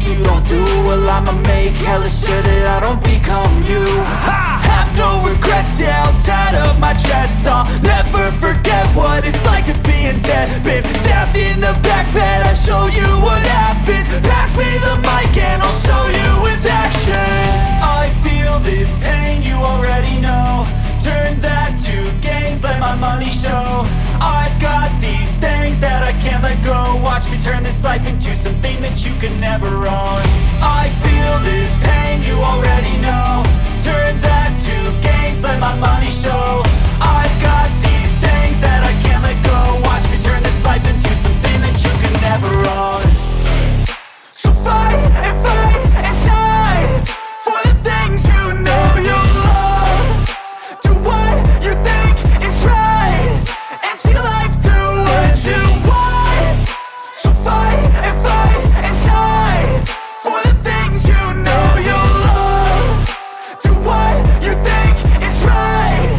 you don't do, well I'ma make hella sure that I don't become you. I have no regrets, yeah, I'll tat up my chest. I'll never forget what it's like to be in debt. Been stabbed in the back bed, I'll show you what happens. Pass me the mic and I'll show you with action. I feel this pain, you already know. Turn that to gains, let my money show. I've got these things that I can't let go. Watch me turn this life into something that you can never own. I feel this pain, you already know. Turn that to gains, let my money show. I've got these things that I can't let go. Watch me turn this life into something that you can never own. So fight and die for the things you know you love. Do what you think is right and see life do what you want. So fight and die for the things you know you love. Do what you think is right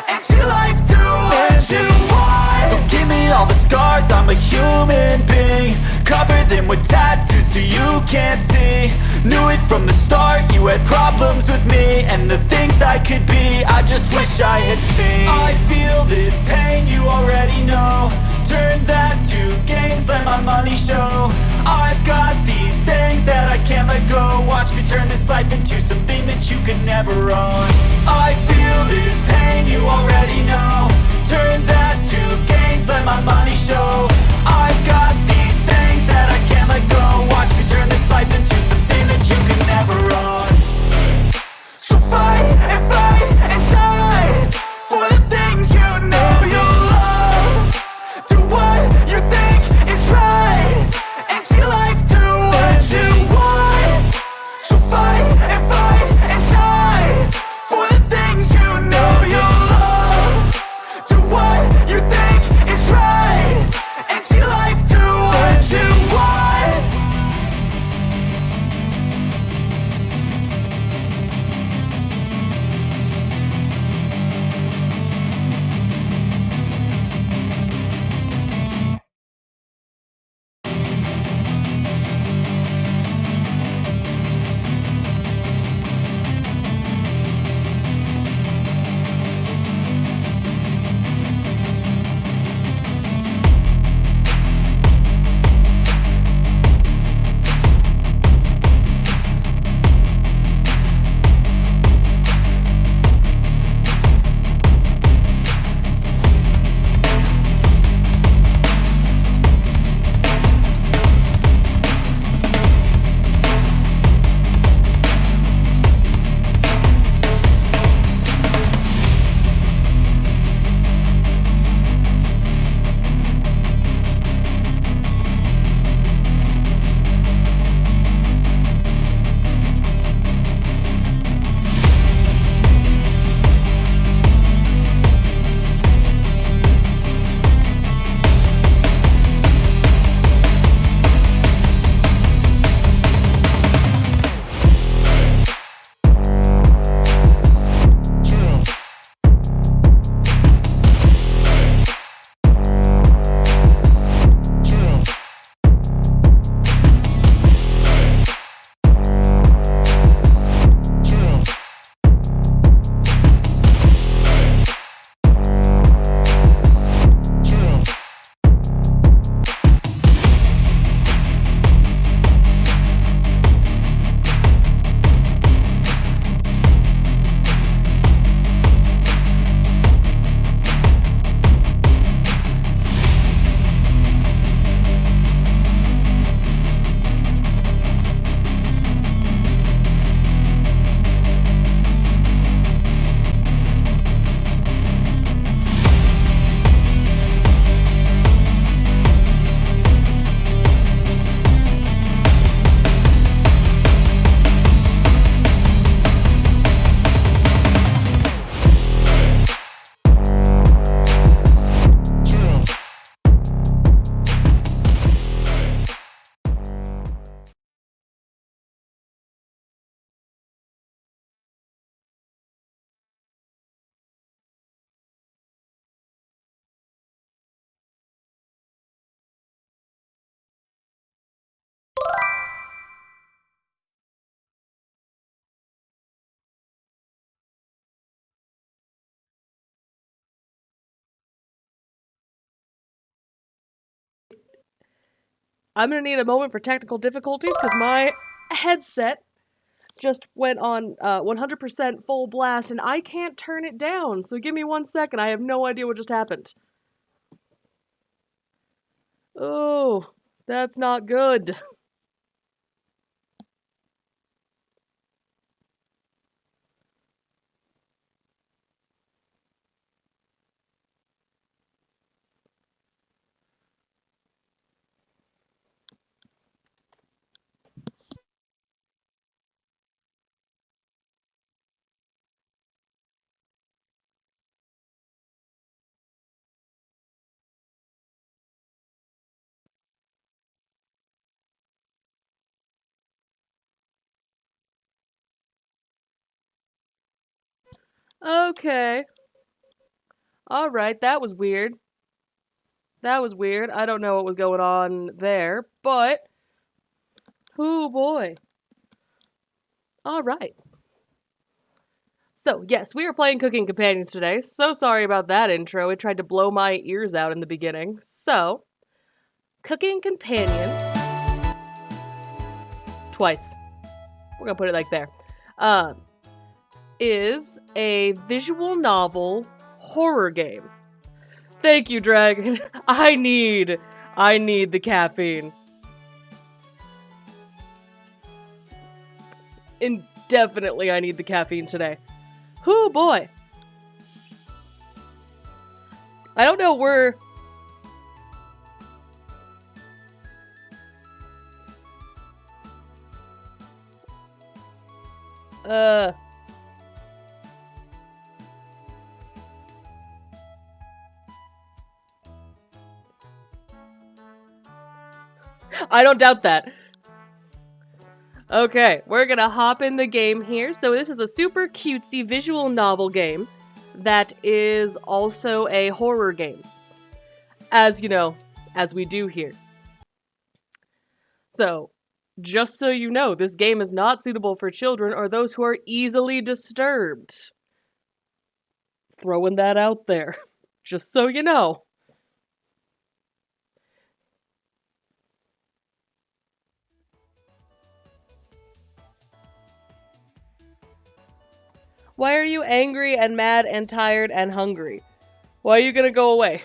and see life do what you want. So give me all the scars, I'm a human being. Cover them with tattoos so you can't see. Knew it from the start, you had problems with me and the things I could be, I just wish I had seen. I feel this pain, you already know. Turn that to gains, let my money show. I've got these things that I can't let go. Watch me turn this life into something that you could never own. I feel this pain, you already know. Turn that to gains, let my money show. I've got these things that I can't let go. Watch me turn this life into something that you can never own. So fight and die for the things you know you love. Do what you think is right and see life do what you want. So fight and die for the things you know you love. Do what you think is right and see life do I'm gonna need a moment for technical difficulties because my headset just went on 100% full blast and I can't turn it down. So give me 1 second. I have no idea what just happened. Oh, that's not good. Okay. Alright, that was weird. That was weird. I don't know what was going on there, but... Oh boy. Alright. So, yes, we are playing Cooking Companions today. So sorry about that intro. It tried to blow my ears out in the beginning. So, Cooking Companions... Twice. We're gonna put it like there. Is a visual novel horror game. Thank you, Dragon. I need the caffeine. Indefinitely I need the caffeine today. Oh boy. I don't know where... I don't doubt that. Okay, we're gonna hop in the game here. So this is a super cutesy visual novel game that is also a horror game. As you know, as we do here. So, just so you know, this game is not suitable for children or those who are easily disturbed. Throwing that out there. Just so you know. Why are you angry and mad and tired and hungry? Why are you gonna go away?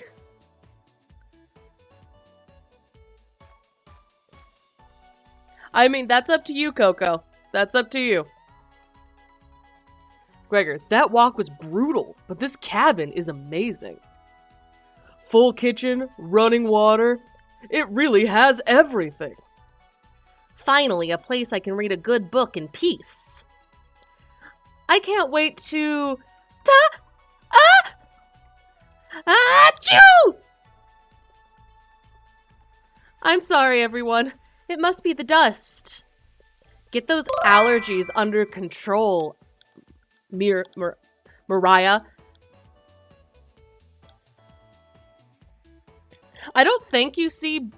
I mean, that's up to you, Coco. That's up to you. Gregor, that walk was brutal, but this cabin is amazing. Full kitchen, running water. It really has everything. Finally, a place I can read a good book in peace. I can't wait to... Achoo! I'm sorry, everyone. It must be the dust. Get those allergies under control, Mariah. I don't think you see...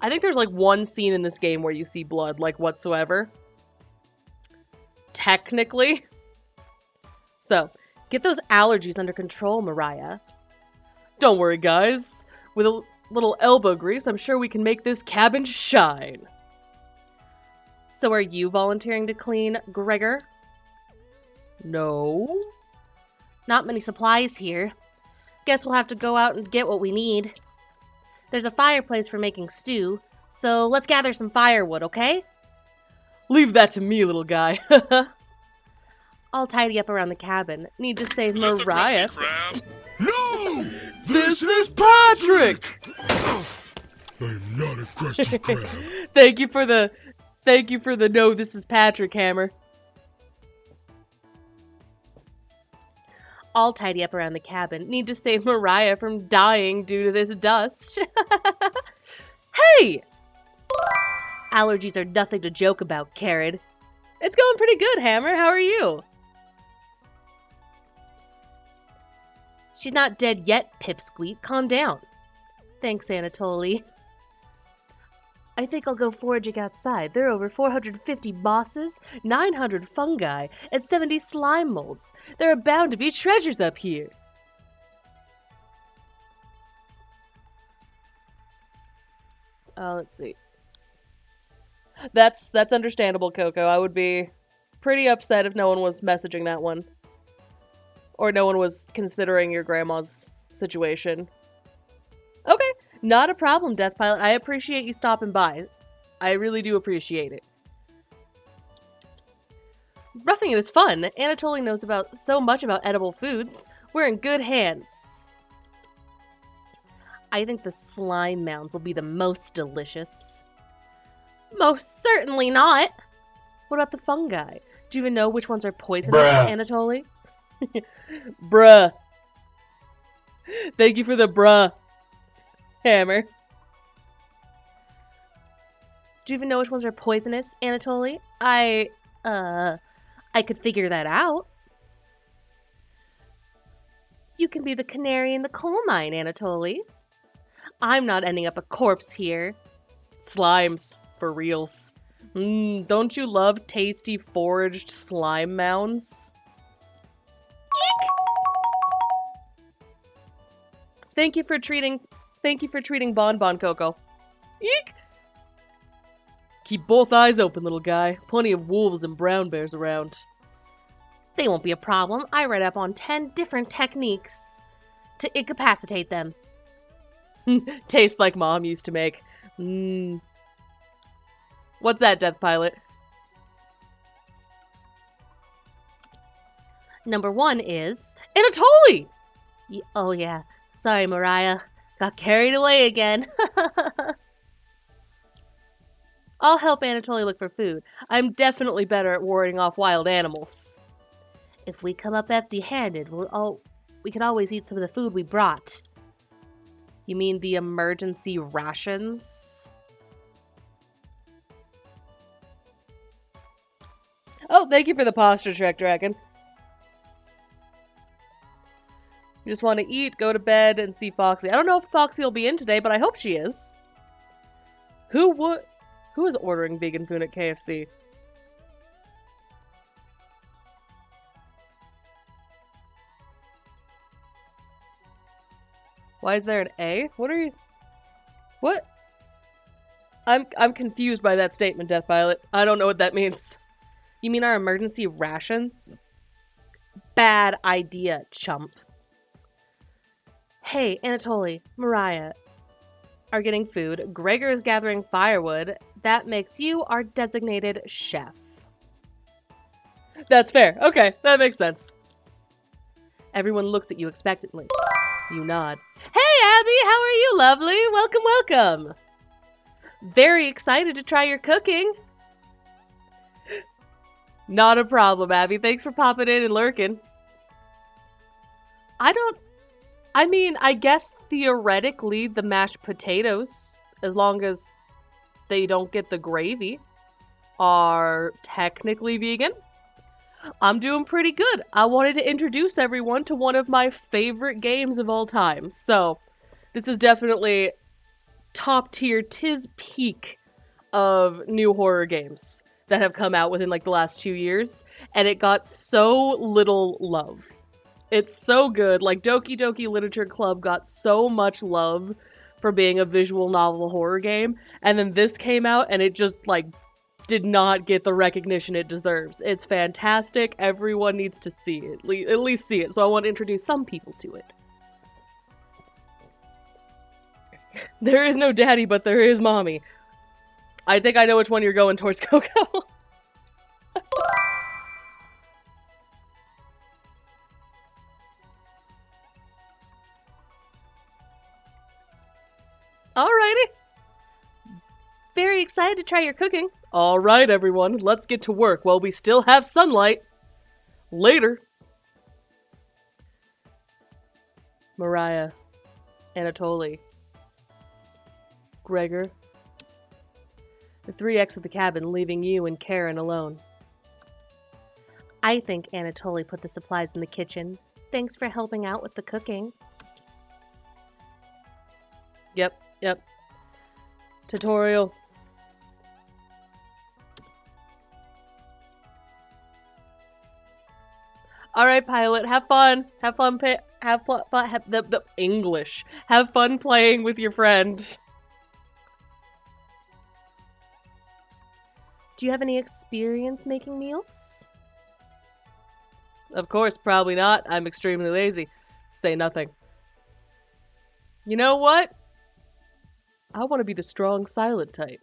I think there's like one scene in this game where you see blood, like whatsoever. Technically. So, get those allergies under control, Mariah. Don't worry, guys. With a little elbow grease, I'm sure we can make this cabin shine. So are you volunteering to clean, Gregor? No. Not many supplies here. Guess we'll have to go out and get what we need. There's a fireplace for making stew, so let's gather some firewood, okay? Leave that to me, little guy. I'll tidy up around the cabin. Need to save Mariah. No! This is Patrick! I'm not a Krusty Krab. Thank you for the no, this is Patrick hammer. I'll tidy up around the cabin. Need to save Mariah from dying due to this dust. Hey! Allergies are nothing to joke about, Karen. It's going pretty good, Hammer. How are you? She's not dead yet, Pipsqueak. Calm down. Thanks, Anatoly. I think I'll go foraging outside. There are over 450 mosses, 900 fungi, and 70 slime molds. There are bound to be treasures up here. Let's see. That's understandable, Coco. I would be pretty upset if no one was messaging that one. Or no one was considering your grandma's situation. Okay, not a problem, Death Pilot. I appreciate you stopping by. I really do appreciate it. Roughing it is fun. Anatoly knows so much about edible foods. We're in good hands. I think the slime mounds will be the most delicious. Most certainly not. What about the fungi? Do you even know which ones are poisonous, Anatoly? Bruh. Thank you for the bruh. Hammer. Do you even know which ones are poisonous, Anatoly? I could figure that out. You can be the canary in the coal mine, Anatoly. I'm not ending up a corpse here. Slimes, for reals. Don't you love tasty foraged slime mounds? Eek! Thank you for treating Bon Bon, Coco. Eek! Keep both eyes open, little guy. Plenty of wolves and brown bears around. They won't be a problem. I read up on 10 different techniques to incapacitate them. Taste like Mom used to make. What's that, Death Pilot? Number 1 is Anatoly! Oh yeah. Sorry, Mariah. Got carried away again. I'll help Anatoly look for food. I'm definitely better at warding off wild animals. If we come up empty-handed, we can always eat some of the food we brought. You mean the emergency rations? Oh, thank you for the posture check, Dragon. You just want to eat, go to bed, and see Foxy. I don't know if Foxy will be in today, but I hope she is. Who is ordering vegan food at KFC? Why is there an A? What are you... What? I'm confused by that statement, Death Pilot. I don't know what that means. You mean our emergency rations? Bad idea, chump. Hey, Anatoly, Mariah are getting food. Gregor is gathering firewood. That makes you our designated chef. That's fair. Okay, that makes sense. Everyone looks at you expectantly. You nod. Hey, Abby! How are you, lovely? Welcome, welcome! Very excited to try your cooking. Not a problem, Abby. Thanks for popping in and lurking. I mean, I guess theoretically the mashed potatoes, as long as they don't get the gravy, are technically vegan. I'm doing pretty good. I wanted to introduce everyone to one of my favorite games of all time. So, this is definitely top tier, tis peak of new horror games that have come out within like the last 2 years. And it got so little love. It's so good. Like, Doki Doki Literature Club got so much love for being a visual novel horror game. And then this came out and it just, like, did not get the recognition it deserves. It's fantastic. Everyone needs to see it. At least see it. So I want to introduce some people to it. There is no daddy, but there is mommy. I think I know which one you're going towards, Coco. Alrighty. Very excited to try your cooking. Alright, everyone. Let's get to work while we still have sunlight. Later. Mariah. Anatoly. Gregor. The 3 exit the cabin, leaving you and Karen alone. I think Anatoly put the supplies in the kitchen. Thanks for helping out with the cooking. Yep. Tutorial. Alright, pilot, have fun. Have the English. Have fun playing with your friend. Do you have any experience making meals? Of course, probably not. I'm extremely lazy. Say nothing. You know what? I want to be the strong, silent type.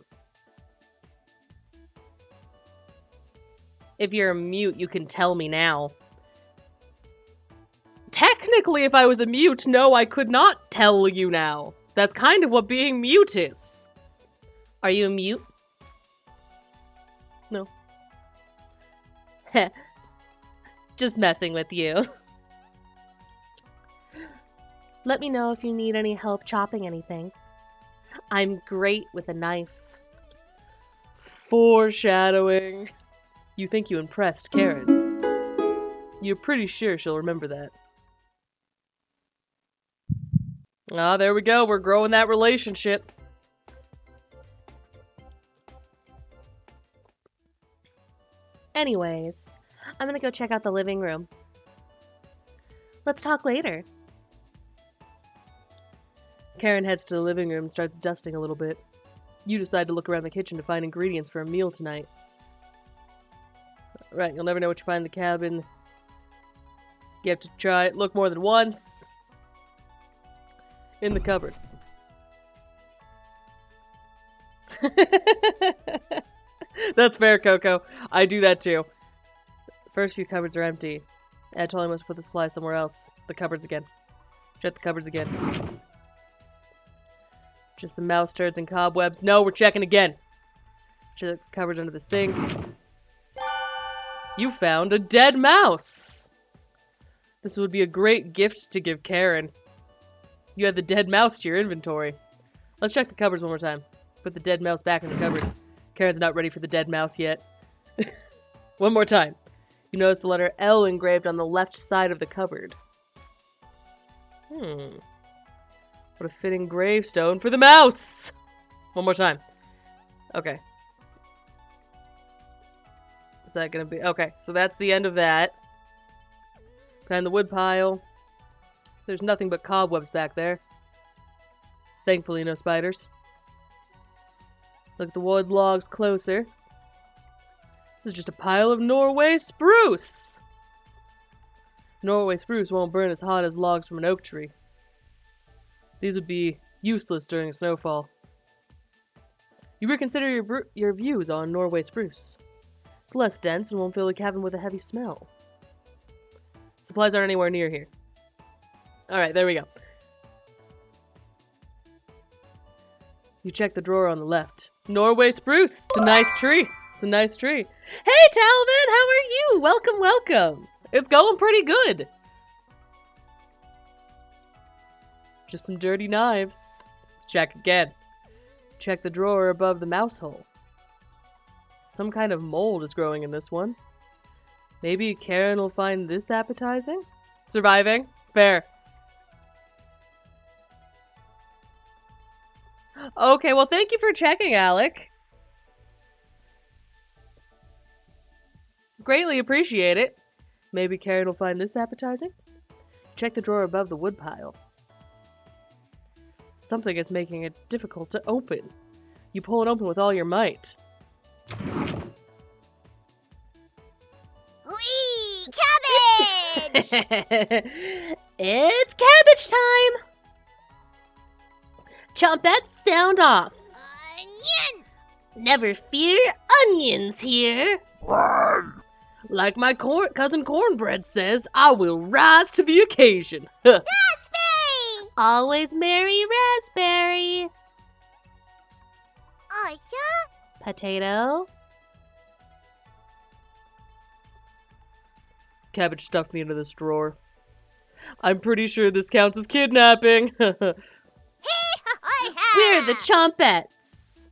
If you're a mute, you can tell me now. Technically, if I was a mute, no, I could not tell you now. That's kind of what being mute is. Are you a mute? No. Just messing with you. Let me know if you need any help chopping anything. I'm great with a knife. Foreshadowing. You think you impressed Karen. You're pretty sure she'll remember that. Ah, there we go. We're growing that relationship. Anyways, I'm gonna go check out the living room. Let's talk later. Karen heads to the living room and starts dusting a little bit. You decide to look around the kitchen to find ingredients for a meal tonight. Right, you'll never know what you find in the cabin. You have to try it, look more than once. In the cupboards. That's fair, Coco. I do that too. First few cupboards are empty. I totally must put the supplies somewhere else. The cupboards again. Check the cupboards again. Just some mouse turds and cobwebs. No, we're checking again. Check the cupboards under the sink. You found a dead mouse. This would be a great gift to give Karen. You have the dead mouse to your inventory. Let's check the cupboards one more time. Put the dead mouse back in the cupboard. Karen's not ready for the dead mouse yet. One more time. You notice the letter L engraved on the left side of the cupboard. What a fitting gravestone for the mouse! One more time. Okay. Is that gonna be... Okay, so that's the end of that. Behind the wood pile. There's nothing but cobwebs back there. Thankfully, no spiders. Look at the wood logs closer. This is just a pile of Norway spruce! Norway spruce won't burn as hot as logs from an oak tree. These would be useless during a snowfall. You reconsider your views on Norway spruce. It's less dense and won't fill the cabin with a heavy smell. Supplies aren't anywhere near here. Alright, there we go. You check the drawer on the left. Norway spruce! It's a nice tree. It's a nice tree. Hey, Talbot! How are you? Welcome, welcome! It's going pretty good. Just some dirty knives. Check again. Check the drawer above the mouse hole. Some kind of mold is growing in this one. Maybe Karen will find this appetizing? Surviving? Fair. Okay, well, thank you for checking, Alec. Greatly appreciate it. Maybe Karen will find this appetizing? Check the drawer above the woodpile. Something is making it difficult to open. You pull it open with all your might. Whee! Cabbage! It's cabbage time! Chompettes, sound off. Onion! Never fear, onions here. Like my cousin Cornbread says, I will rise to the occasion. Raspberry! Always merry raspberry. Oh, yeah? Potato. Cabbage stuffed me into this drawer. I'm pretty sure this counts as kidnapping. We're the Chompettes.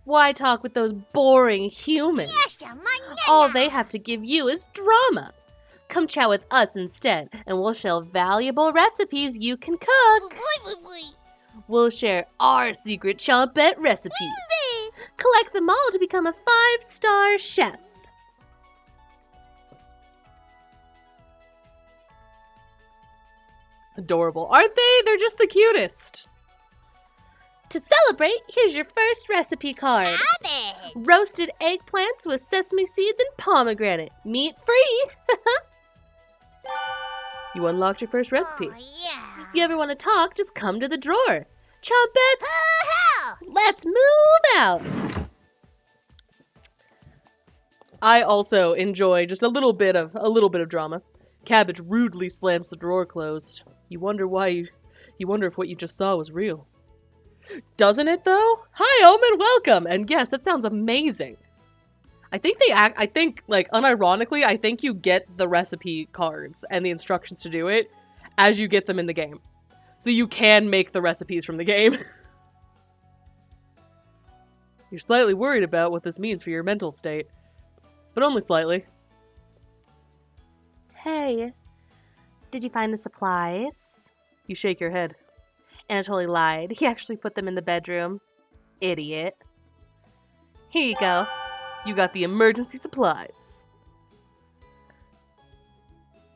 Why talk with those boring humans? Yes, All they have to give you is drama. Come chat with us instead, and we'll share valuable recipes you can cook. We'll share our secret Chompette recipes. Collect them all to become a 5-star chef. Adorable. Aren't they? They're just the cutest. To celebrate, here's your first recipe card. Cabbage. Roasted eggplants with sesame seeds and pomegranate. Meat free. You unlocked your first recipe. Oh, yeah. If you ever want to talk, just come to the drawer. Chumpets, Oh, hell. let's move out. I also enjoy just a little bit of drama. Cabbage rudely slams the drawer closed. You wonder if what you just saw was real. Doesn't it though? Hi Omen, welcome. And yes, that sounds amazing. I think like unironically, I think you get the recipe cards and the instructions to do it as you get them in the game. So you can make the recipes from the game. You're slightly worried about what this means for your mental state. But only slightly. Hey, did you find the supplies? You shake your head. Anatoly lied. He actually put them in the bedroom. Idiot. Here you go. You got the emergency supplies.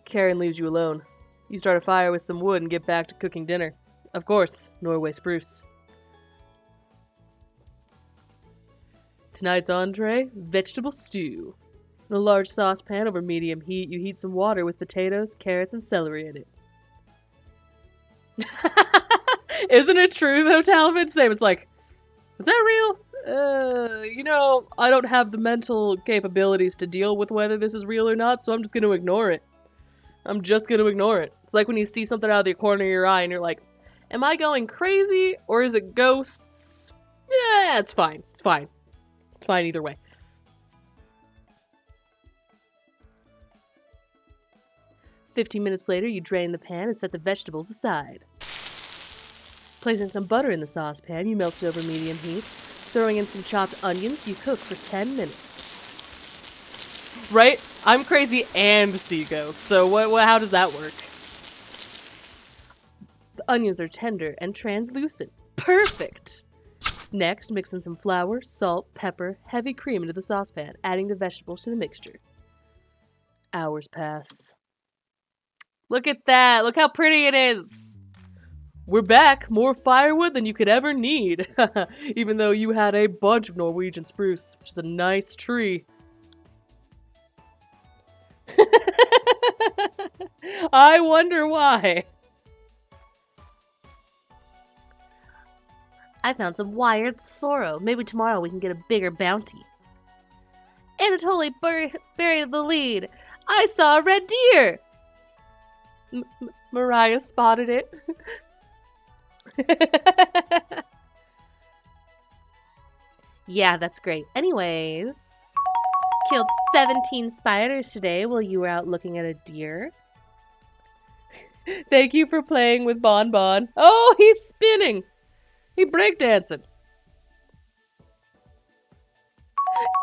Karen leaves you alone. You start a fire with some wood and get back to cooking dinner. Of course, Norway spruce. Tonight's entree, vegetable stew. In a large saucepan over medium heat, you heat some water with potatoes, carrots, and celery in it. Isn't it true, though, Talbot? Same, it's like, is that real? I don't have the mental capabilities to deal with whether this is real or not, so I'm just going to ignore it. It's like when you see something out of the corner of your eye and you're like, am I going crazy or is it ghosts? Yeah, it's fine. It's fine either way. "15 minutes later, you drain the pan and set the vegetables aside. Placing some butter in the saucepan, you melt it over medium heat. Throwing in some chopped onions, you cook for 10 minutes. Right? I'm crazy and see ghosts, so how does that work? The onions are tender and translucent. Perfect! Next, mix in some flour, salt, pepper, heavy cream into the saucepan, adding the vegetables to the mixture. Hours pass. Look at that! Look how pretty it is! We're back! More firewood than you could ever need! Even though you had a bunch of Norwegian spruce, which is a nice tree. I wonder why. I found some wired sorrel. Maybe tomorrow we can get a bigger bounty. Anatoly buried the lead. I saw a red deer. Mariah spotted it. Yeah, that's great. Anyways, killed 17 spiders today while you were out looking at a deer. Thank you for playing with Bon Bon. Oh, he's spinning. He breakdancing.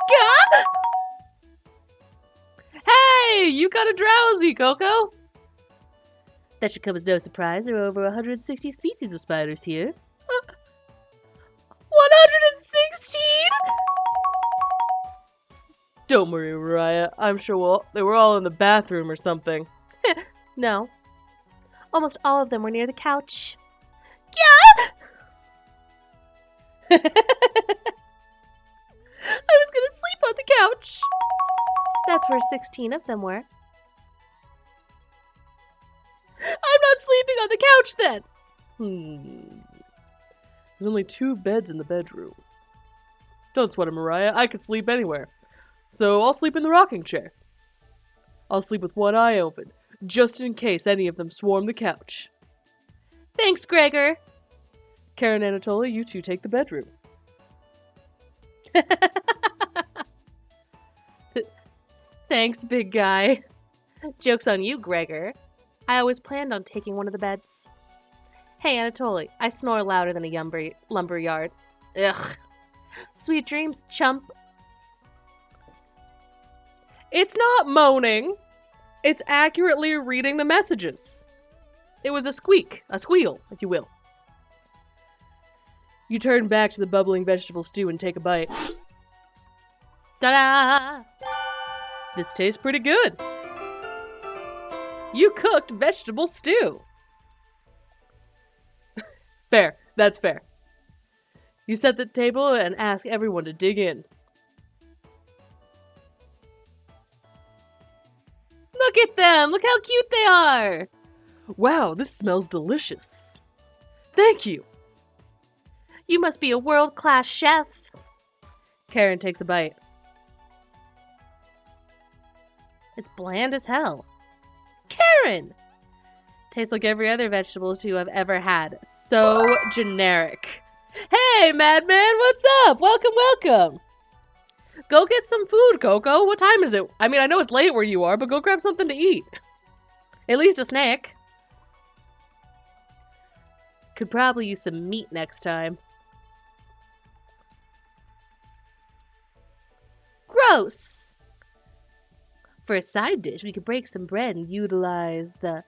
God! Hey, you got a drowsy, Coco. That should come as no surprise. There are over 160 species of spiders here. 116? Don't worry, Mariah. I'm sure they were all in the bathroom or something. No. Almost all of them were near the couch. Yeah! I was gonna sleep on the couch. That's where 16 of them were. I'm not sleeping on the couch then. There's only 2 beds in the bedroom. Don't sweat it, Mariah. I could sleep anywhere. So I'll sleep in the rocking chair. I'll sleep with one eye open, just in case any of them swarm the couch. Thanks, Gregor. Karen and Anatoly, you two take the bedroom. Thanks, big guy. Joke's on you, Gregor. I always planned on taking one of the beds. Hey, Anatoly, I snore louder than a lumberyard. Ugh. Sweet dreams, chump. It's not moaning. It's accurately reading the messages. It was a squeal, if you will. You turn back to the bubbling vegetable stew and take a bite. Ta-da! This tastes pretty good. You cooked vegetable stew. Fair. That's fair. You set the table and ask everyone to dig in. Look at them! Look how cute they are! Wow, this smells delicious. Thank you. You must be a world-class chef. Karen takes a bite. It's bland as hell. Karen! Tastes like every other vegetable stew I've ever had. So generic. Hey, madman, what's up? Welcome, welcome. Go get some food, Coco. What time is it? I mean, I know it's late where you are, but go grab something to eat. At least a snack. Could probably use some meat next time. Gross! For a side dish, we could break some bread and utilize the...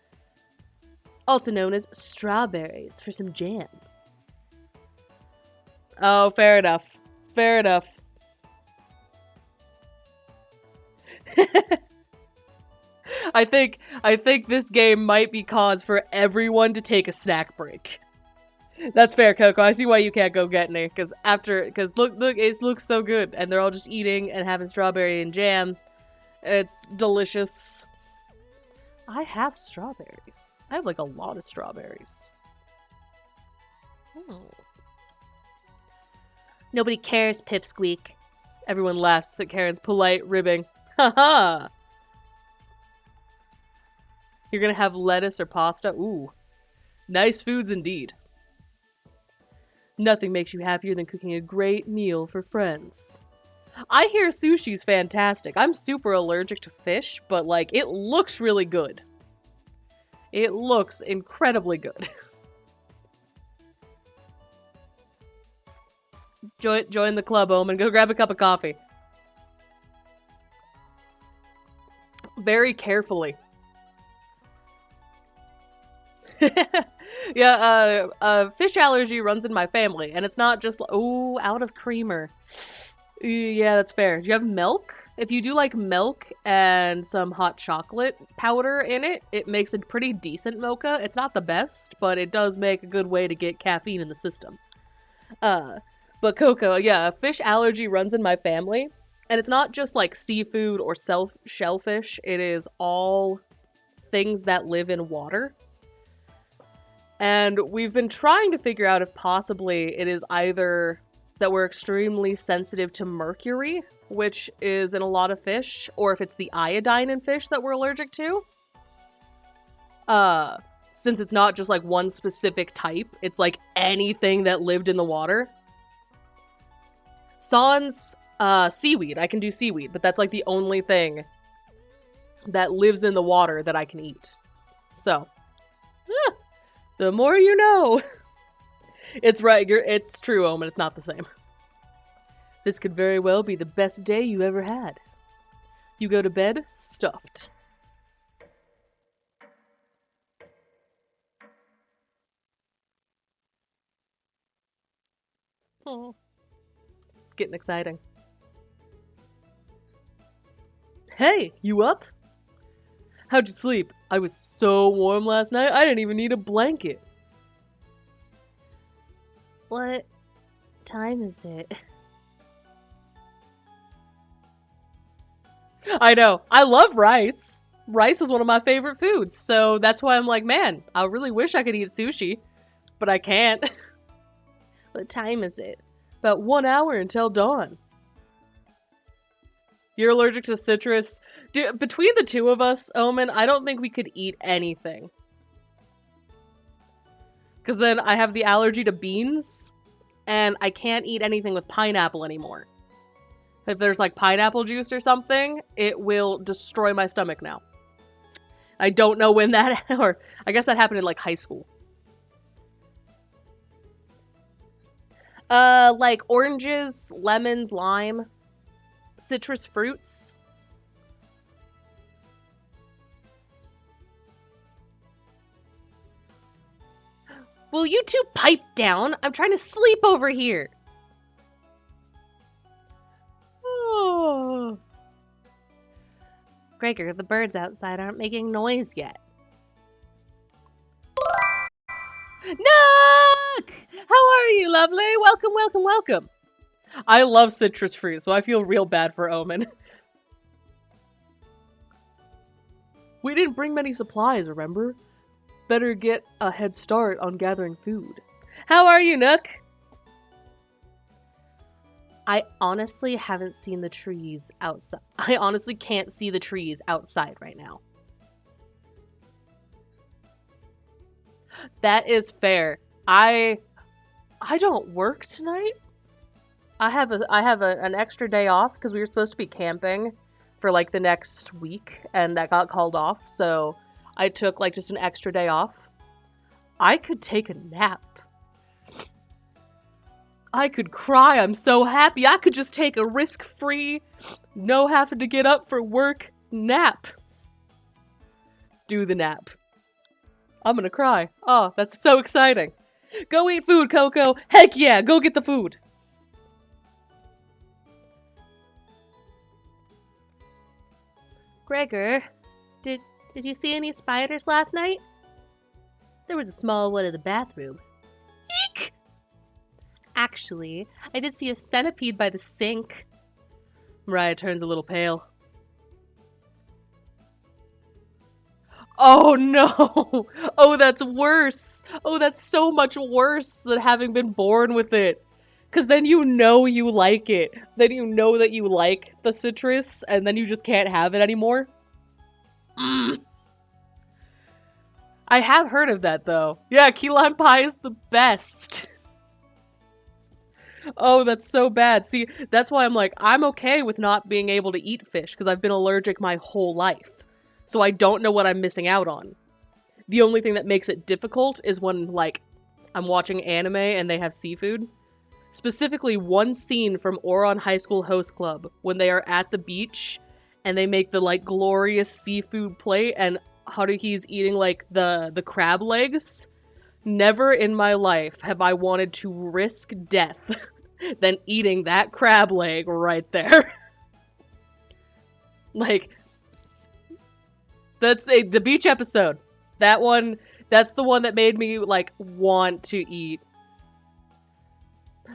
also known as strawberries for some jam. Oh, fair enough. Fair enough. I think this game might be cause for everyone to take a snack break. That's fair, Coco. I see why you can't go get any. Because look, it looks so good. And they're all just eating and having strawberry and jam. It's delicious. I have strawberries. I have like a lot of strawberries. Nobody cares, Pipsqueak. Everyone laughs at Karen's polite ribbing. Haha! You're gonna have lettuce or pasta? Ooh. Nice foods indeed. Nothing makes you happier than cooking a great meal for friends. I hear sushi's fantastic. I'm super allergic to fish, but like, it looks really good. It looks incredibly good. Join the club, Omen. Go grab a cup of coffee. Very carefully. Yeah, fish allergy runs in my family, and it's not just... ooh, out of creamer. Yeah, that's fair. Do you have milk? If you do like milk and some hot chocolate powder in it, it makes a pretty decent mocha. It's not the best, but it does make a good way to get caffeine in the system. But Coco, yeah, fish allergy runs in my family. And it's not just like seafood or shellfish. It is all things that live in water. And we've been trying to figure out if possibly it is either that we're extremely sensitive to mercury, which is in a lot of fish, or if it's the iodine in fish that we're allergic to. Since it's not just like one specific type, it's like anything that lived in the water. Sans seaweed. I can do seaweed, but that's like the only thing that lives in the water that I can eat. So, the more you know. It's right. It's true, Omen. It's not the same. This could very well be the best day you ever had. You go to bed stuffed. Oh, it's getting exciting. Hey, you up? How'd you sleep? I was so warm last night, I didn't even need a blanket. What time is it? I know. I love rice. Rice is one of my favorite foods, so that's why I'm like, man, I really wish I could eat sushi, but I can't. What time is it? About 1 hour until dawn. You're allergic to citrus. Dude, between the two of us, Omen, I don't think we could eat anything. Because then I have the allergy to beans, and I can't eat anything with pineapple anymore. If there's like pineapple juice or something, it will destroy my stomach now. I don't know when that, or I guess that happened in like high school. Like oranges, lemons, lime, citrus fruits. Will you two pipe down? I'm trying to sleep over here. Oh. Gregor, the birds outside aren't making noise yet. Nook! How are you, lovely. Welcome, welcome, welcome. I love citrus fruit, so I feel real bad for Omen. We didn't bring many supplies, remember? Better get a head start on gathering food. How are you, Nook? I honestly haven't seen the trees outside. I honestly can't see the trees outside right now. That is fair. I don't work tonight. I have an extra day off because we were supposed to be camping for like the next week and that got called off. So I took like just an extra day off. I could take a nap. I could cry. I'm so happy. I could just take a risk-free, no having to get up for work nap. Do the nap. I'm gonna cry. Oh, that's so exciting. Go eat food, Coco. Heck yeah, go get the food. Gregor, did you see any spiders last night? There was a small one in the bathroom. Eek! Actually, I did see a centipede by the sink. Mariah turns a little pale. Oh no! Oh, that's worse! Oh, that's so much worse than having been born with it. Because then you know you like it. Then you know that you like the citrus, and then you just can't have it anymore. Mm. I have heard of that, though. Yeah, key lime pie is the best. Oh, that's so bad. See, that's why I'm like, I'm okay with not being able to eat fish, because I've been allergic my whole life. So I don't know what I'm missing out on. The only thing that makes it difficult is when, like, I'm watching anime and they have seafood. Specifically, one scene from Ouran High School Host Club when they are at the beach and they make the, like, glorious seafood plate and Haruhi's eating, like, the crab legs. Never in my life have I wanted to risk death than eating that crab leg right there. Like, that's the beach episode. That one, that's the one that made me, like, want to eat.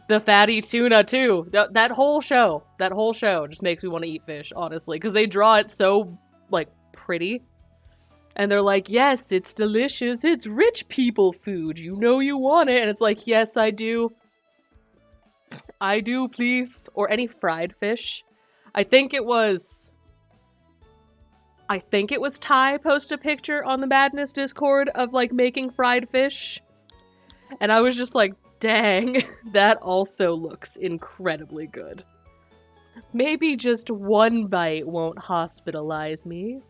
The fatty tuna, too. That whole show just makes me want to eat fish, honestly. Because they draw it so, like, pretty. And they're like, yes, it's delicious. It's rich people food. You know you want it. And it's like, yes, I do. I do, please. Or any fried fish. I think it was Ty posted a picture on the Madness Discord of, like, making fried fish. And I was just like, dang, that also looks incredibly good. Maybe just one bite won't hospitalize me.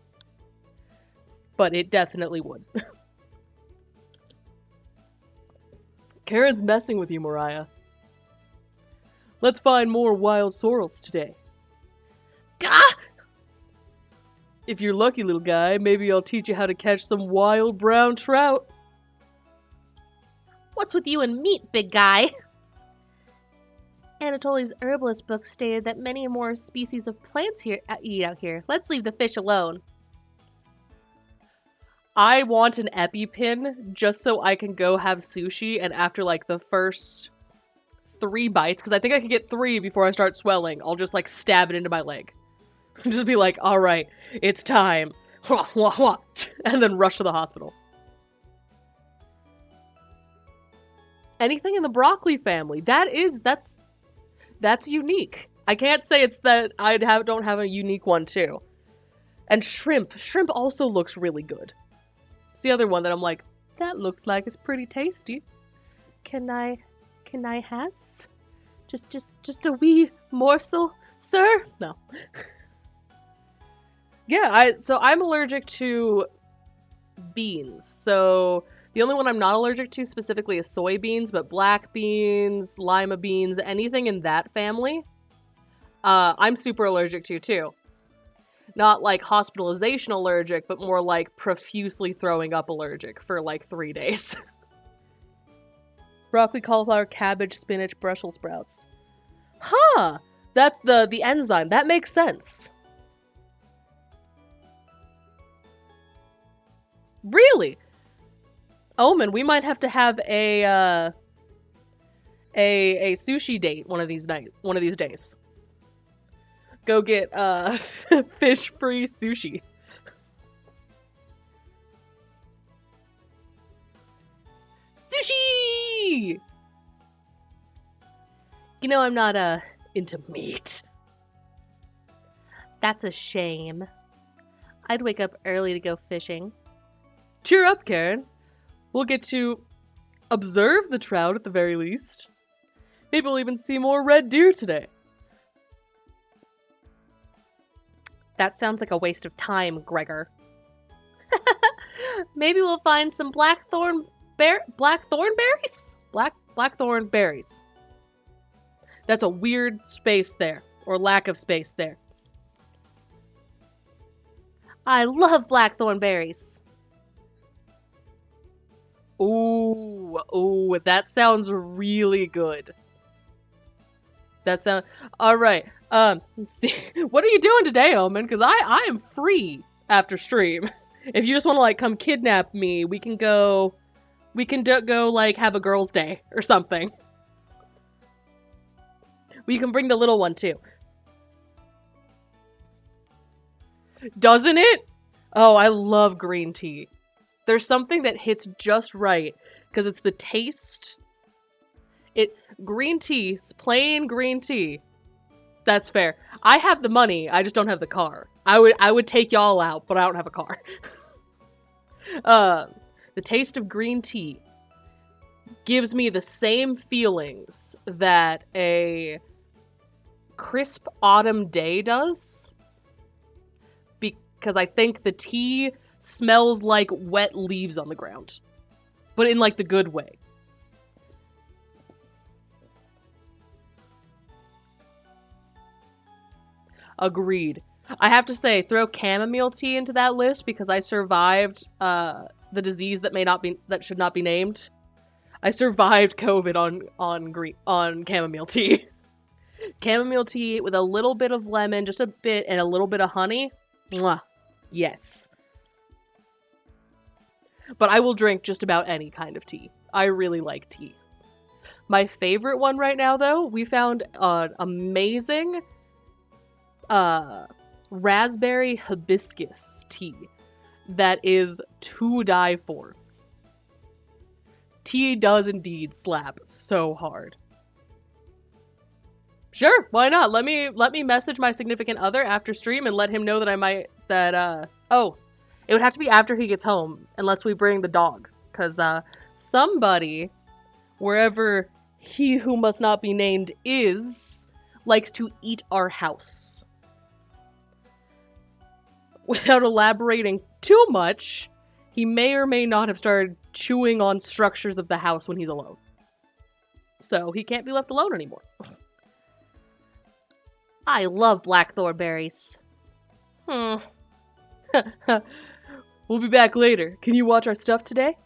But it definitely would. Karen's messing with you, Mariah. Let's find more wild sorrels today. Gah! If you're lucky, little guy, maybe I'll teach you how to catch some wild brown trout. What's with you and meat, big guy? Anatoly's herbalist book stated that many more species of plants eat out here. Let's leave the fish alone. I want an EpiPen just so I can go have sushi and after like the first 3 bites, because I think I can get 3 before I start swelling, I'll just like stab it into my leg. Just be like, alright, it's time. And then rush to the hospital. Anything in the broccoli family. That's unique. I can't say it's that I don't have a unique one too. And shrimp. Shrimp also looks really good. It's the other one that I'm like, that looks like it's pretty tasty. Can I has? Just a wee morsel, sir? No. Yeah, so I'm allergic to beans. So the only one I'm not allergic to specifically is soybeans, but black beans, lima beans, anything in that family, I'm super allergic to too. Not like hospitalization allergic, but more like profusely throwing up allergic for like 3 days. Broccoli, cauliflower, cabbage, spinach, Brussels sprouts. Huh! That's the enzyme. That makes sense. Really? Omen, we might have to have a a sushi date one of these days. Go get fish-free sushi. Sushi! You know I'm not into meat. That's a shame. I'd wake up early to go fishing. Cheer up, Karen. We'll get to observe the trout at the very least. Maybe we'll even see more red deer today. That sounds like a waste of time, Gregor. Maybe we'll find some blackthorn berries? Blackthorn berries. That's a weird space there, or lack of space there. I love blackthorn berries. Ooh, that sounds really good. All right. Let's see. What are you doing today, Omen? Because I am free after stream. If you just want to like come kidnap me, we can go like have a girls' day or something. We can bring the little one too. Doesn't it? Oh, I love green tea. There's something that hits just right because it's the taste. Green tea, plain green tea. That's fair. I have the money, I just don't have the car. I would take y'all out, but I don't have a car. The taste of green tea gives me the same feelings that a crisp autumn day does. Because I think the tea smells like wet leaves on the ground. But in like the good way. Agreed. I have to say, throw chamomile tea into that list because I survived the disease that should not be named. I survived COVID on chamomile tea. Chamomile tea with a little bit of lemon, just a bit, and a little bit of honey. Mwah. Yes. But I will drink just about any kind of tea. I really like tea. My favorite one right now, though, we found an amazing raspberry hibiscus tea that is to die for. Tea does indeed slap so hard. Sure, why not? Let me message my significant other after stream and let him know that it would have to be after he gets home, unless we bring the dog. Because somebody, wherever he who must not be named is, likes to eat our house. Without elaborating too much, he may or may not have started chewing on structures of the house when he's alone. So he can't be left alone anymore. I love blackthorn berries. We'll be back later. Can you watch our stuff today?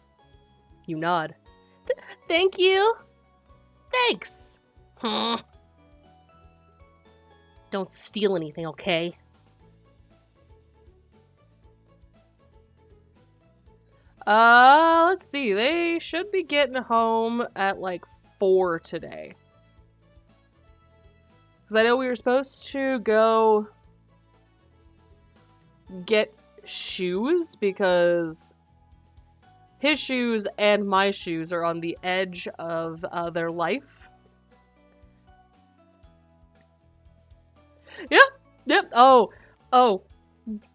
You nod. Thank you. Thanks. Don't steal anything, okay? Let's see. They should be getting home at like 4 today. Because I know we were supposed to go get shoes because his shoes and my shoes are on the edge of their life. Yep. Oh,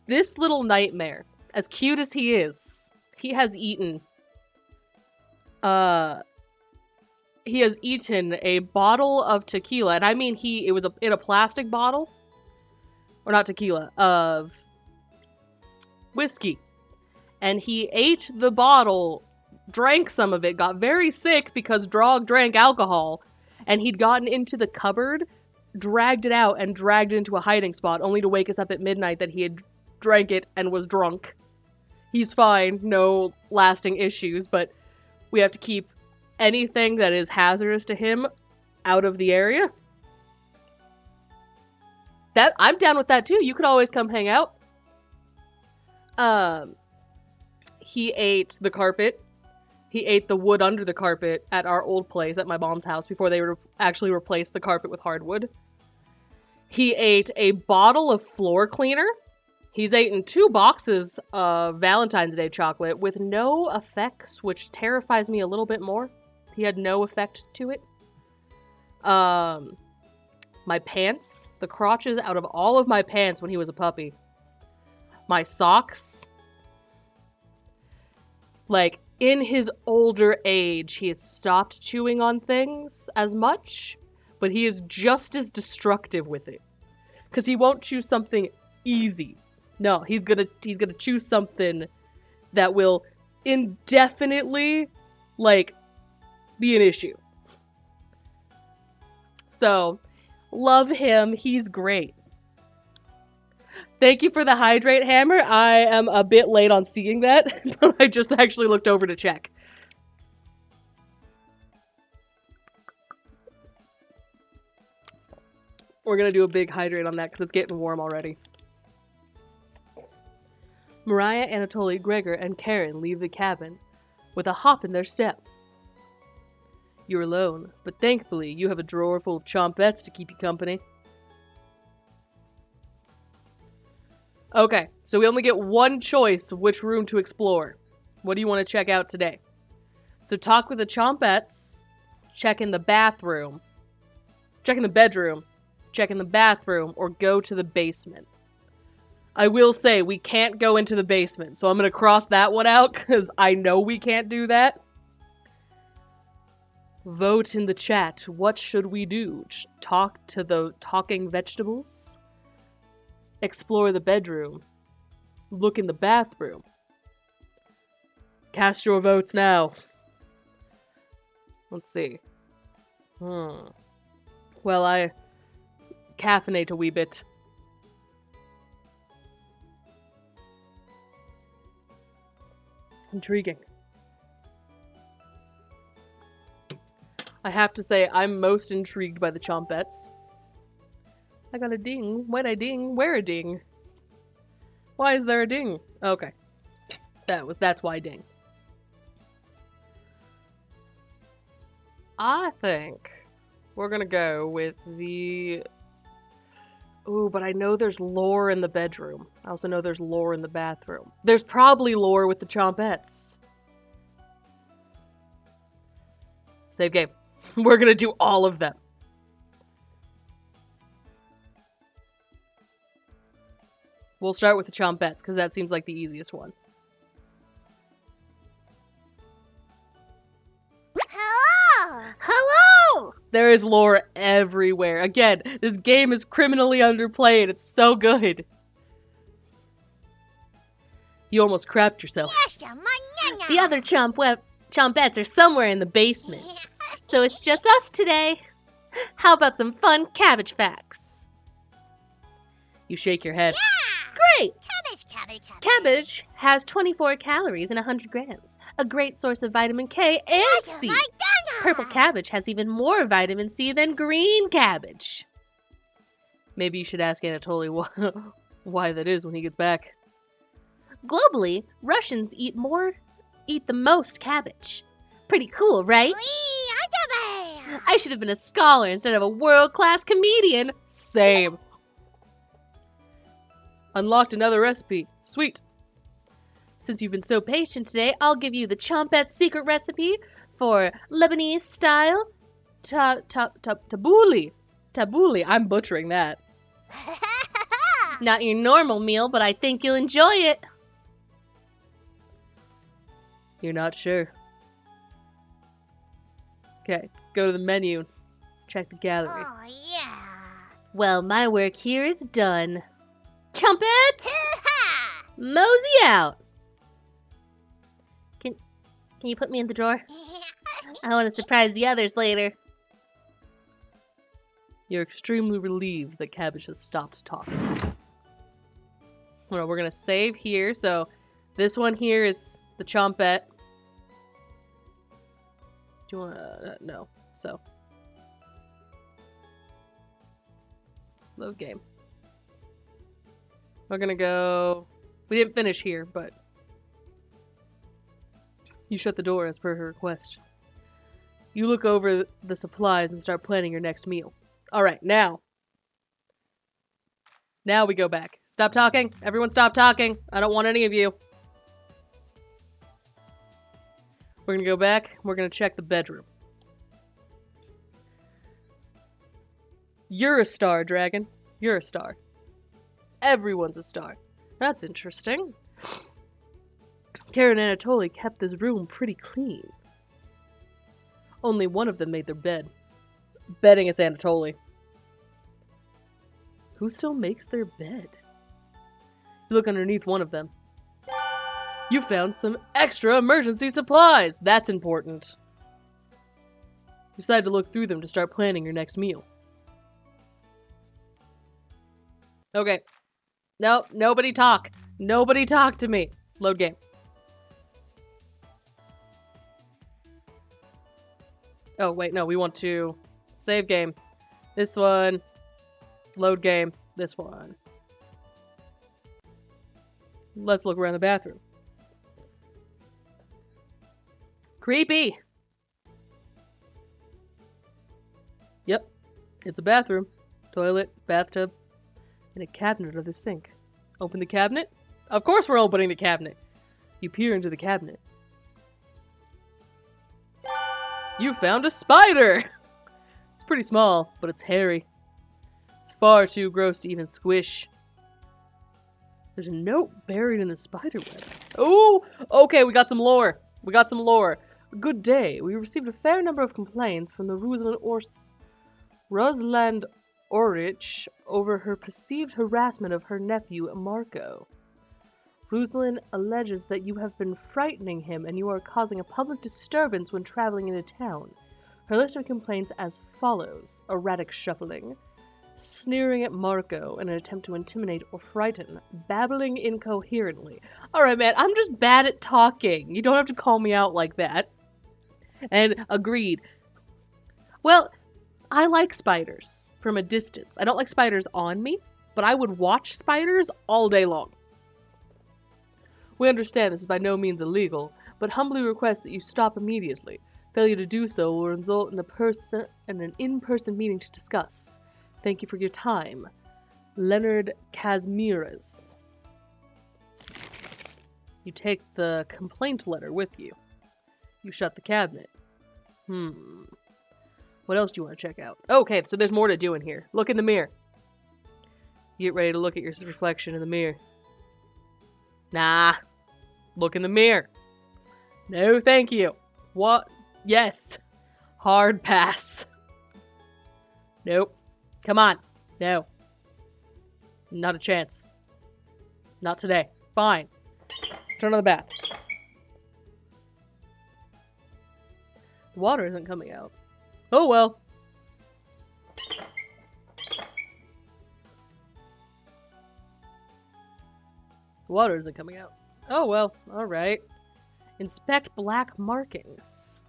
this little nightmare, as cute as he is, he has eaten a bottle of tequila, and I mean it was in a plastic bottle, or not tequila, of whiskey, and he ate the bottle, drank some of it, got very sick because Drog drank alcohol, and he'd gotten into the cupboard, dragged it out, and dragged it into a hiding spot, only to wake us up at midnight that he had drank it and was drunk. He's fine, no lasting issues, but we have to keep anything that is hazardous to him out of the area. I'm down with that too. You could always come hang out. He ate the carpet. He ate the wood under the carpet at our old place at my mom's house before they actually replaced the carpet with hardwood. He ate a bottle of floor cleaner. He's eaten 2 boxes of Valentine's Day chocolate with no effects, which terrifies me a little bit more. He had no effect to it. My pants, the crotches out of all of my pants when he was a puppy. My socks. Like, in his older age, he has stopped chewing on things as much, but he is just as destructive with it. Because he won't chew something easy. No, he's gonna choose something that will indefinitely, like, be an issue. So, love him. He's great. Thank you for the hydrate hammer. I am a bit late on seeing that, but I just actually looked over to check. We're gonna do a big hydrate on that because it's getting warm already. Mariah, Anatoly, Gregor, and Karen leave the cabin with a hop in their step. You're alone, but thankfully you have a drawer full of chompettes to keep you company. Okay, so we only get one choice of which room to explore. What do you want to check out today? So talk with the chompettes, check in the bathroom, check in the bedroom, check in the bathroom, or go to the basement. I will say, we can't go into the basement, so I'm going to cross that one out, because I know we can't do that. Vote in the chat. What should we do? Talk to the talking vegetables? Explore the bedroom? Look in the bathroom? Cast your votes now. Let's see. Well, I caffeinate a wee bit. Intriguing. I have to say, I'm most intrigued by the chompettes. I got a ding. Why'd I ding? Where a ding? Why is there a ding? Okay. That's why ding. I think we're gonna go with the... Ooh, but I know there's lore in the bedroom. I also know there's lore in the bathroom. There's probably lore with the chompettes. Save game. We're gonna do all of them. We'll start with the chompettes, because that seems like the easiest one. Hello! Hello! There is lore everywhere. Again, this game is criminally underplayed. It's so good. You almost crapped yourself. The other chompettes are somewhere in the basement. So it's just us today. How about some fun cabbage facts? You shake your head. Great! Cabbage. Cabbage has 24 calories and 100 grams, a great source of vitamin K and C. Purple cabbage has even more vitamin C than green cabbage. Maybe you should ask Anatoly why that is when he gets back. Globally, Russians eat the most cabbage. Pretty cool, right? I should have been a scholar instead of a world-class comedian. Same. Unlocked another recipe. Sweet. Since you've been so patient today, I'll give you the chompette's secret recipe for Lebanese style tabbouleh. Tabbouleh. I'm butchering that. Not your normal meal, but I think you'll enjoy it. You're not sure. Okay, go to the menu. Check the gallery. Oh, yeah. Well, my work here is done. Chompets! Mosey out! Can you put me in the drawer? I want to surprise the others later. You're extremely relieved that Cabbage has stopped talking. Well, we're gonna save here, so this one here is the chompette. Do you wanna... no. So. Load game. We're gonna go... We didn't finish here, but... You shut the door as per her request. You look over the supplies and start planning your next meal. Alright, now. Now we go back. Stop talking. Everyone stop talking. I don't want any of you. We're gonna go back. We're gonna check the bedroom. You're a star, dragon. You're a star. Everyone's a star. That's interesting. Karen and Anatoly kept this room pretty clean. Only one of them made their bed. Betting it's Anatoly. Who still makes their bed? You look underneath one of them. You found some extra emergency supplies! That's important. You decide to look through them to start planning your next meal. Okay. Nope, nobody talk. Nobody talk to me. Load game. Oh, wait, no, we want to save game. This one. Load game. This one. Let's look around the bathroom. Creepy! Yep, it's a bathroom. Toilet, bathtub, and a cabinet under the sink. Open the cabinet? Of course we're opening the cabinet! You peer into the cabinet. You found a spider! It's pretty small, but it's hairy. It's far too gross to even squish. There's a note buried in the spider web. Ooh! Okay, we got some lore. We got some lore. Good day. We received a fair number of complaints from the Rosalind Orich over her perceived harassment of her nephew, Marco. Rosalind alleges that you have been frightening him and you are causing a public disturbance when traveling into town. Her list of complaints as follows: erratic shuffling, sneering at Marco in an attempt to intimidate or frighten, babbling incoherently. Alright, man, I'm just bad at talking. You don't have to call me out like that. And agreed. Well, I like spiders from a distance. I don't like spiders on me, but I would watch spiders all day long. We understand this is by no means illegal, but humbly request that you stop immediately. Failure to do so will result in an in-person meeting to discuss. Thank you for your time. Leonard Kazmieras. You take the complaint letter with you. You shut the cabinet. What else do you want to check out? Okay, so there's more to do in here. Look in the mirror. You get ready to look at your reflection in the mirror. Nah. Look in the mirror. No, thank you. What? Yes. Hard pass. Nope. Come on. No. Not a chance. Not today. Fine. Turn on the bath. The water isn't coming out. Oh well. The water isn't coming out. Oh well. Alright. Inspect black markings.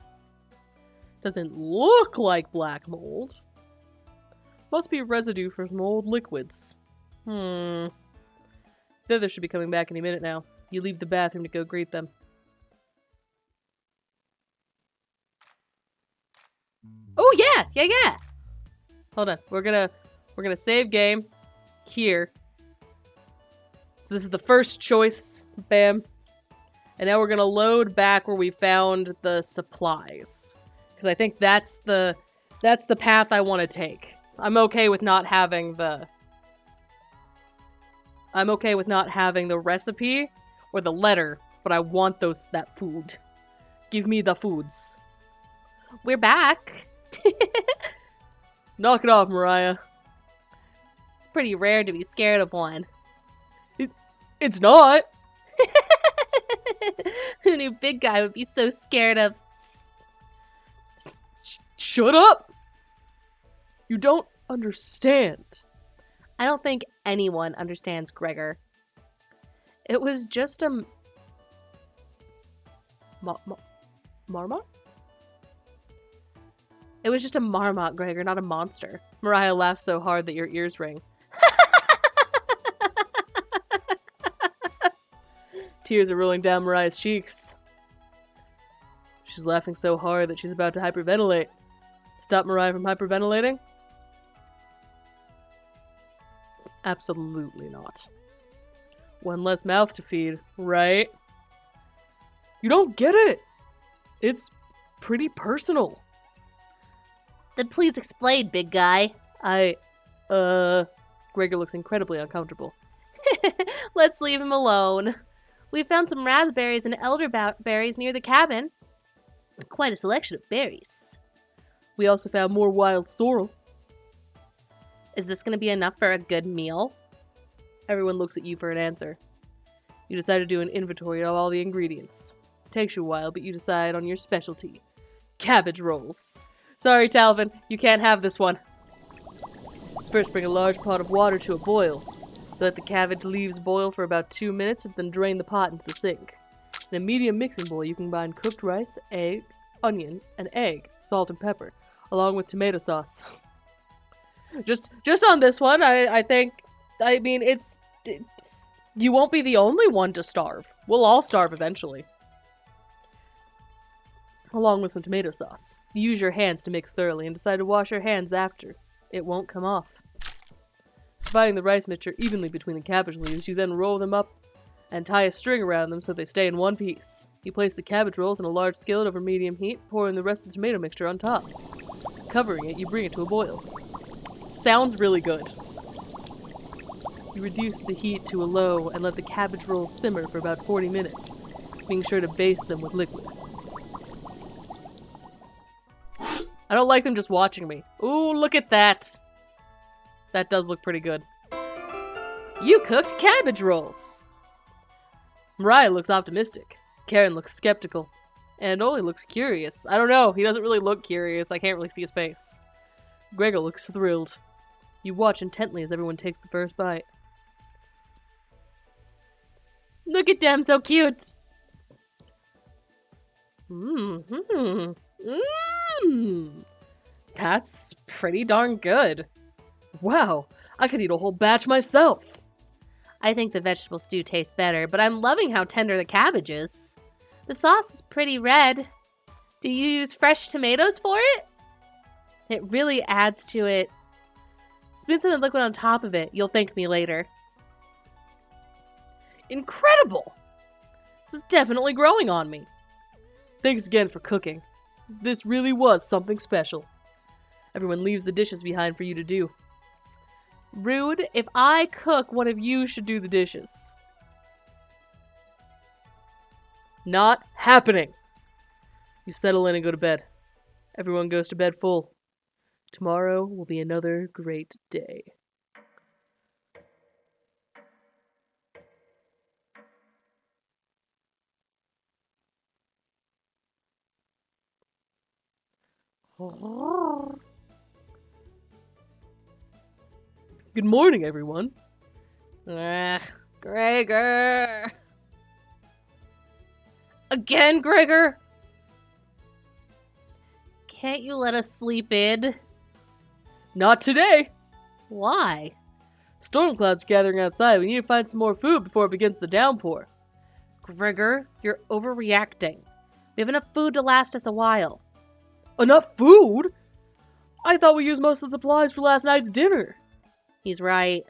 Doesn't look like black mold. Must be residue from mold liquids. The others should be coming back any minute now. You leave the bathroom to go greet them. Oh yeah! Yeah! Hold on. We're gonna save game here. So this is the first choice. Bam. And now we're gonna load back where we found the supplies. Because I think that's the path I want to take. I'm okay with not having the recipe or the letter, but I want that food. Give me the foods. We're back. Knock it off, Mariah. It's pretty rare to be scared of one. It's not. Who knew Big Guy would be so scared of... Shut up! You don't understand. I don't think anyone understands Gregor. It was just a... Marmot? It was just a marmot, Gregor, not a monster. Mariah laughs so hard that your ears ring. Tears are rolling down Mariah's cheeks. She's laughing so hard that she's about to hyperventilate. Stop Mariah from hyperventilating? Absolutely not. One less mouth to feed, right? You don't get it! It's pretty personal. Then please explain, big guy. Gregor looks incredibly uncomfortable. Let's leave him alone. We found some raspberries and elderberries near the cabin. Quite a selection of berries. We also found more wild sorrel. Is this going to be enough for a good meal? Everyone looks at you for an answer. You decide to do an inventory of all the ingredients. It takes you a while, but you decide on your specialty. Cabbage rolls. Sorry, Talvin, you can't have this one. First, bring a large pot of water to a boil. Let the cabbage leaves boil for about 2 minutes and then drain the pot into the sink. In a medium mixing bowl, you combine cooked rice, egg, onion, and egg, salt and pepper, along with tomato sauce. Just on this one, you won't be the only one to starve. We'll all starve eventually. Along with some tomato sauce. You use your hands to mix thoroughly and decide to wash your hands after. It won't come off. Dividing the rice mixture evenly between the cabbage leaves, you then roll them up and tie a string around them so they stay in one piece. You place the cabbage rolls in a large skillet over medium heat, pouring the rest of the tomato mixture on top. Covering it, you bring it to a boil. Sounds really good. You reduce the heat to a low and let the cabbage rolls simmer for about 40 minutes, being sure to baste them with liquid. I don't like them just watching me. Ooh, look at that. That does look pretty good. You cooked cabbage rolls. Mariah looks optimistic. Karen looks skeptical. And Oli looks curious. I don't know. He doesn't really look curious. I can't really see his face. Gregor looks thrilled. You watch intently as everyone takes the first bite. Look at them, so cute. That's pretty darn good. Wow, I could eat a whole batch myself. I think the vegetable stew tastes better, but I'm loving how tender the cabbage is. The sauce is pretty red. Do you use fresh tomatoes for it? It really adds to it. Spoon some liquid on top of it. You'll thank me later. Incredible! This is definitely growing on me. Thanks again for cooking. This really was something special. Everyone leaves the dishes behind for you to do. Rude, if I cook, one of you should do the dishes. Not happening. You settle in and go to bed. Everyone goes to bed full. Tomorrow will be another great day. Good morning, everyone. Ugh, Gregor. Again, Gregor? Can't you let us sleep in? Not today. Why? Storm clouds are gathering outside. We need to find some more food before it begins the downpour. Gregor, you're overreacting. We have enough food to last us a while. Enough food? I thought we used most of the supplies for last night's dinner. He's right.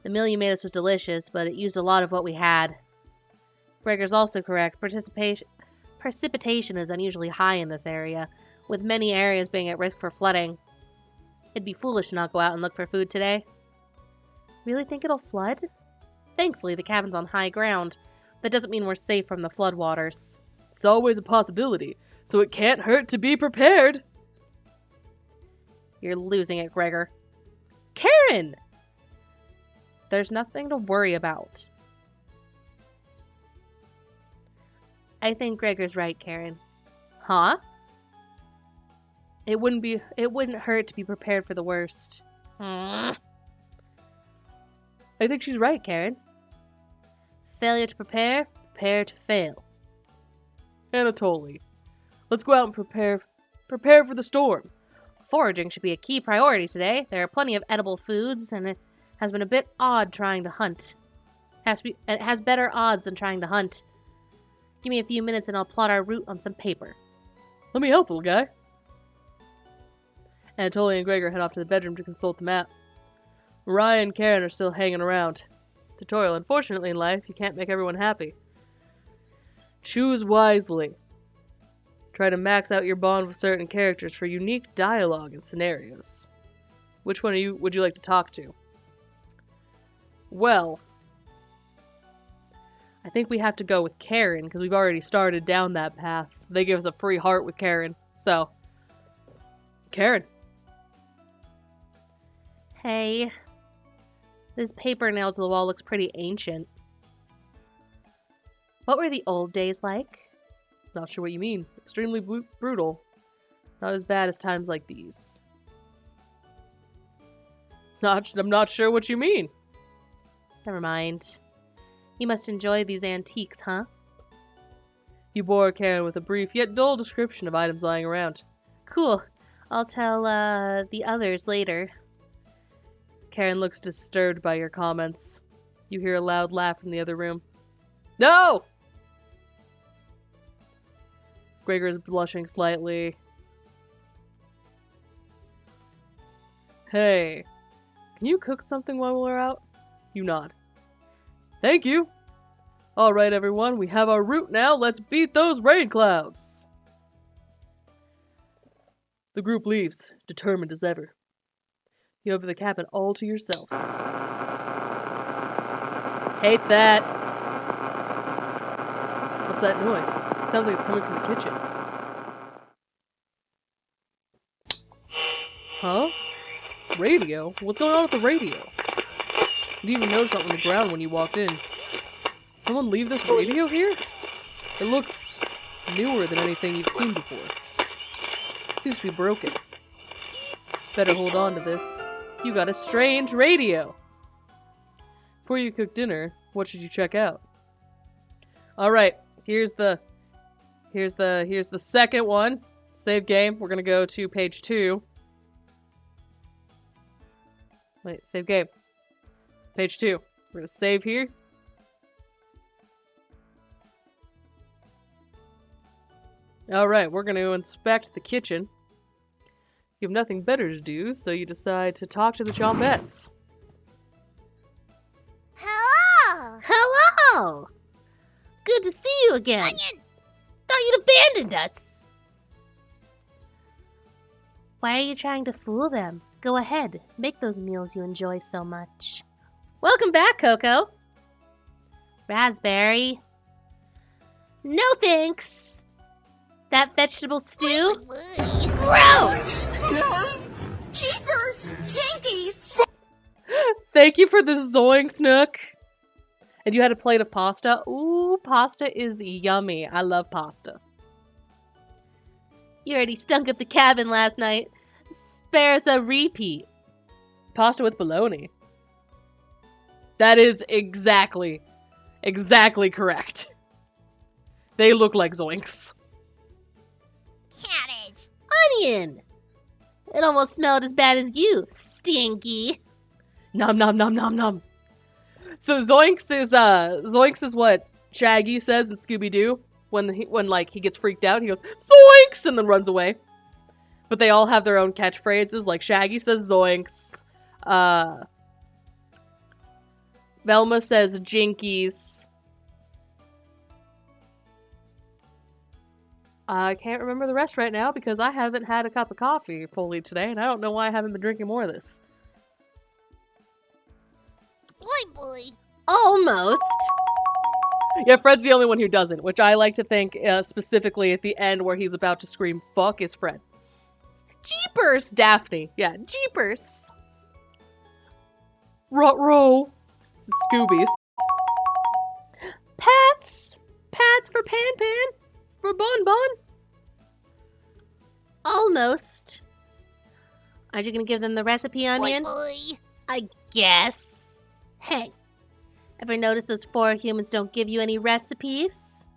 The meal you made us was delicious, but it used a lot of what we had. Gregor's also correct. Precipitation is unusually high in this area, with many areas being at risk for flooding. It'd be foolish to not go out and look for food today. Really think it'll flood? Thankfully, the cabin's on high ground. That doesn't mean we're safe from the floodwaters. It's always a possibility, so it can't hurt to be prepared. You're losing it, Gregor. Karen! There's nothing to worry about. I think Gregor's right, Karen. Huh? It wouldn't hurt to be prepared for the worst. I think she's right, Karen. Failure to prepare, prepare to fail. Anatoly, let's go out and prepare for the storm. Foraging should be a key priority today. There are plenty of edible foods, and it has been a bit odd trying to hunt. It has better odds than trying to hunt. Give me a few minutes and I'll plot our route on some paper. Let me help, little guy. Anatoly and Gregor head off to the bedroom to consult the map. Mariah and Karen are still hanging around. Tutorial. Unfortunately in life, you can't make everyone happy. Choose wisely. Try to max out your bond with certain characters for unique dialogue and scenarios. Which one would you like to talk to? Well, I think we have to go with Karen, because we've already started down that path. They give us a free heart with Karen. So, Karen. Hey. This paper nailed to the wall looks pretty ancient. What were the old days like? Not sure what you mean. Extremely brutal. Not as bad as times like these. I'm not sure what you mean. Never mind. You must enjoy these antiques, huh? You bore Karen with a brief yet dull description of items lying around. Cool. I'll tell, the others later. Karen looks disturbed by your comments. You hear a loud laugh from the other room. No! Gregor is blushing slightly. Hey, can you cook something while we're out? You nod. Thank you! Alright everyone, we have our route now, let's beat those rain clouds! The group leaves, determined as ever. You have the cabin all to yourself. Hate that! What's that noise? It sounds like it's coming from the kitchen. Huh? Radio? What's going on with the radio? You didn't even notice that on the ground when you walked in. Did someone leave this radio here? It looks newer than anything you've seen before. It seems to be broken. Better hold on to this. You got a strange radio! Before you cook dinner, what should you check out? Alright, here's the second one. Save game. We're gonna go to page 2. Wait, save game. Page 2. We're gonna save here. Alright, we're gonna inspect the kitchen. You have nothing better to do, so you decide to talk to the Chompettes. Hello! Hello! Good to see you again. Onion! Thought you'd abandoned us. Why are you trying to fool them? Go ahead, make those meals you enjoy so much. Welcome back, Coco. Raspberry. No thanks. That vegetable stew? Gross! Jeepers! Jinkies! Thank you for the zoinks, Nook. And you had a plate of pasta? Ooh, pasta is yummy. I love pasta. You already stunk up the cabin last night. Spare us a repeat. Pasta with bologna. That is exactly correct. They look like zoinks. Cabbage! Onion! It almost smelled as bad as you, stinky. Nom nom nom nom nom. So Zoinks is what Shaggy says in Scooby-Doo when he gets freaked out. He goes Zoinks and then runs away. But they all have their own catchphrases. Like Shaggy says Zoinks. Velma says Jinkies. I can't remember the rest right now because I haven't had a cup of coffee fully today, and I don't know why I haven't been drinking more of this. Boy. Almost. Yeah, Fred's the only one who doesn't, which I like to think specifically at the end where he's about to scream fuck is Fred. Jeepers! Daphne. Yeah, Jeepers. Ruh-roh. Scoobies. Pats! Pats for Pan-Pan. For Bon-Bon. Almost. Aren't you gonna give them the recipe, Onion? Boy. I guess. Hey, ever notice those 4 humans don't give you any recipes?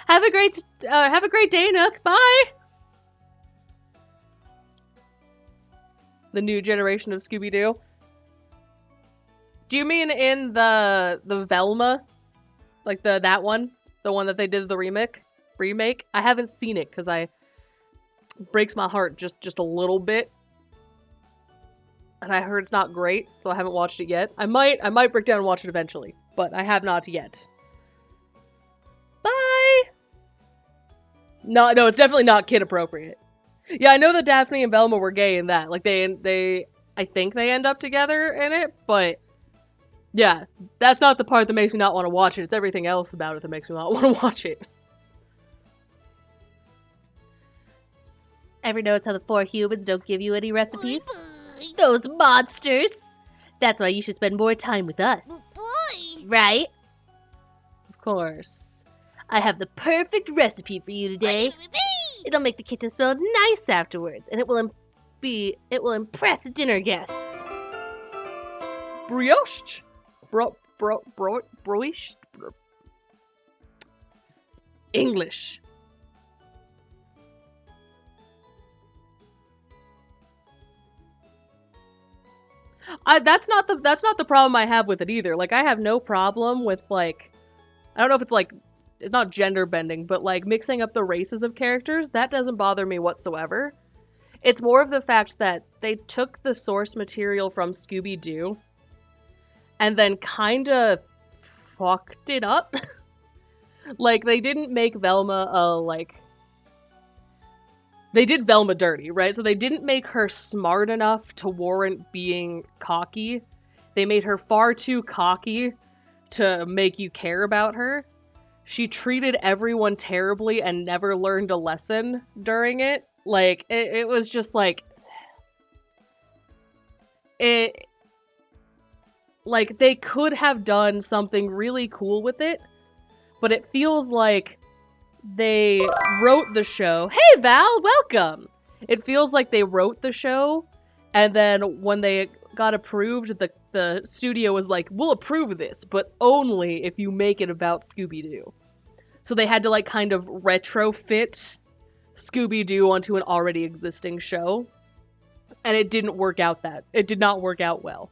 Have a great day, Nook. Bye. The new generation of Scooby-Doo. Do you mean in the Velma, like that one, the one that they did the remake? remake. I haven't seen it because it breaks my heart just a little bit. And I heard it's not great, so I haven't watched it yet. I might break down and watch it eventually, but I have not yet. Bye! No, it's definitely not kid appropriate. Yeah, I know that Daphne and Velma were gay in that. Like, I think they end up together in it, but yeah, that's not the part that makes me not want to watch it. It's everything else about it that makes me not want to watch it. Ever notice how the 4 humans don't give you any recipes? Boy, Those monsters! That's why you should spend more time with us. boy. Right? Of course. I have the perfect recipe for you today. It'll make the kitchen smell nice afterwards, and it will impress dinner guests. Brioche? Broish? English. That's not the problem I have with it either. Like, I have no problem with, like, I don't know if it's like, it's not gender bending, but like mixing up the races of characters. That doesn't bother me whatsoever. It's more of the fact that they took the source material from Scooby-Doo and then kind of fucked it up. Like, they didn't make Velma they did Velma dirty, right? So they didn't make her smart enough to warrant being cocky. They made her far too cocky to make you care about her. She treated everyone terribly and never learned a lesson during it. Like, it was just like... Like, they could have done something really cool with it, but it feels like they wrote the show. Hey, Val, welcome! It feels like they wrote the show, and then when they got approved, the studio was like, we'll approve this, but only if you make it about Scooby-Doo. So they had to, like, kind of retrofit Scooby-Doo onto an already existing show. And it didn't work out it did not work out well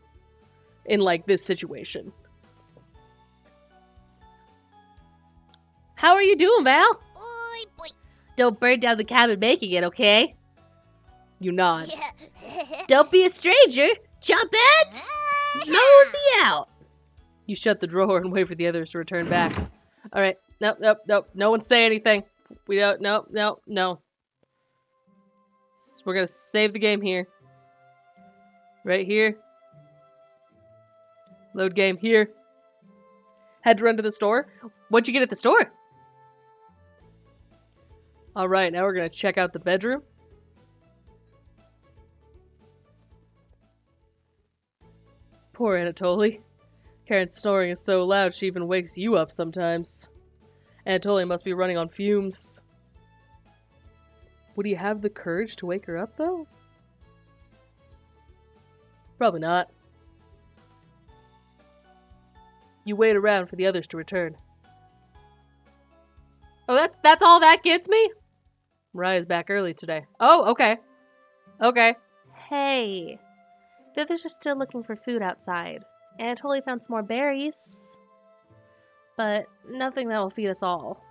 in, like, this situation. How are you doing, Val? Boy, boy. Don't burn down the cabin making it, okay? You nod. Don't be a stranger! Chompettes! Mosey out! You shut the drawer and wait for the others to return back. Alright. Nope. No one say anything. We don't. No. So we're gonna save the game here. Right here. Load game here. Had to run to the store. What'd you get at the store? Alright, now we're gonna check out the bedroom. Poor Anatoly. Karen's snoring is so loud she even wakes you up sometimes. Anatoly must be running on fumes. Would he have the courage to wake her up, though? Probably not. You wait around for the others to return. Oh, that's all that gets me? Mariah's back early today. Oh, okay. Okay. Hey. The others are still looking for food outside. Anatoly found some more berries. But nothing that will feed us all.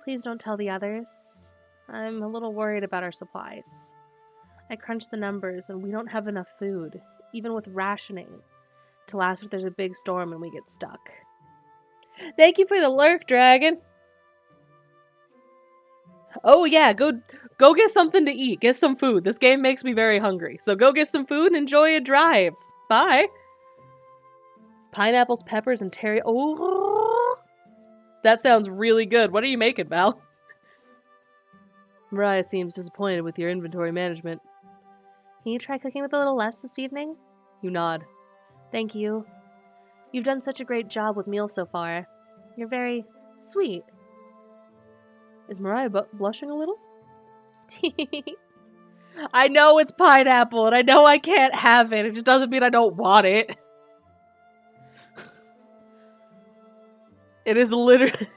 Please don't tell the others. I'm a little worried about our supplies. I crunched the numbers and we don't have enough food, even with rationing, to last if there's a big storm and we get stuck. Thank you for the lurk, dragon. Oh yeah, go get something to eat. Get some food. This game makes me very hungry. So go get some food and enjoy a drive. Bye. Pineapples, peppers, and teriyaki. Oh, that sounds really good. What are you making, Val? Mariah seems disappointed with your inventory management. Can you try cooking with a little less this evening? You nod. Thank you. You've done such a great job with meals so far. You're very sweet. Is Mariah blushing a little? I know it's pineapple, and I know I can't have it. It just doesn't mean I don't want it. It is literally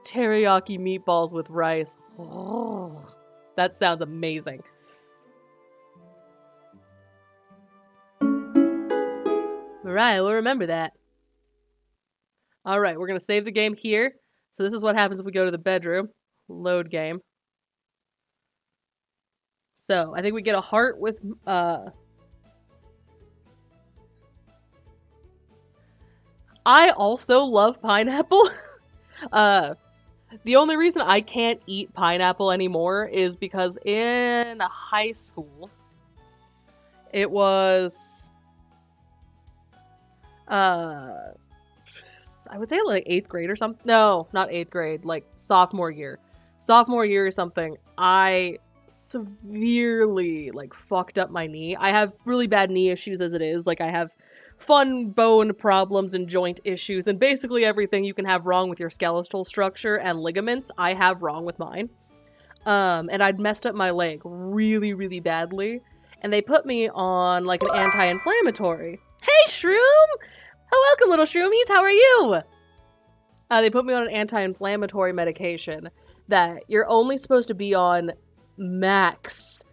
teriyaki meatballs with rice. Oh, that sounds amazing. Mariah will remember that. Alright, we're going to save the game here. So this is what happens if we go to the bedroom. Load game. So I think we get a heart with I also love pineapple. The only reason I can't eat pineapple anymore is because in high school, it was, I would say like 8th grade or something. No, not 8th grade, like sophomore year. Sophomore year or something, I severely like fucked up my knee. I have really bad knee issues as it is. Like I have fun bone problems and joint issues and basically everything you can have wrong with your skeletal structure and ligaments, I have wrong with mine. And I'd messed up my leg really, really badly. And they put me on like an anti-inflammatory. Hey, Shroom! Oh, welcome, little Shroomies. How are you? They put me on an anti-inflammatory medication that you're only supposed to be on max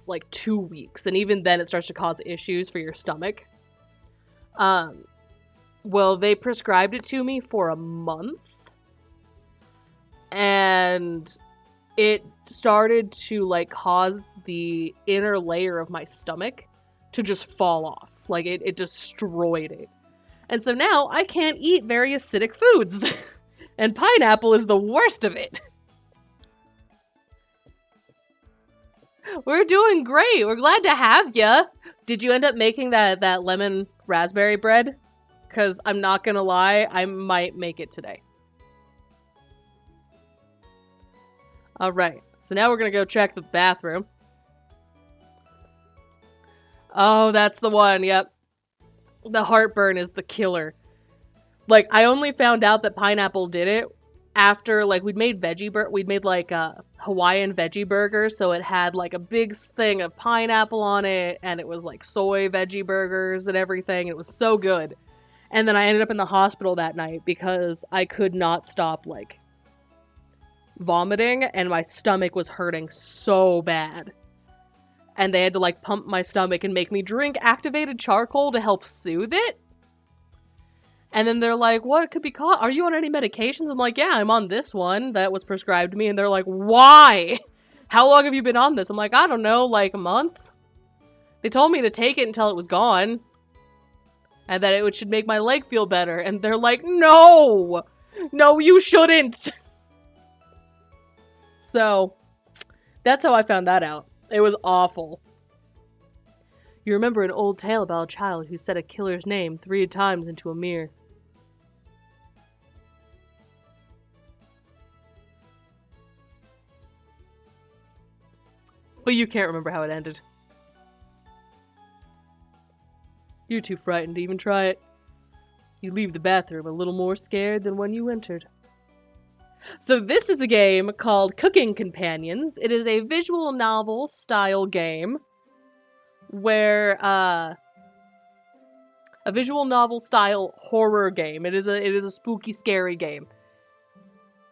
like 2 weeks. And even then it starts to cause issues for your stomach. Well, they prescribed it to me for a month. And it started to like cause the inner layer of my stomach to just fall off. Like it destroyed it. And so now I can't eat very acidic foods. And pineapple is the worst of it. We're doing great. We're glad to have ya. Did you end up making that lemon raspberry bread? Because I'm not gonna lie, I might make it today. Alright, so now we're gonna go check the bathroom. Oh, that's the one, yep. The heartburn is the killer. Like, I only found out that pineapple did it after, like, we'd made like Hawaiian veggie burgers, so it had like a big thing of pineapple on it, and it was like soy veggie burgers and everything. It was so good. And then I ended up in the hospital that night because I could not stop like vomiting and my stomach was hurting so bad. And they had to like pump my stomach and make me drink activated charcoal to help soothe it. And then they're like, what could be caught? Are you on any medications? I'm like, yeah, I'm on this one that was prescribed to me. And they're like, why? How long have you been on this? I'm like, I don't know, like a month. They told me to take it until it was gone. And that it should make my leg feel better. And they're like, no! No, you shouldn't! So, that's how I found that out. It was awful. You remember an old tale about a child who said a killer's name 3 times into a mirror. But you can't remember how it ended. You're too frightened to even try it. You leave the bathroom a little more scared than when you entered. So this is a game called Cooking Companions. It is a visual novel style game where a visual novel style horror game. It is a spooky, scary game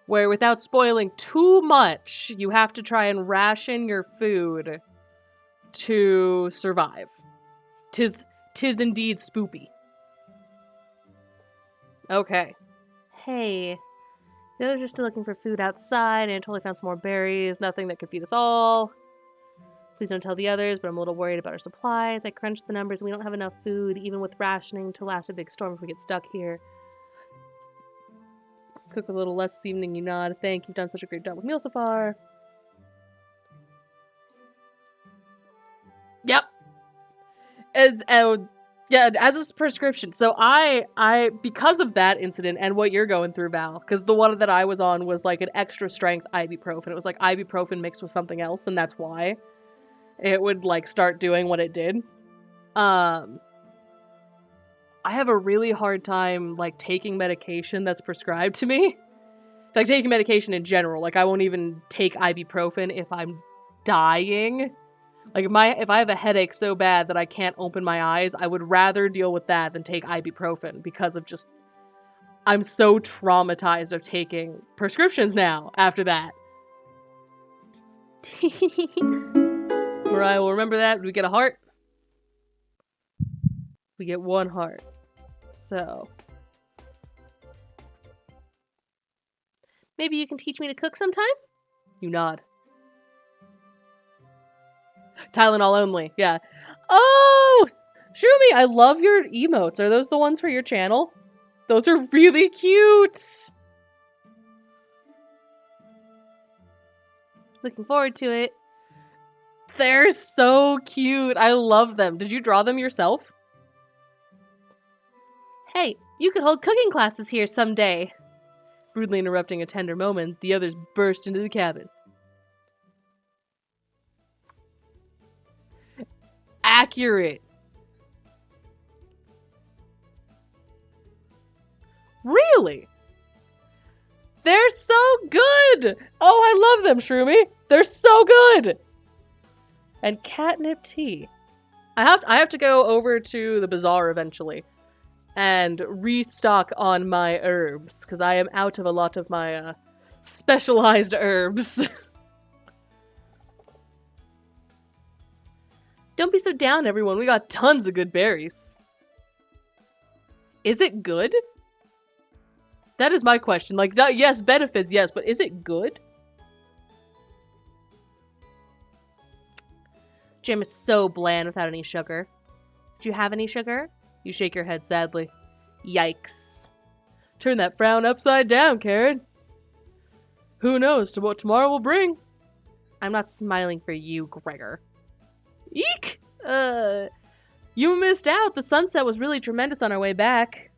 where, without spoiling too much, you have to try and ration your food to survive. Tis indeed spoopy. Okay. Hey. The others are still looking for food outside, and I totally found some more berries. Nothing that could feed us all. Please don't tell the others, but I'm a little worried about our supplies. I crunched the numbers, and we don't have enough food, even with rationing, to last a big storm if we get stuck here. Cook a little less this evening, you nod. Thank you. You've done such a great job with meal so far. Yep. As a prescription. So I because of that incident and what you're going through, Val, because the one that I was on was like an extra strength ibuprofen. It was like ibuprofen mixed with something else, and that's why it would like start doing what it did. I have a really hard time like taking medication that's prescribed to me. Like taking medication in general. Like I won't even take ibuprofen if I'm dying. Like if I have a headache so bad that I can't open my eyes, I would rather deal with that than take ibuprofen because of just I'm so traumatized of taking prescriptions now after that. Mariah will remember that. We get a heart. We get 1 heart. So Maybe you can teach me to cook sometime? You nod. Tylenol only, yeah. Oh! Shumi, I love your emotes. Are those the ones for your channel? Those are really cute! Looking forward to it. They're so cute. I love them. Did you draw them yourself? Hey, you could hold cooking classes here someday. Rudely interrupting a tender moment, the others burst into the cabin. Accurate. Really? They're so good! Oh, I love them, Shroomy. They're so good! And catnip tea. I have to go over to the bazaar eventually and restock on my herbs, because I am out of a lot of my specialized herbs. Don't be so down, everyone. We got tons of good berries. Is it good? That is my question. Like, yes, benefits, yes, but is it good? Jam is so bland without any sugar. Do you have any sugar? You shake your head sadly. Yikes. Turn that frown upside down, Karen. Who knows to what tomorrow will bring? I'm not smiling for you, Gregor. Eek! You missed out. The sunset was really tremendous on our way back.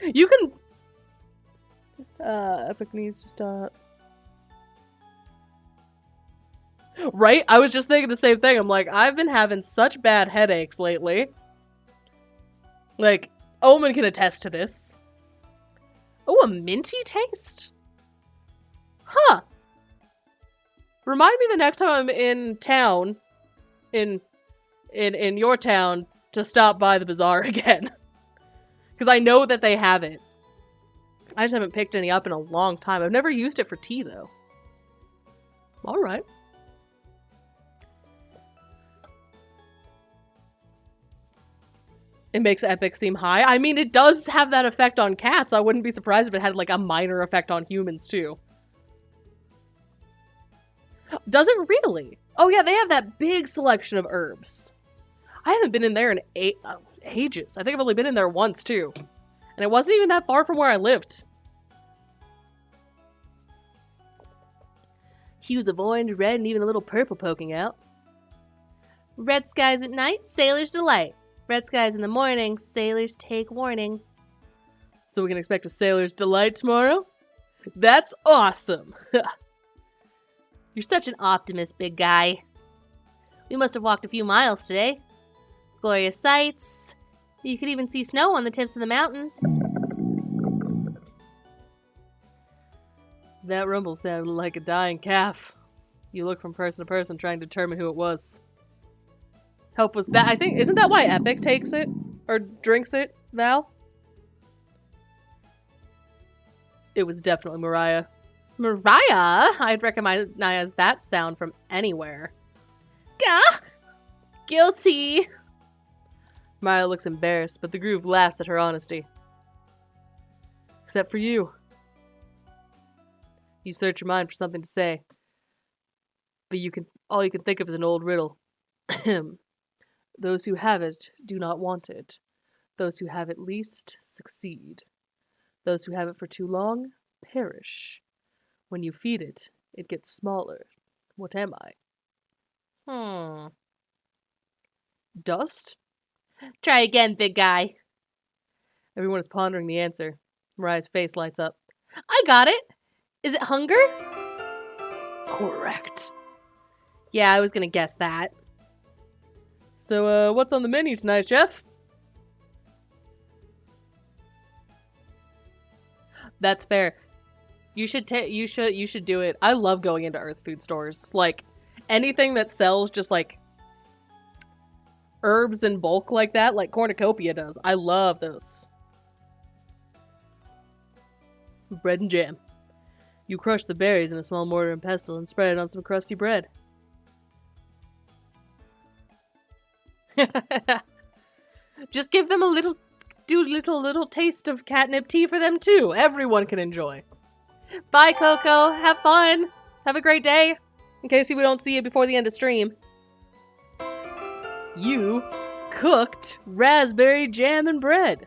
You can... Epic needs to stop. Right? I was just thinking the same thing. I'm like, I've been having such bad headaches lately. Like, Omen can attest to this. Oh, a minty taste? Huh. Remind me the next time I'm in town, in your town, to stop by the bazaar again. Because I know that they have it. I just haven't picked any up in a long time. I've never used it for tea, though. Alright. It makes Epic seem high. I mean, it does have that effect on cats. I wouldn't be surprised if it had, like, a minor effect on humans, too. Does it really? Oh, yeah, they have that big selection of herbs. I haven't been in there in ages. I think I've only been in there once, too. And it wasn't even that far from where I lived. Hues of orange, red, and even a little purple poking out. Red skies at night, sailors delight. Red skies in the morning, sailors take warning. So we can expect a sailor's delight tomorrow? That's awesome! You're such an optimist, big guy. We must have walked a few miles today. Glorious sights. You could even see snow on the tips of the mountains. That rumble sounded like a dying calf. You look from person to person trying to determine who it was. Help was that. I think, isn't that why Epic takes it? Or drinks it, Val? It was definitely Mariah. Mariah? I'd recognize that sound from anywhere. Gah! Guilty. Mariah looks embarrassed, but the groove laughs at her honesty. Except for you. You search your mind for something to say. But all you can think of is an old riddle. Those who have it do not want it. Those who have it least succeed. Those who have it for too long perish. When you feed it, it gets smaller. What am I? Dust? Try again, big guy. Everyone is pondering the answer. Mariah's face lights up. I got it. Is it hunger? Correct. Yeah, I was gonna guess that. So, what's on the menu tonight, Jeff? That's fair. You should do it. I love going into Earth food stores. Like, anything that sells just, like, herbs in bulk like that, like Cornucopia does. I love those. Bread and jam. You crush the berries in a small mortar and pestle and spread it on some crusty bread. Just give them do little taste of catnip tea for them too. Everyone can enjoy. Bye, Coco. Have fun. Have a great day. In case we don't see you before the end of stream. You cooked raspberry jam and bread.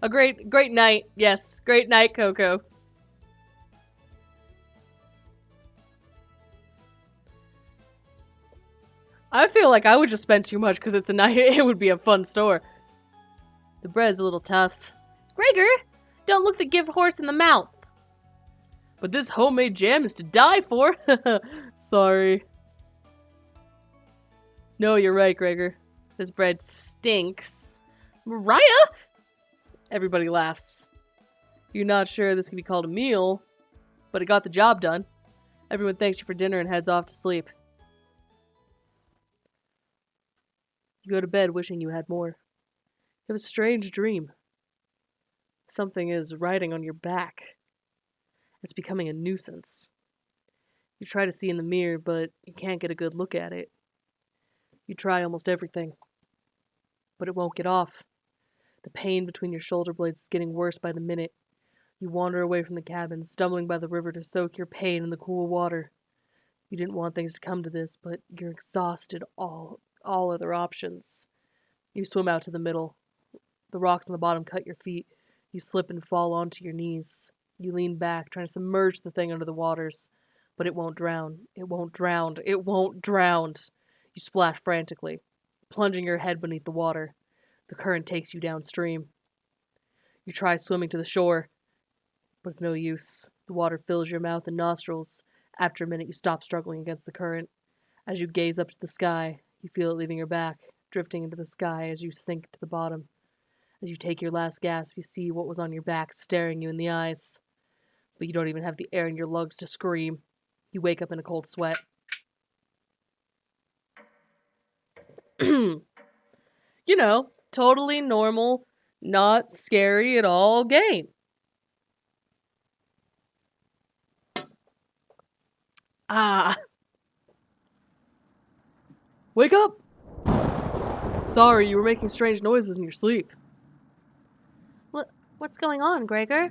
A great night. Yes, great night, Coco. I feel like I would just spend too much because it's a night. It would be a fun store. The bread's a little tough. Gregor, don't look the gift horse in the mouth. But this homemade jam is to die for. Sorry. No, you're right, Gregor. This bread stinks. Mariah? Everybody laughs. You're not sure this can be called a meal, but it got the job done. Everyone thanks you for dinner and heads off to sleep. You go to bed wishing you had more. You have a strange dream. Something is riding on your back. It's becoming a nuisance. You try to see in the mirror, but you can't get a good look at it. You try almost everything, but it won't get off. The pain between your shoulder blades is getting worse by the minute. You wander away from the cabin, stumbling by the river to soak your pain in the cool water. You didn't want things to come to this, but you're exhausted all other options. You swim out to the middle. The rocks on the bottom cut your feet. You slip and fall onto your knees. You lean back, trying to submerge the thing under the waters, but it won't drown. It won't drown. It won't drown. You splash frantically, plunging your head beneath the water. The current takes you downstream. You try swimming to the shore, but it's no use. The water fills your mouth and nostrils. After a minute, you stop struggling against the current. As you gaze up to the sky, you feel it leaving your back, drifting into the sky as you sink to the bottom. As you take your last gasp, you see what was on your back staring you in the eyes. But you don't even have the air in your lungs to scream. You wake up in a cold sweat. You know, totally normal, not scary at all game. Ah. Wake up! Sorry, you were making strange noises in your sleep. What's going on, Gregor?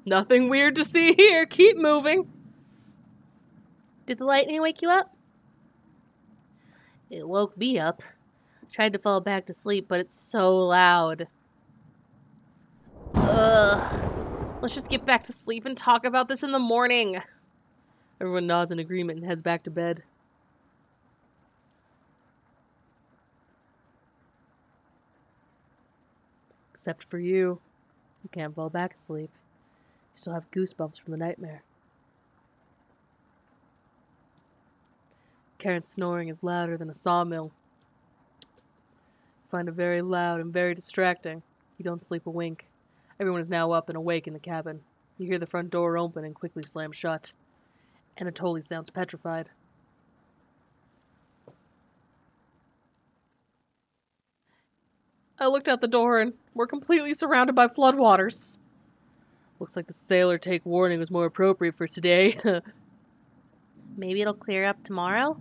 Nothing weird to see here. Keep moving. Did the lightning wake you up? It woke me up. Tried to fall back to sleep, but it's so loud. Ugh. Let's just get back to sleep and talk about this in the morning. Everyone nods in agreement and heads back to bed. Except for you. You can't fall back asleep. You still have goosebumps from the nightmare. Karen's snoring is louder than a sawmill. You find it very loud and very distracting. You don't sleep a wink. Everyone is now up and awake in the cabin. You hear the front door open and quickly slam shut. Anatoly sounds petrified. I looked out the door and we're completely surrounded by floodwaters. Looks like the sailor take warning was more appropriate for today. Maybe it'll clear up tomorrow?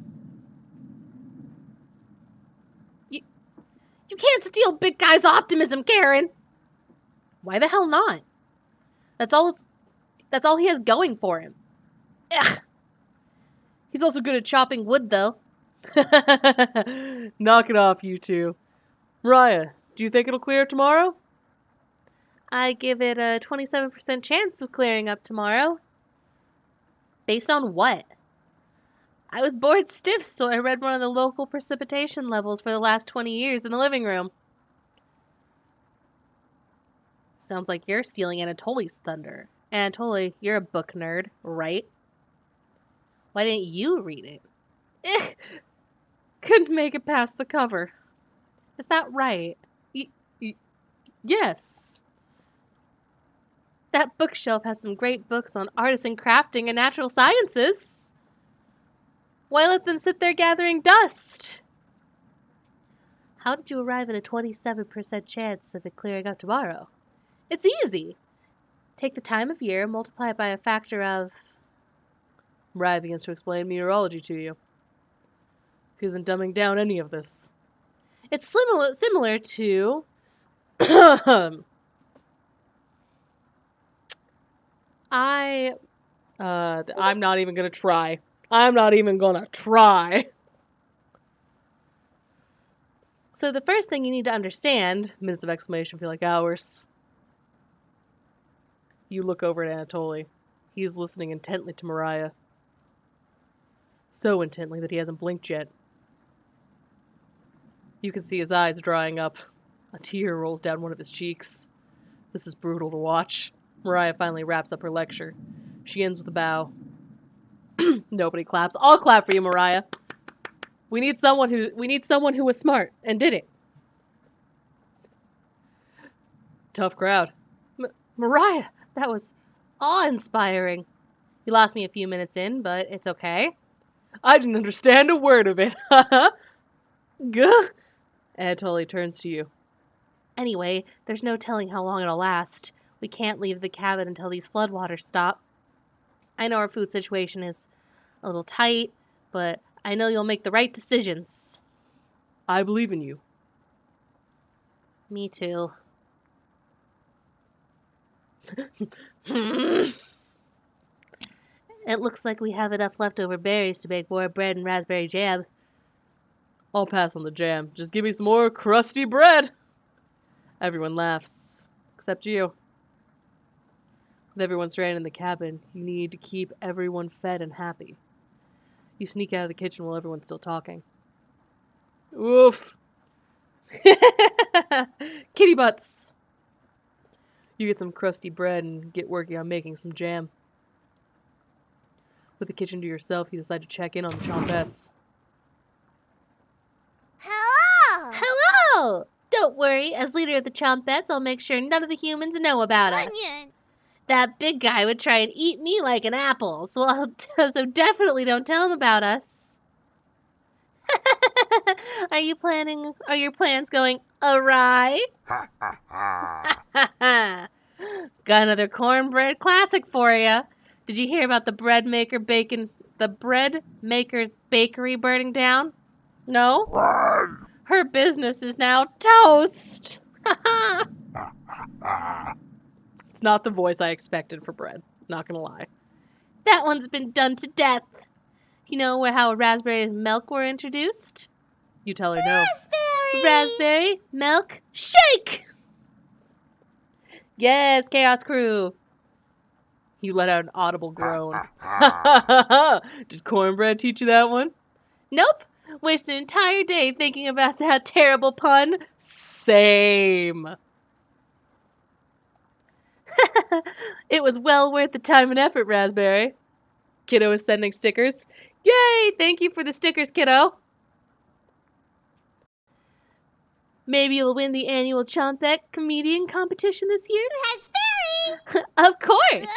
You can't steal big guy's optimism, Karen! Why the hell not? That's all he has going for him. Ugh. He's also good at chopping wood, though. Knock it off, you two. Raya, do you think it'll clear up tomorrow? I give it a 27% chance of clearing up tomorrow. Based on what? I was bored stiff, so I read one of the local precipitation levels for the last 20 years in the living room. Sounds like you're stealing Anatoly's thunder. Anatoly, you're a book nerd, right? Why didn't you read it? Couldn't make it past the cover. Is that right? Yes. That bookshelf has some great books on artisan crafting and natural sciences. Why let them sit there gathering dust? How did you arrive at a 27% chance of it clearing up tomorrow? It's easy. Take the time of year, multiply it by a factor of... Rye begins to explain meteorology to you. He isn't dumbing down any of this. It's similar to I'm not even gonna try. I'm not even gonna try. So the first thing you need to understand, minutes of exclamation feel like hours. You look over at Anatoly. He is listening intently to Mariah. So intently that he hasn't blinked yet. You can see his eyes drying up. A tear rolls down one of his cheeks. This is brutal to watch. Mariah finally wraps up her lecture. She ends with a bow. Nobody claps. I'll clap for you, Mariah. We need someone who was smart and did it. Tough crowd. Mariah, that was awe-inspiring. You lost me a few minutes in, but it's okay. I didn't understand a word of it. Gah. Anatoly turns to you. Anyway, there's no telling how long it'll last. We can't leave the cabin until these floodwaters stop. I know our food situation is a little tight, but I know you'll make the right decisions. I believe in you. Me too. It looks like we have enough leftover berries to make more bread and raspberry jam. I'll pass on the jam. Just give me some more crusty bread. Everyone laughs, except you. With everyone stranded in the cabin, you need to keep everyone fed and happy. You sneak out of the kitchen while everyone's still talking. Oof. Kitty butts. You get some crusty bread and get working on making some jam. With the kitchen to yourself, you decide to check in on the Chompettes. Hello! Hello! Don't worry, as leader of the Chompettes, I'll make sure none of the humans know about us. Onion! That big guy would try and eat me like an apple, so definitely don't tell him about us. Are your plans going awry? Got another cornbread classic for you. Did you hear about the bread maker's bakery burning down? No? Her business is now toast. It's not the voice I expected for bread. Not gonna lie. That one's been done to death. You know how raspberry and milk were introduced? You tell her no. Raspberry, milk, shake! Yes, Chaos Crew. You let out an audible groan. Did cornbread teach you that one? Nope. Waste an entire day thinking about that terrible pun. Same. It was well worth the time and effort, Raspberry. Kiddo is sending stickers. Yay! Thank you for the stickers, kiddo. Maybe you'll win the annual Chompette comedian competition this year? Raspberry! Of course!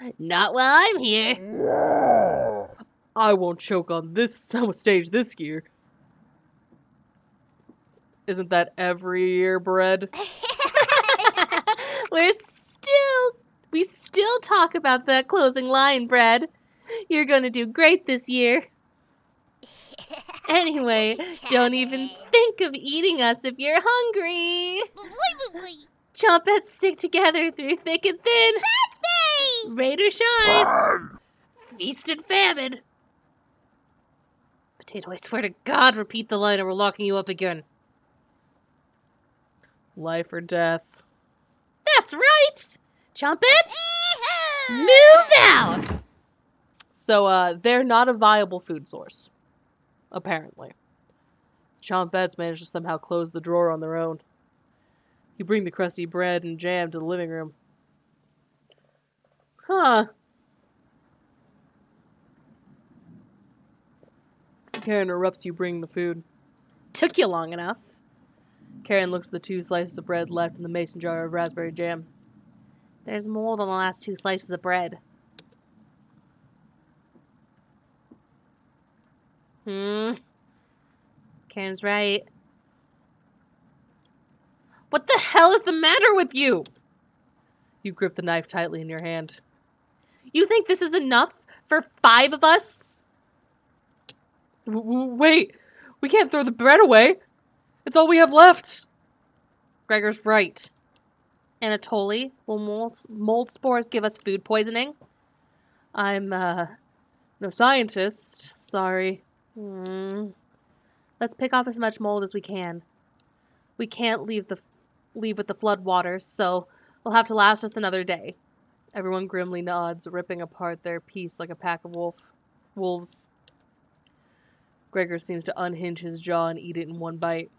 Onion! Not while I'm here. I won't choke on this stage this year. Isn't that every year, bread? We still talk about that closing line, Bread. You're gonna do great this year. Anyway, don't even think of eating us if you're hungry. Chompettes stick together through thick and thin. Raspberry! Rain or shine. Feast and famine. Potato, I swear to God, repeat the line or we're locking you up again. Life or death. That's right! Chompettes, move out! So, they're not a viable food source. Apparently. Chompettes managed to somehow close the drawer on their own. You bring the crusty bread and jam to the living room. Huh. Karen interrupts you bringing the food. Took you long enough. Karen looks at the 2 slices of bread left in the mason jar of raspberry jam. There's mold on the last 2 slices of bread. Karen's right. What the hell is the matter with you? You grip the knife tightly in your hand. You think this is enough for 5 of us? Wait, we can't throw the bread away. It's all we have left. Gregor's right. Anatoly, will mold spores give us food poisoning? I'm, no scientist. Sorry. Let's pick off as much mold as we can. We can't leave with the flood waters, so it'll have to last us another day. Everyone grimly nods, ripping apart their piece like a pack of wolves. Gregor seems to unhinge his jaw and eat it in one bite.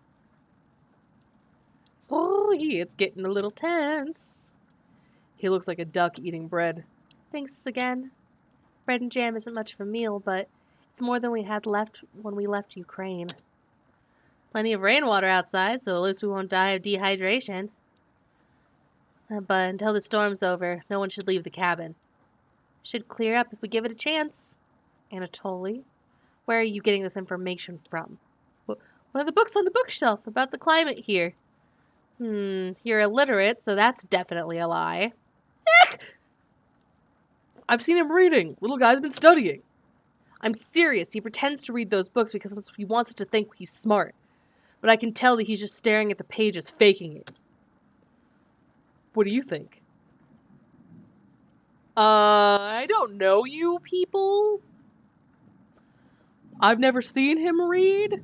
Oh, it's getting a little tense. He looks like a duck eating bread. Thanks again. Bread and jam isn't much of a meal, but it's more than we had left when we left Ukraine. Plenty of rainwater outside, so at least we won't die of dehydration. But until the storm's over, no one should leave the cabin. Should clear up if we give it a chance. Anatoly, where are you getting this information from? One of the books on the bookshelf about the climate here. You're illiterate, so that's definitely a lie. I've seen him reading. Little guy's been studying. I'm serious. He pretends to read those books because he wants us to think he's smart. But I can tell that he's just staring at the pages, faking it. What do you think? I don't know you people. I've never seen him read.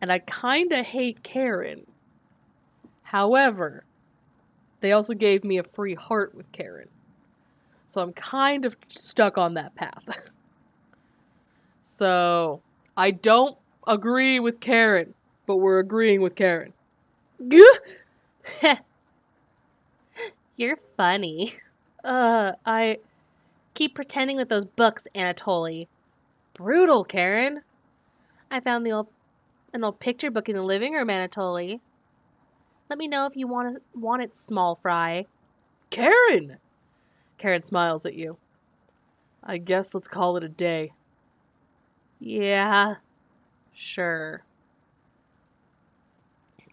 And I kinda hate Karen. However, they also gave me a free heart with Karen. So I'm kind of stuck on that path. So, I don't agree with Karen, but we're agreeing with Karen. You're funny. I Keep pretending with those books, Anatoly. Brutal, Karen. I found an old picture book in the living room, Anatoly. Let me know if you want it, small fry. Karen! Karen smiles at you. I guess let's call it a day. Yeah. Sure.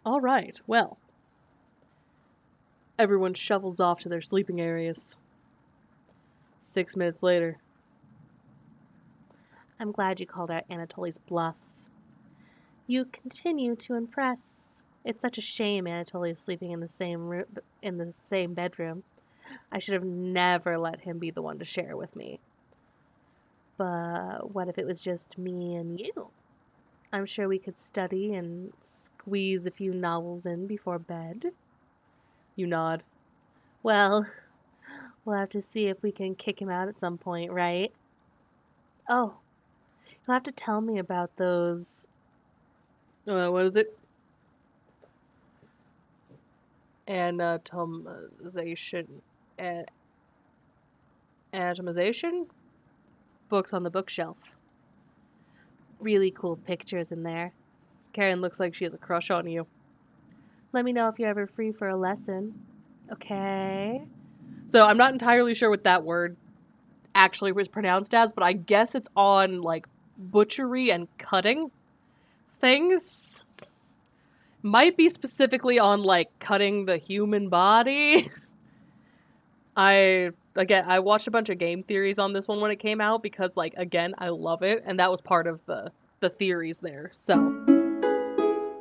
All right, well. Everyone shuffles off to their sleeping areas. 6 minutes later. I'm glad you called out Anatoly's bluff. You continue to impress. It's such a shame Anatoly is sleeping in the same bedroom. I should have never let him be the one to share with me. But what if it was just me and you? I'm sure we could study and squeeze a few novels in before bed. You nod. Well, we'll have to see if we can kick him out at some point, right? Oh, you'll have to tell me about those... What is it? Atomization. Atomization? Books on the bookshelf. Really cool pictures in there. Karen looks like she has a crush on you. Let me know if you're ever free for a lesson. Okay? So I'm not entirely sure what that word actually was pronounced as, but I guess it's on, like, butchery and cutting things. Might be specifically on, like, cutting the human body. I watched a bunch of game theories on this one when it came out because, like, again, I love it, and that was part of the theories there. So,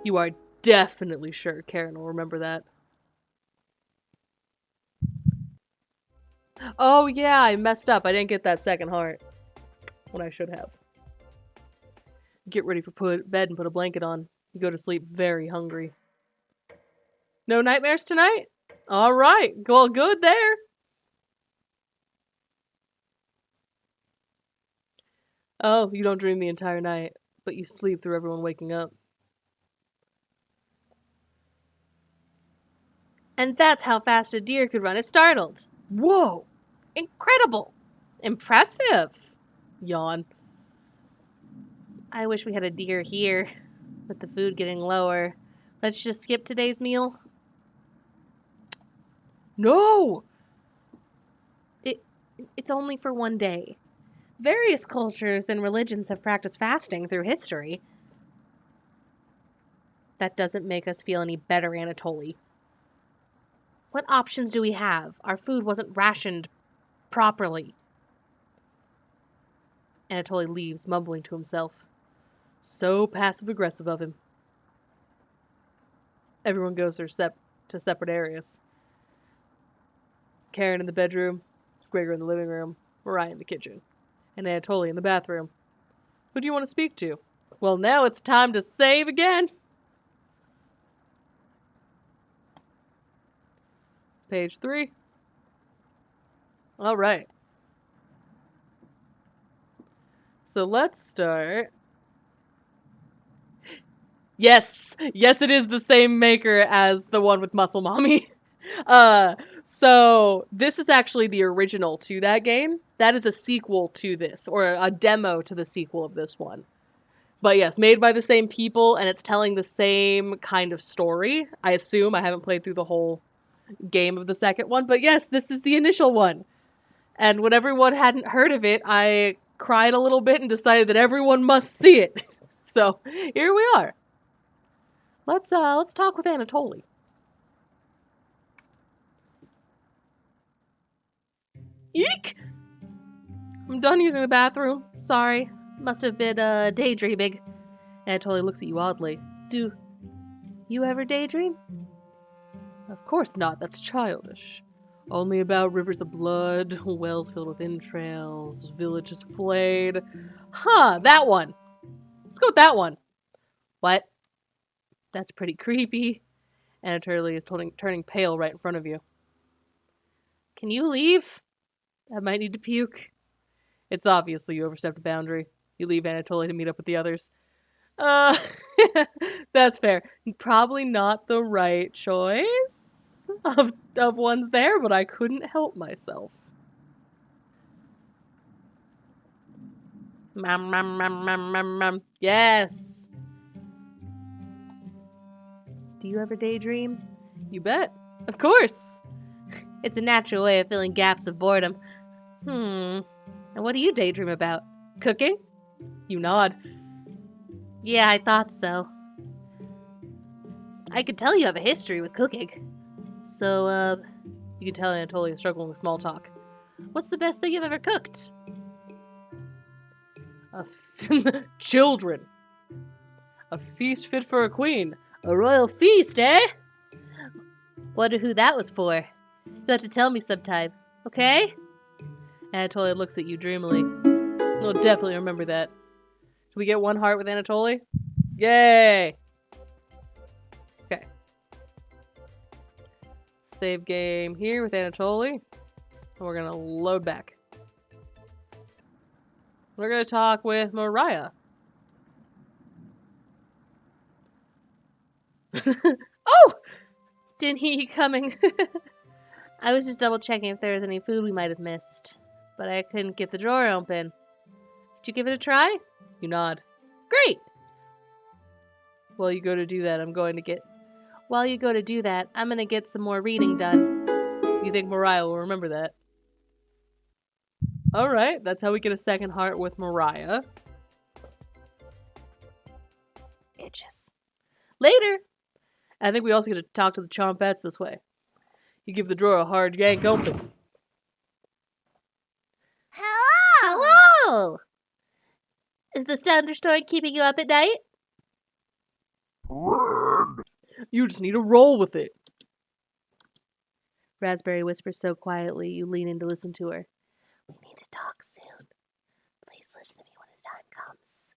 you are definitely sure Karen will remember that. Oh, yeah, I messed up. I didn't get that second heart when I should have. Get ready for bed and put a blanket on. You go to sleep very hungry. No nightmares tonight? All right. Well, good there. Oh, you don't dream the entire night, but you sleep through everyone waking up. And that's how fast a deer could run if startled. Whoa! Incredible! Impressive! Yawn. I wish we had a deer here, with the food getting lower. Let's just skip today's meal. No! It's only for one day. Various cultures and religions have practiced fasting through history. That doesn't make us feel any better, Anatoly. What options do we have? Our food wasn't rationed properly. Anatoly leaves, mumbling to himself. So passive-aggressive of him. Everyone goes to separate areas. Karen in the bedroom, Gregor in the living room, Mariah in the kitchen, and Anatoly in the bathroom. Who do you want to speak to? Well, now it's time to save again. Page 3. All right. So let's start. Yes, it is the same maker as the one with Muscle Mommy. So this is actually the original to that game. That is a sequel to this, or a demo to the sequel of this one. But yes, made by the same people, and it's telling the same kind of story. I assume. I haven't played through the whole game of the second one, but yes, this is the initial one. And when everyone hadn't heard of it, I cried a little bit and decided that everyone must see it. So here we are. Let's talk with Anatoly. Eek! I'm done using the bathroom. Sorry. Must have been daydreaming. Anatoly looks at you oddly. Do you ever daydream? Of course not. That's childish. Only about rivers of blood, wells filled with entrails, villages flayed. Huh, that one. Let's go with that one. What? That's pretty creepy. Anatoly is turning pale right in front of you. Can you leave? I might need to puke. It's obviously you overstepped a boundary. You leave Anatoly to meet up with the others. That's fair. Probably not the right choice of ones there, but I couldn't help myself. Yes. Do you ever daydream? You bet. Of course. It's a natural way of filling gaps of boredom. And what do you daydream about? Cooking? You nod. Yeah, I thought so. I could tell you have a history with cooking. So, you can tell Anatoly is struggling with small talk. What's the best thing you've ever cooked? Children. A feast fit for a queen. A royal feast, eh? Wonder who that was for. You'll have to tell me sometime, okay? Anatoly looks at you dreamily. You'll definitely remember that. Can we get one heart with Anatoly? Yay! Okay. Save game here with Anatoly. And we're gonna load back. We're gonna talk with Mariah. Oh! Didn't hear you coming. I was just double checking if there was any food we might have missed. But I couldn't get the drawer open. Did you give it a try? You nod. Great! While you go to do that, I'm gonna get some more reading done. You think Mariah will remember that? Alright, that's how we get a second heart with Mariah. Itches. Later! I think we also get to talk to the Chompettes this way. You give the drawer a hard yank open. Hello! Hello! Is the thunderstorm keeping you up at night? You just need to roll with it. Raspberry whispers so quietly you lean in to listen to her. We need to talk soon. Please listen to me when the time comes.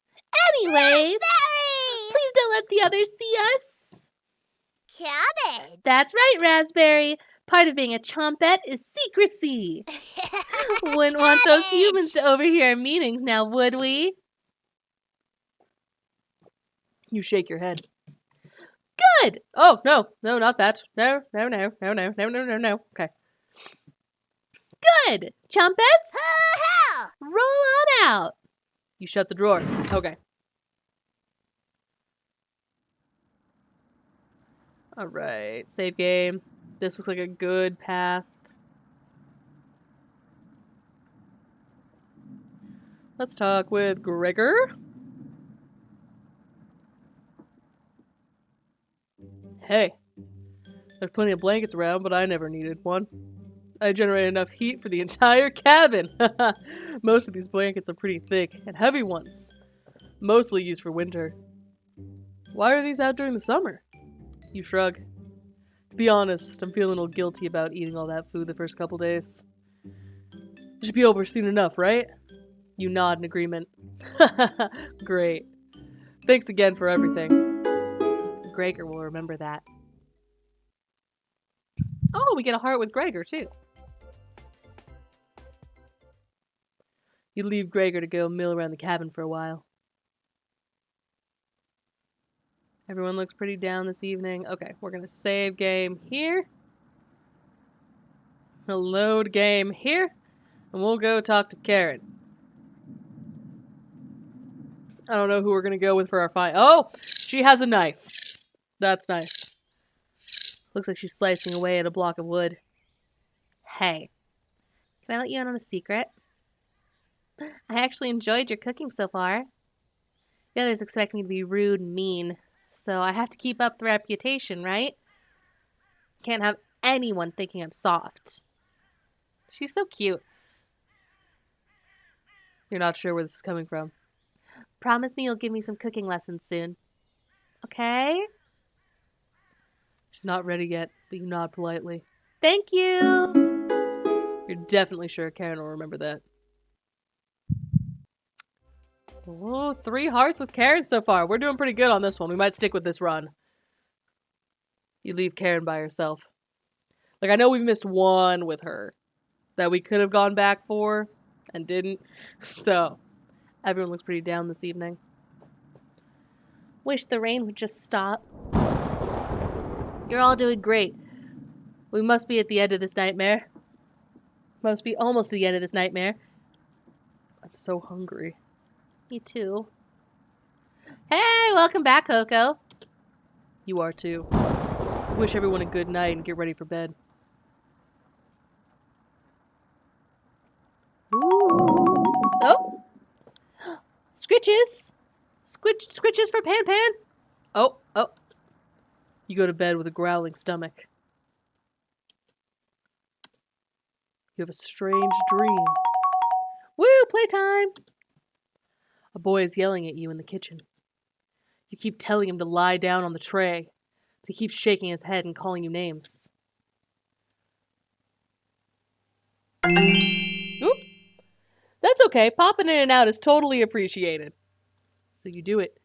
Anyways, Raspberry! please don't let the others see us. Cabbage! That's right, Raspberry. Part of being a chompette is secrecy. Wouldn't want those humans to overhear our meetings now, would we? You shake your head. Good. Oh, no, not that. No. Okay. Good. Chompettes, Hoo-hoo! roll on out. You shut the drawer. Okay. Alright, save game. This looks like a good path. Let's talk with Gregor. Hey. There's plenty of blankets around, but I never needed one. I generate enough heat for the entire cabin. Most of these blankets are pretty thick and heavy ones, mostly used for winter. Why are these out during the summer? You shrug. To be honest, I'm feeling a little guilty about eating all that food the first couple days. It should be over soon enough, right? You nod in agreement. Great. Thanks again for everything. Gregor will remember that. Oh, we get a heart with Gregor, too. You leave Gregor to go mill around the cabin for a while. Everyone looks pretty down this evening. Okay, we're going to save game here. Load game here. And we'll go talk to Karen. I don't know who we're going to go with for our fight. Oh, she has a knife. That's nice. Looks like she's slicing away at a block of wood. Hey, can I let you in on a secret? I actually enjoyed your cooking so far. The others expect me to be rude and mean, so I have to keep up the reputation, right? Can't have anyone thinking I'm soft. She's so cute. You're not sure where this is coming from. Promise me you'll give me some cooking lessons soon. Okay? She's not ready yet, but you nod politely. Thank you! You're definitely sure Karen will remember that. Oh, 3 hearts with Karen so far. We're doing pretty good on this one. We might stick with this run. You leave Karen by herself. Like, I know we've missed one with her that we could have gone back for and didn't. So, everyone looks pretty down this evening. Wish the rain would just stop. You're all doing great. We must be at the end of this nightmare. Must be almost the end of this nightmare. I'm so hungry. Me too. Hey, welcome back, Coco. You are too. Wish everyone a good night and get ready for bed. Ooh. Oh! Scritches! Scritches for Pan Pan! Oh. You go to bed with a growling stomach. You have a strange dream. Woo! Playtime! A boy is yelling at you in the kitchen. You keep telling him to lie down on the tray, but he keeps shaking his head and calling you names. Oop. That's okay. Popping in and out is totally appreciated. So you do it.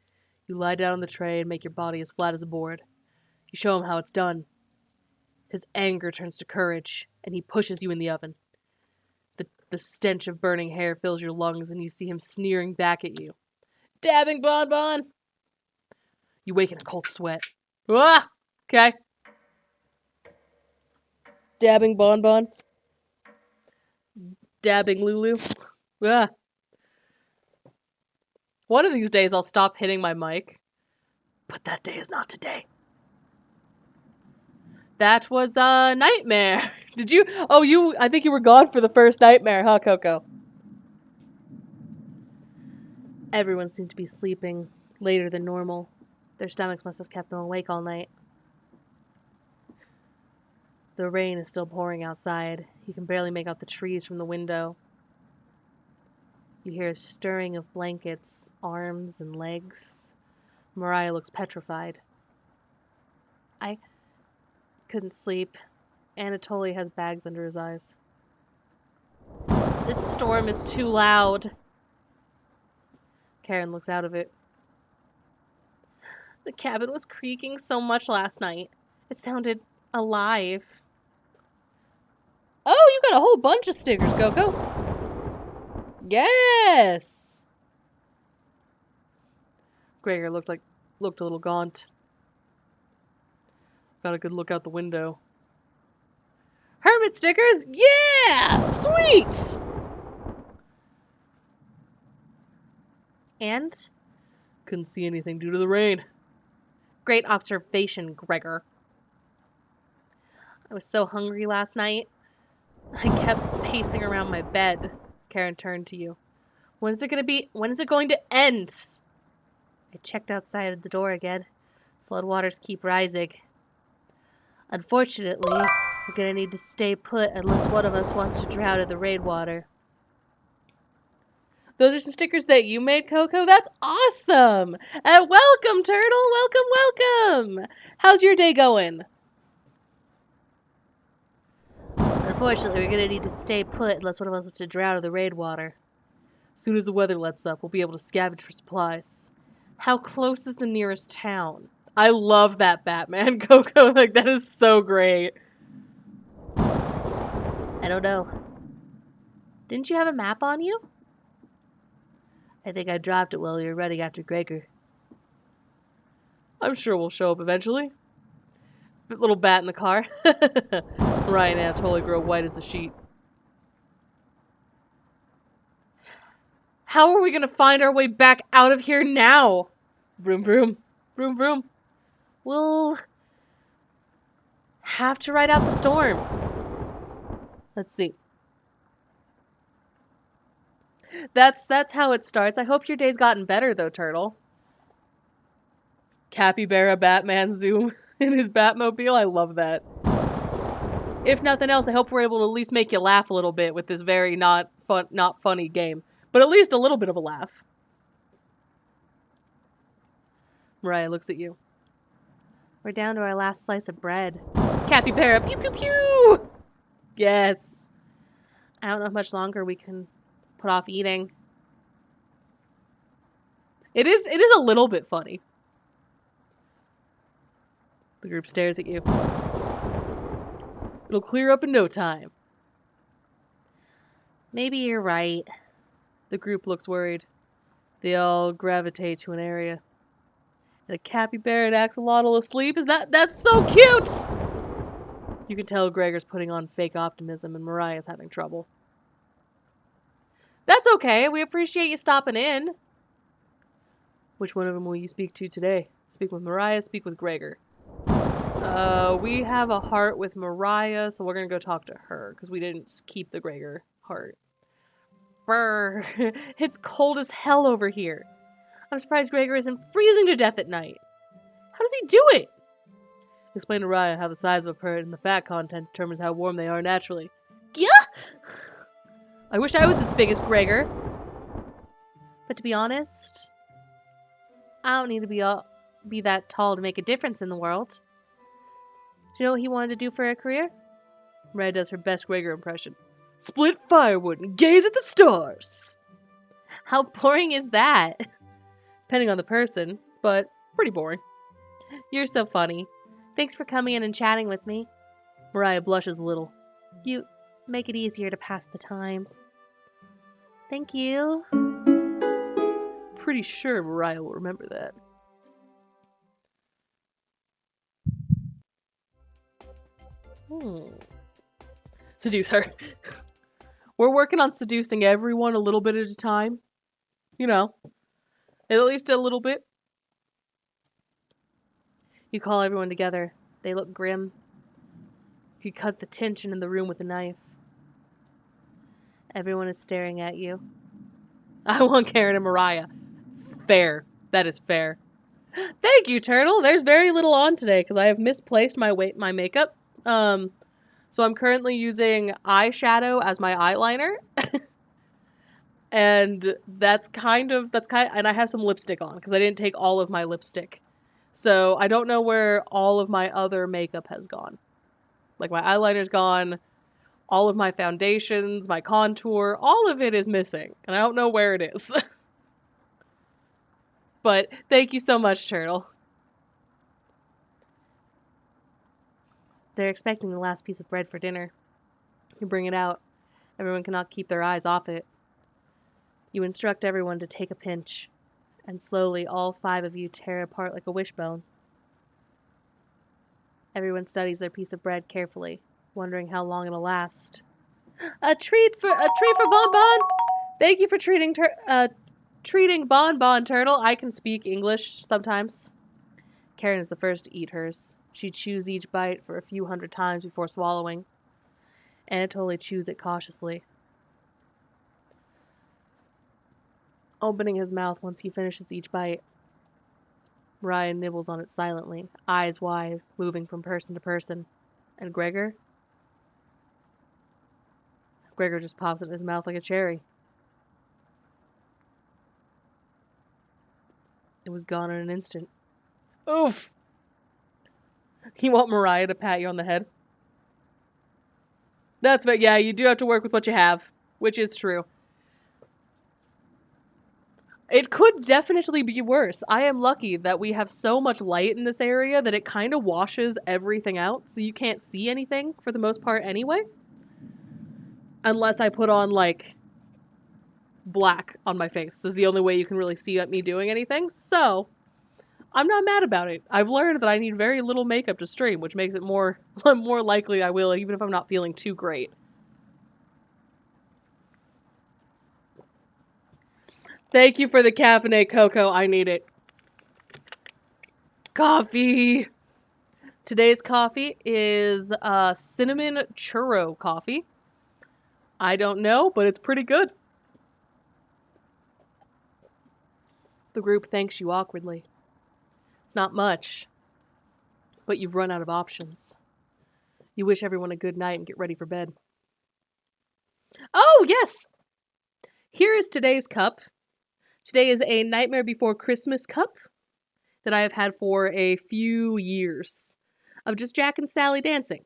You lie down on the tray and make your body as flat as a board. You show him how it's done. His anger turns to courage, and he pushes you in the oven. The stench of burning hair fills your lungs, and you see him sneering back at you. Dabbing bonbon! You wake in a cold sweat. Ah! Okay. Dabbing bonbon. Dabbing Lulu. Ah. One of these days I'll stop hitting my mic. But that day is not today. That was a nightmare. Did you? Oh, I think you were gone for the first nightmare, huh, Coco? Everyone seemed to be sleeping later than normal. Their stomachs must have kept them awake all night. The rain is still pouring outside. You can barely make out the trees from the window. You hear a stirring of blankets, arms, and legs. Mariah looks petrified. I couldn't sleep. Anatoly has bags under his eyes. This storm is too loud. Karen looks out of it. The cabin was creaking so much last night. It sounded alive. Oh, you got a whole bunch of stickers, Coco. Yes! Gregor looked a little gaunt. Got a good look out the window. Hermit stickers? Yeah! Sweet! And? Couldn't see anything due to the rain. Great observation, Gregor. I was so hungry last night. I kept pacing around my bed. Karen turned to you. When is it going to end? I checked outside the door again. Floodwaters keep rising. Unfortunately, We're gonna need to stay put unless one of us wants to drown in the rainwater. Those are some stickers that you made, Coco? That's awesome! Welcome, Turtle! Welcome! How's your day going? Unfortunately, we're gonna need to stay put unless one of us wants to drown in the rainwater. As soon as the weather lets up, we'll be able to scavenge for supplies. How close is the nearest town? I love that Batman, Coco. Like, that is so great. I don't know. Didn't you have a map on you? I think I dropped it while we were running after Gregor. I'm sure we'll show up eventually. Little bat in the car. Ryan and I totally grow white as a sheet. How are we gonna find our way back out of here now? Vroom, vroom. Vroom, vroom. We'll have to ride out the storm. Let's see. That's how it starts. I hope your day's gotten better, though, Turtle. Capybara Batman zoom in his Batmobile. I love that. If nothing else, I hope we're able to at least make you laugh a little bit with this very not funny game. But at least a little bit of a laugh. Mariah looks at you. We're down to our last slice of bread. Capybara, pew pew pew! Yes. I don't know how much longer we can put off eating. It is a little bit funny. The group stares at you. It'll clear up in no time. Maybe you're right. The group looks worried. They all gravitate to an area. And a capybara and axolotl asleep? That's so cute! You can tell Gregor's putting on fake optimism and Mariah's having trouble. That's okay. We appreciate you stopping in. Which one of them will you speak to today? Speak with Mariah, speak with Gregor. We have a heart with Mariah, so we're gonna go talk to her, because we didn't keep the Gregor heart. Brr. It's cold as hell over here. I'm surprised Gregor isn't freezing to death at night. How does he do it? Explain to Raya how the size of a bird and the fat content determines how warm they are naturally. Yeah. I wish I was as big as Gregor. But to be honest, I don't need to be that tall to make a difference in the world. Do you know what he wanted to do for a career? Raya does her best Gregor impression. Split firewood and gaze at the stars. How boring is that? Depending on the person, but pretty boring. You're so funny. Thanks for coming in and chatting with me. Mariah blushes a little. You make it easier to pass the time. Thank you. Pretty sure Mariah will remember that. Seduce her. We're working on seducing everyone a little bit at a time. You know, at least a little bit. You call everyone together. They look grim. You cut the tension in the room with a knife. Everyone is staring at you. I want Karen and Mariah. Fair. That is fair. Thank you, Turtle. There's very little on today because I have misplaced my makeup. So I'm currently using eyeshadow as my eyeliner. And and I have some lipstick on because I didn't take all of my lipstick. So I don't know where all of my other makeup has gone. Like my eyeliner's gone, all of my foundations, my contour, all of it is missing. And I don't know where it is. But thank you so much, Turtle. They're expecting the last piece of bread for dinner. You bring it out. Everyone cannot keep their eyes off it. You instruct everyone to take a pinch, and slowly all 5 of you tear apart like a wishbone. Everyone studies their piece of bread carefully, wondering how long it'll last. A treat for Bon Bon! Thank you for treating Bon Bon, Turtle. I can speak English sometimes. Karen is the first to eat hers. She chews each bite for a few hundred times before swallowing. Anatoly chews it cautiously, opening his mouth once he finishes each bite. Ryan nibbles on it silently, eyes wide, moving from person to person. And Gregor? Gregor just pops it in his mouth like a cherry. It was gone in an instant. Oof! You want Mariah to pat you on the head? That's right, yeah, you do have to work with what you have, which is true. It could definitely be worse. I am lucky that we have so much light in this area that it kind of washes everything out, so you can't see anything for the most part anyway. Unless I put on, like, black on my face. This is the only way you can really see me doing anything, so I'm not mad about it. I've learned that I need very little makeup to stream, which makes it more likely I will, even if I'm not feeling too great. Thank you for the caffeinated cocoa. I need it. Coffee. Today's coffee is cinnamon churro coffee. I don't know, but it's pretty good. The group thanks you awkwardly. It's not much, but you've run out of options. You wish everyone a good night and get ready for bed. Oh, yes! Here is today's cup. Today is a Nightmare Before Christmas cup that I have had for a few years of just Jack and Sally dancing.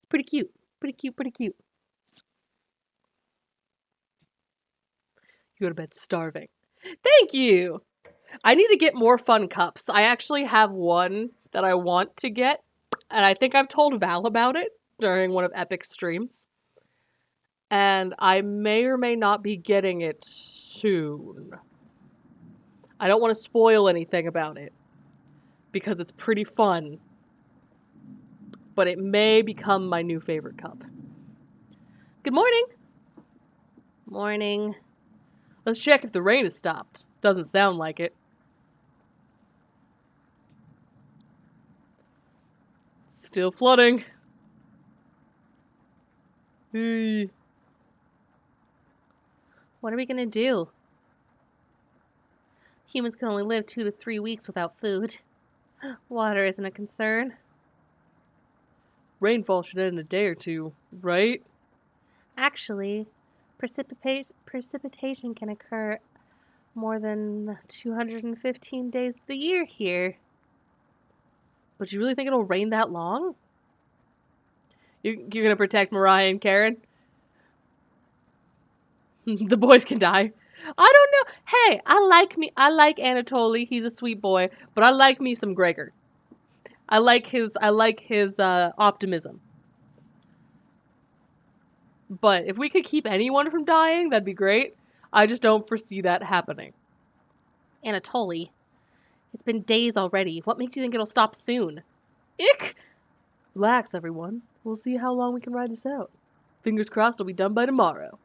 Pretty cute. Pretty cute, pretty cute. You go to bed starving. Thank you! I need to get more fun cups. I actually have one that I want to get, and I think I've told Val about it during one of Epic's streams. And I may or may not be getting it soon. I don't want to spoil anything about it, because it's pretty fun. But it may become my new favorite cup. Good morning! Morning. Let's check if the rain has stopped. Doesn't sound like it. Still flooding. Hey. What are we gonna do? Humans can only live 2 to 3 weeks without food. Water isn't a concern. Rainfall should end in a day or two, right? Actually, precipitation can occur more than 215 days of the year here. But you really think it'll rain that long? You're gonna protect Mariah and Karen? The boys can die. I don't know. Hey, I like Anatoly. He's a sweet boy, but I like me some Gregor. I like his optimism. But if we could keep anyone from dying, that'd be great. I just don't foresee that happening. Anatoly, it's been days already. What makes you think it'll stop soon? Ick! Relax, everyone. We'll see how long we can ride this out. Fingers crossed it'll be done by tomorrow.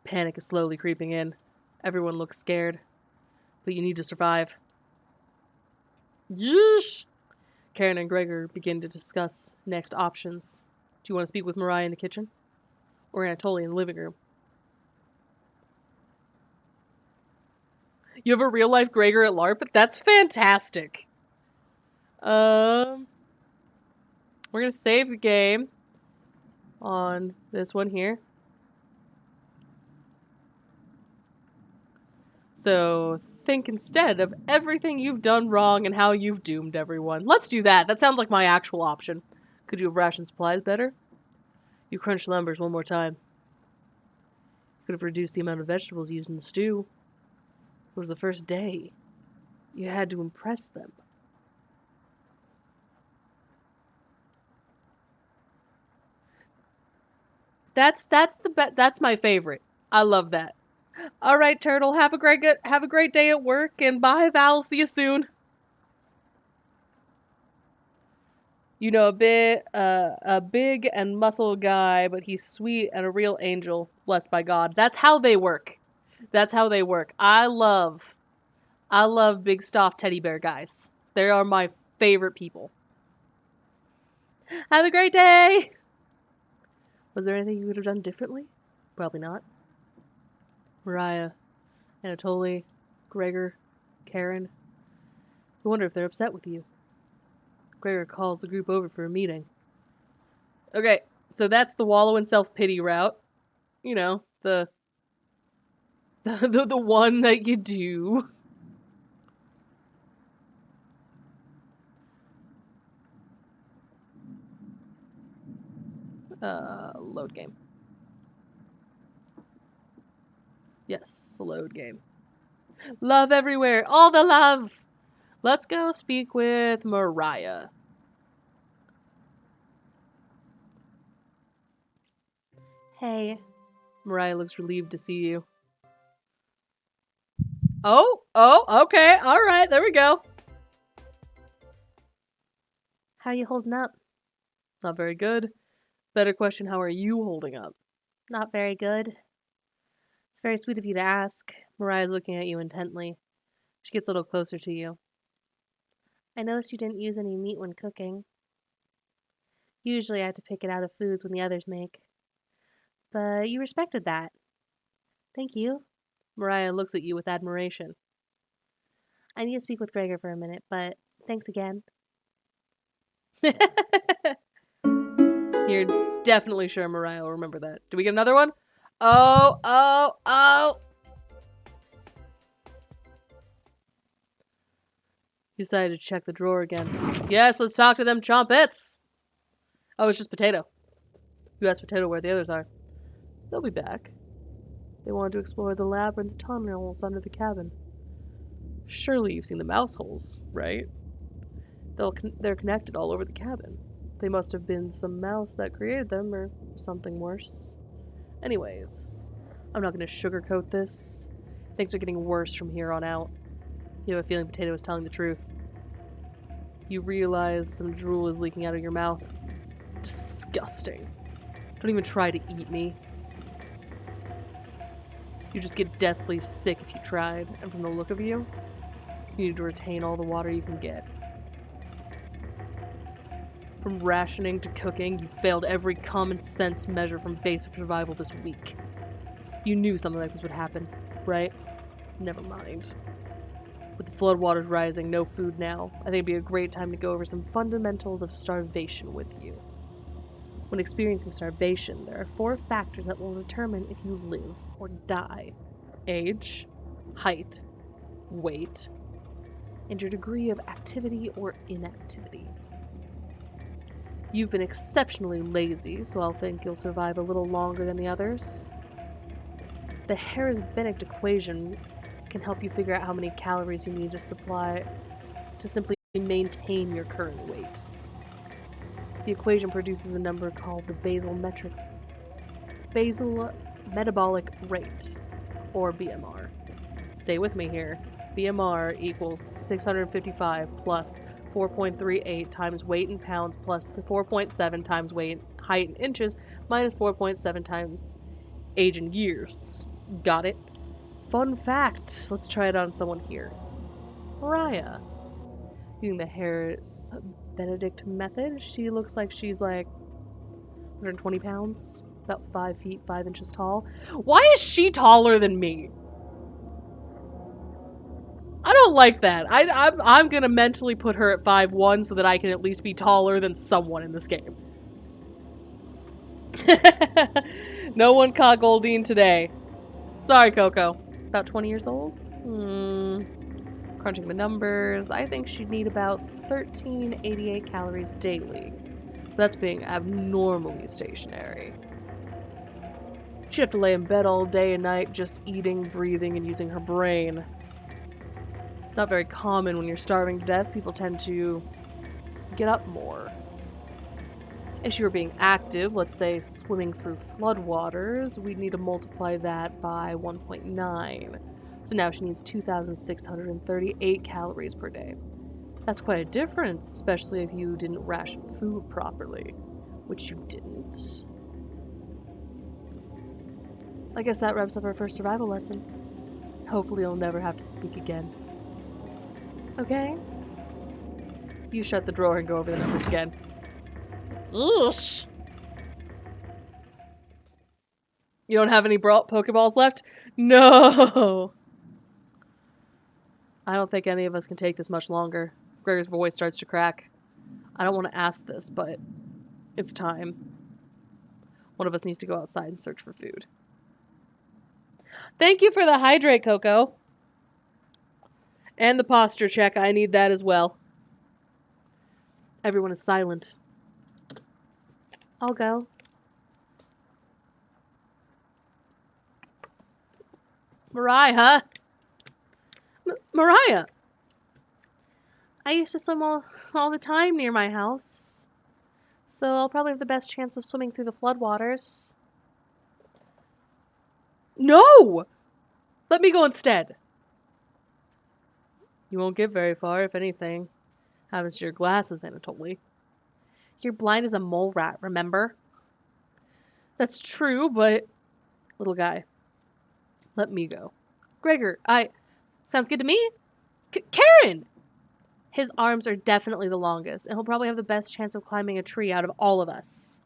Panic is slowly creeping in. Everyone looks scared. But you need to survive. Yeesh! Karen and Gregor begin to discuss next options. Do you want to speak with Mariah in the kitchen? Or Anatoly in the living room? You have a real life Gregor at LARP? That's fantastic. We're gonna save the game on this one here. So think instead of everything you've done wrong and how you've doomed everyone. Let's do that. That sounds like my actual option. Could you have rationed supplies better? You crunched numbers one more time. You could have reduced the amount of vegetables used in the stew. It was the first day. You had to impress them. That's my favorite. I love that. All right, Turtle. Have a great day at work, and bye, Val. See you soon. You know, a big and muscle guy, but he's sweet and a real angel, blessed by God. That's how they work. That's how they work. I love big stuffed teddy bear guys. They are my favorite people. Have a great day. Was there anything you would have done differently? Probably not. Mariah, Anatoly, Gregor, Karen. I wonder if they're upset with you. Gregor calls the group over for a meeting. Okay, So that's the wallow in self-pity route. You know, the one that you do. Load game. Yes, the load game. Love everywhere. All the love. Let's go speak with Mariah. Hey, Mariah looks relieved to see you. Oh, okay. All right, there we go. how are you holding up? Not very good. Better question, how are you holding up? Not very good. It's very sweet of you to ask. Mariah's looking at you intently. She gets a little closer to you. I noticed you didn't use any meat when cooking. Usually I have to pick it out of foods when the others make. But you respected that. Thank you. Mariah looks at you with admiration. I need to speak with Gregor for a minute, but thanks again. You're definitely sure Mariah will remember that. Do we get another one? Oh! You decided to check the drawer again. Yes, let's talk to them chompets! Oh, it's just Potato. You asked Potato where the others are. They'll be back. They wanted to explore the labyrinth tunnels under the cabin. Surely you've seen the mouse holes, right? They're connected all over the cabin. They must have been some mouse that created them, or something worse. Anyways, I'm not going to sugarcoat this. Things are getting worse from here on out. You have a feeling Potato is telling the truth. You realize some drool is leaking out of your mouth. Disgusting. Don't even try to eat me. You just get deathly sick if you tried, and from the look of you, you need to retain all the water you can get. From rationing to cooking, you failed every common sense measure from basic survival this week. You knew something like this would happen, right? Never mind. With the floodwaters rising, no food now, I think it'd be a great time to go over some fundamentals of starvation with you. When experiencing starvation, there are 4 factors that will determine if you live or die. Age, height, weight, and your degree of activity or inactivity. You've been exceptionally lazy, so I'll think you'll survive a little longer than the others. The Harris-Benedict equation can help you figure out how many calories you need to supply to simply maintain your current weight. The equation produces a number called the basal metabolic rate, or BMR. Stay with me here. BMR equals 655 plus 4.38 times weight in pounds plus 4.7 times height in inches minus 4.7 times age in years. Got it? Fun fact. Let's try it on someone here. Mariah. Using the Harris-Benedict method, she looks like she's like 120 pounds, about 5 feet 5 inches tall. Why is she taller than me? I don't like that. I'm gonna mentally put her at 5'1" so that I can at least be taller than someone in this game. No one caught Goldine today. Sorry, Coco. About 20 years old? Crunching the numbers, I think she'd need about 1388 calories daily. That's being abnormally stationary. She'd have to lay in bed all day and night just eating, breathing, and using her brain. Not very common when you're starving to death. People tend to get up more. If she were being active, let's say swimming through floodwaters, we'd need to multiply that by 1.9. So now she needs 2,638 calories per day. That's quite a difference, especially if you didn't ration food properly, which you didn't. I guess that wraps up our first survival lesson. Hopefully you'll never have to speak again. Okay? You shut the drawer and go over the numbers again. Oosh. You don't have any Pokeballs left? No! I don't think any of us can take this much longer. Gregor's voice starts to crack. I don't want to ask this, but it's time. One of us needs to go outside and search for food. Thank you for the hydrate, Coco. And the posture check. I need that as well. Everyone is silent. I'll go. Mariah? Mariah! I used to swim all the time near my house. So I'll probably have the best chance of swimming through the floodwaters. No! Let me go instead. You won't get very far, if anything. Happens to your glasses, Anatoly. You're blind as a mole rat, remember? That's true, but... Little guy. Let me go. Gregor, Sounds good to me. Karen! His arms are definitely the longest, and he'll probably have the best chance of climbing a tree out of all of us.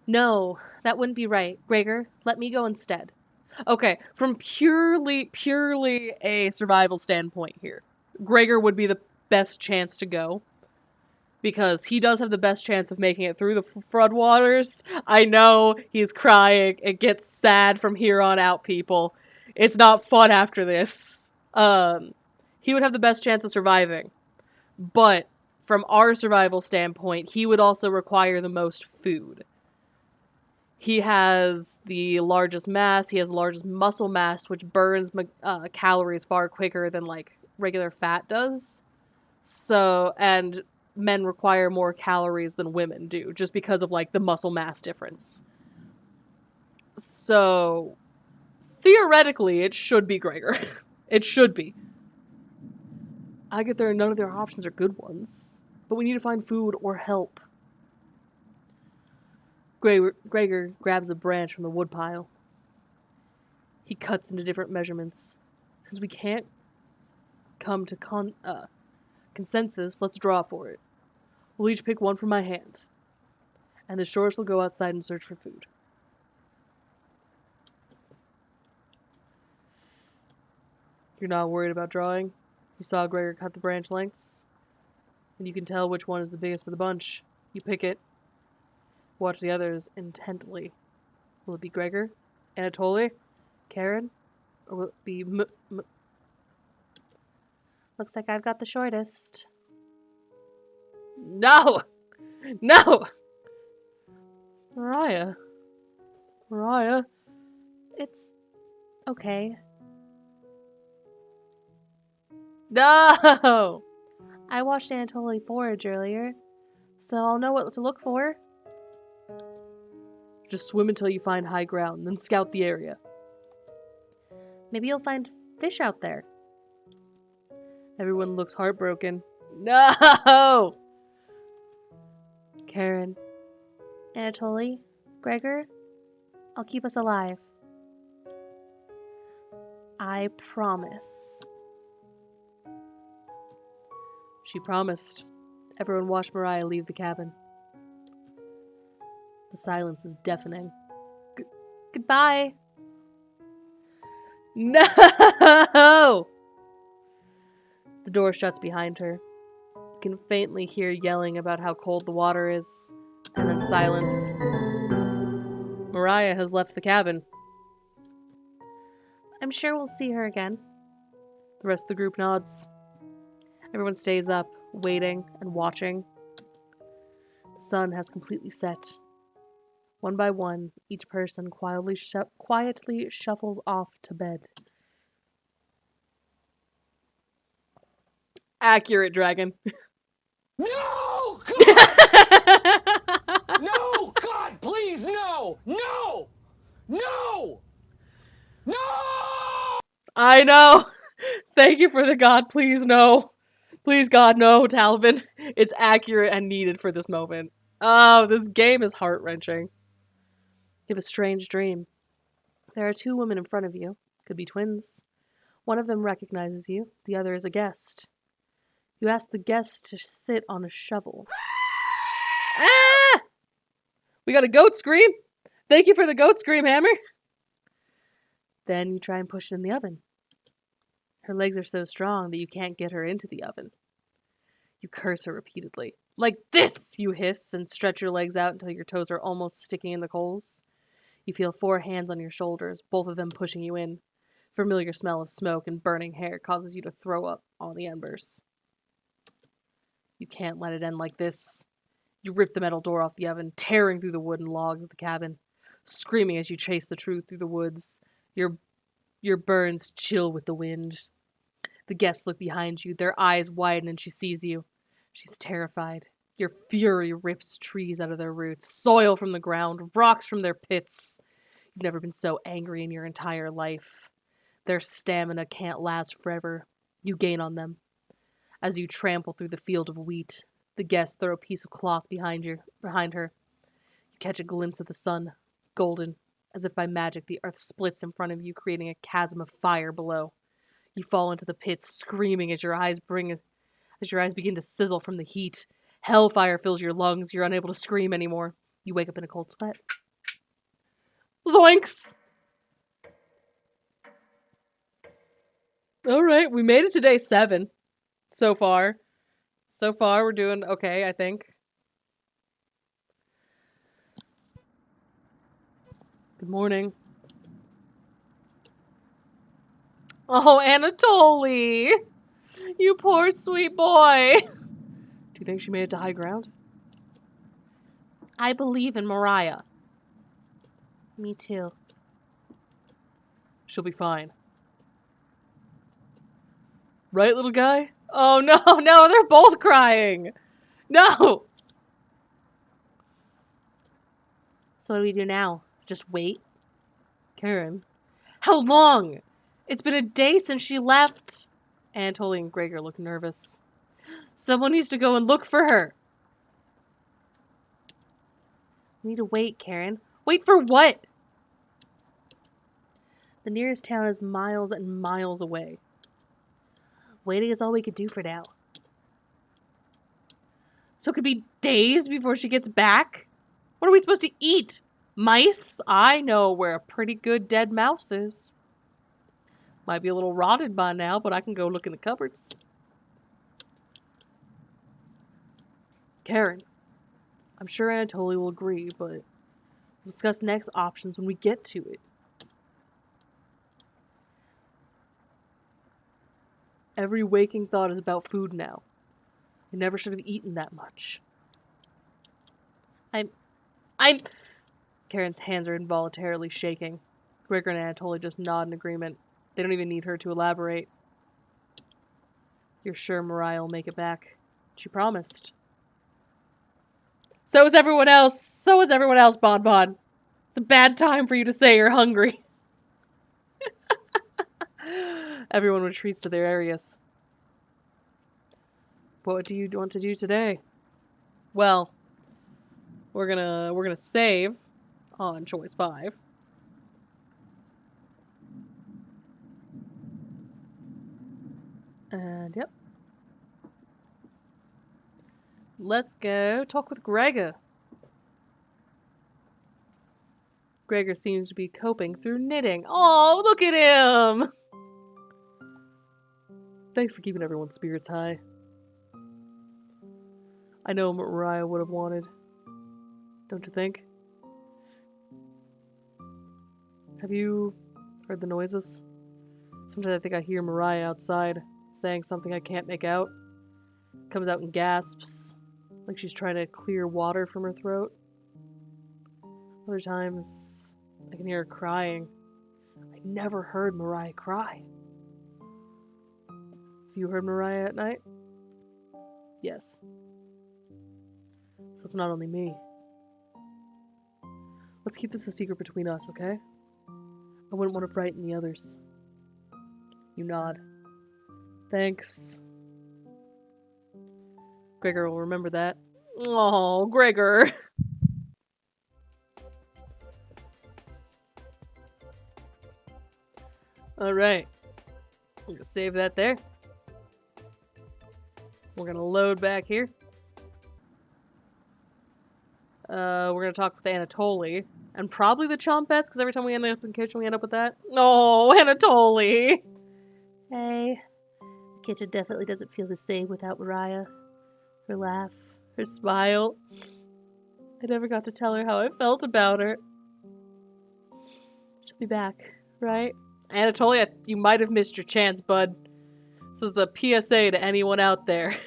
No, that wouldn't be right. Gregor, let me go instead. Okay, from purely a survival standpoint here, Gregor would be the best chance to go. Because he does have the best chance of making it through the floodwaters. I know, he's crying. It gets sad from here on out, people. It's not fun after this. He would have the best chance of surviving. But from our survival standpoint, he would also require the most food. He has the largest mass, he has the largest muscle mass, which burns calories far quicker than, like, regular fat does. So, and men require more calories than women do, just because of, like, the muscle mass difference. So, theoretically, it should be Gregor. It should be. I get there and none of their options are good ones. But we need to find food or help. Gregor grabs a branch from the woodpile. He cuts into different measurements. Since we can't come to consensus, let's draw for it. We'll each pick one from my hand. And the shortest will go outside and search for food. You're not worried about drawing? You saw Gregor cut the branch lengths? And you can tell which one is the biggest of the bunch. You pick it. Watch the others intently. Will it be Gregor? Anatoly? Karen? Or will it be Looks like I've got the shortest. No! No! Mariah. Mariah. It's okay. No! I watched Anatoly forage earlier, so I'll know what to look for. Just swim until you find high ground, then scout the area. Maybe you'll find fish out there. Everyone looks heartbroken. No! Karen. Anatoly. Gregor. I'll keep us alive. I promise. She promised. Everyone watched Mariah leave the cabin. The silence is deafening. Goodbye. No! The door shuts behind her. You can faintly hear yelling about how cold the water is, and then silence. Mariah has left the cabin. I'm sure we'll see her again. The rest of the group nods. Everyone stays up, waiting and watching. The sun has completely set. One by one, each person quietly shuffles off to bed. Accurate, dragon. No! God! No! God, please, no! No! No! No! I know! Thank you for the God, please, no. Please, God, no, Talvin. It's accurate and needed for this moment. Oh, this game is heart-wrenching. You have a strange dream. There are two women in front of you. Could be twins. One of them recognizes you. The other is a guest. You ask the guest to sit on a shovel. Ah! We got a goat scream. Thank you for the goat scream, Hammer. Then you try and push it in the oven. Her legs are so strong that you can't get her into the oven. You curse her repeatedly. Like this, you hiss and stretch your legs out until your toes are almost sticking in the coals. You feel 4 hands on your shoulders, both of them pushing you in. Familiar smell of smoke and burning hair causes you to throw up on the embers. You can't let it end like this. You rip the metal door off the oven, tearing through the wooden logs of the cabin, screaming as you chase the truth through the woods. Your burns chill with the wind. The guests look behind you, their eyes widen, and she sees you. She's terrified. Your fury rips trees out of their roots, soil from the ground, rocks from their pits. You've never been so angry in your entire life. Their stamina can't last forever. You gain on them. As you trample through the field of wheat, the guests throw a piece of cloth behind her. You catch a glimpse of the sun, golden. As if by magic, the earth splits in front of you, creating a chasm of fire below. You fall into the pit, screaming as your eyes begin to sizzle from the heat. Hellfire fills your lungs. You're unable to scream anymore. You wake up in a cold sweat. Zoinks! All right, we made it to day 7 so far. So far, we're doing okay, I think. Good morning. Oh, Anatoly! You poor sweet boy! Do you think she made it to high ground? I believe in Mariah. Me too. She'll be fine. Right, little guy? Oh, no, they're both crying! No! So what do we do now? Just wait? Karen, how long? It's been a day since she left. Anatoly and Gregor look nervous. Someone needs to go and look for her. We need to wait, Karen. Wait for what? The nearest town is miles and miles away. Waiting is all we could do for now. So it could be days before she gets back? What are we supposed to eat? Mice? I know where a pretty good dead mouse is. Might be a little rotted by now, but I can go look in the cupboards. Karen, I'm sure Anatoly will agree, but we'll discuss next options when we get to it. Every waking thought is about food now. I never should have eaten that much. I'm... Karen's hands are involuntarily shaking. Gregor and Anatoly just nod in agreement. They don't even need her to elaborate. You're sure Mariah will make it back? She promised. So is everyone else. So is everyone else, Bon Bon. It's a bad time for you to say you're hungry. Everyone retreats to their areas. What do you want to do today? Well, we're gonna save on choice 5. And yep. Let's go talk with Gregor. Gregor seems to be coping through knitting. Oh, look at him! Thanks for keeping everyone's spirits high. I know what Mariah would have wanted. Don't you think? Have you heard the noises? Sometimes I think I hear Mariah outside, saying something I can't make out. Comes out in gasps, like she's trying to clear water from her throat. Other times, I can hear her crying. I never heard Mariah cry. Have you heard Mariah at night? Yes. So it's not only me. Let's keep this a secret between us, okay? I wouldn't want to frighten the others. You nod. Thanks. Gregor will remember that. Oh, Gregor. Alright. I'm gonna save that there. We're gonna load back here. We're gonna talk with Anatoly. And probably the Chompettes, because every time we end up in the kitchen, we end up with that. No, Anatoly! Hey. The kitchen definitely doesn't feel the same without Mariah. Her laugh, Her smile. I never got to tell her how I felt about her. She'll be back, right? Anatolia, you might have missed your chance, bud. This is a PSA to anyone out there.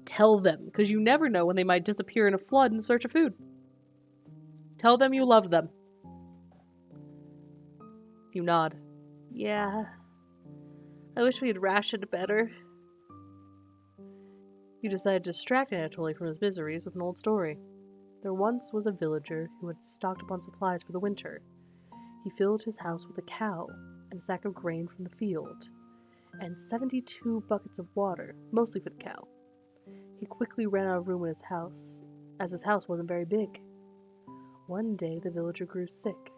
Tell them, because you never know when they might disappear in a flood in search of food. Tell them you love them. You nod. Yeah. I wish we had rationed better. You decide to distract Anatoly from his miseries with an old story. There once was a villager who had stocked up on supplies for the winter. He filled his house with a cow and a sack of grain from the field, and 72 buckets of water, mostly for the cow. He quickly ran out of room in his house, as his house wasn't very big. One day, the villager grew sick.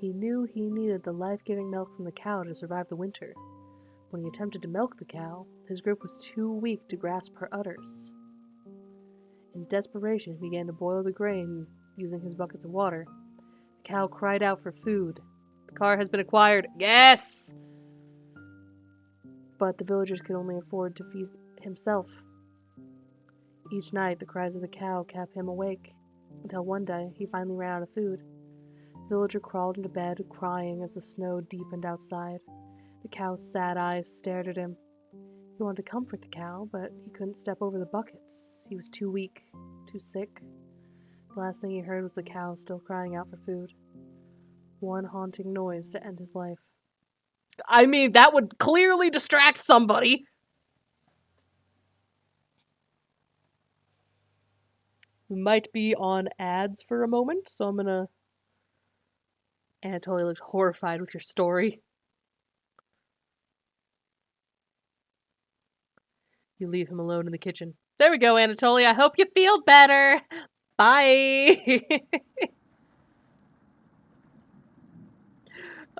He knew he needed the life-giving milk from the cow to survive the winter. When he attempted to milk the cow, his grip was too weak to grasp her udders. In desperation, he began to boil the grain using his buckets of water. The cow cried out for food. The car has been acquired. Yes! But the villagers could only afford to feed himself. Each night, the cries of the cow kept him awake, until one day he finally ran out of food. The villager crawled into bed, crying as the snow deepened outside. The cow's sad eyes stared at him. He wanted to comfort the cow, but he couldn't step over the buckets. He was too weak, too sick. The last thing he heard was the cow still crying out for food. One haunting noise to end his life. I mean, that would clearly distract somebody. We might be on ads for a moment, so I'm gonna... Anatoly looked horrified with your story. You leave him alone in the kitchen. There we go, Anatoly. I hope you feel better. Bye.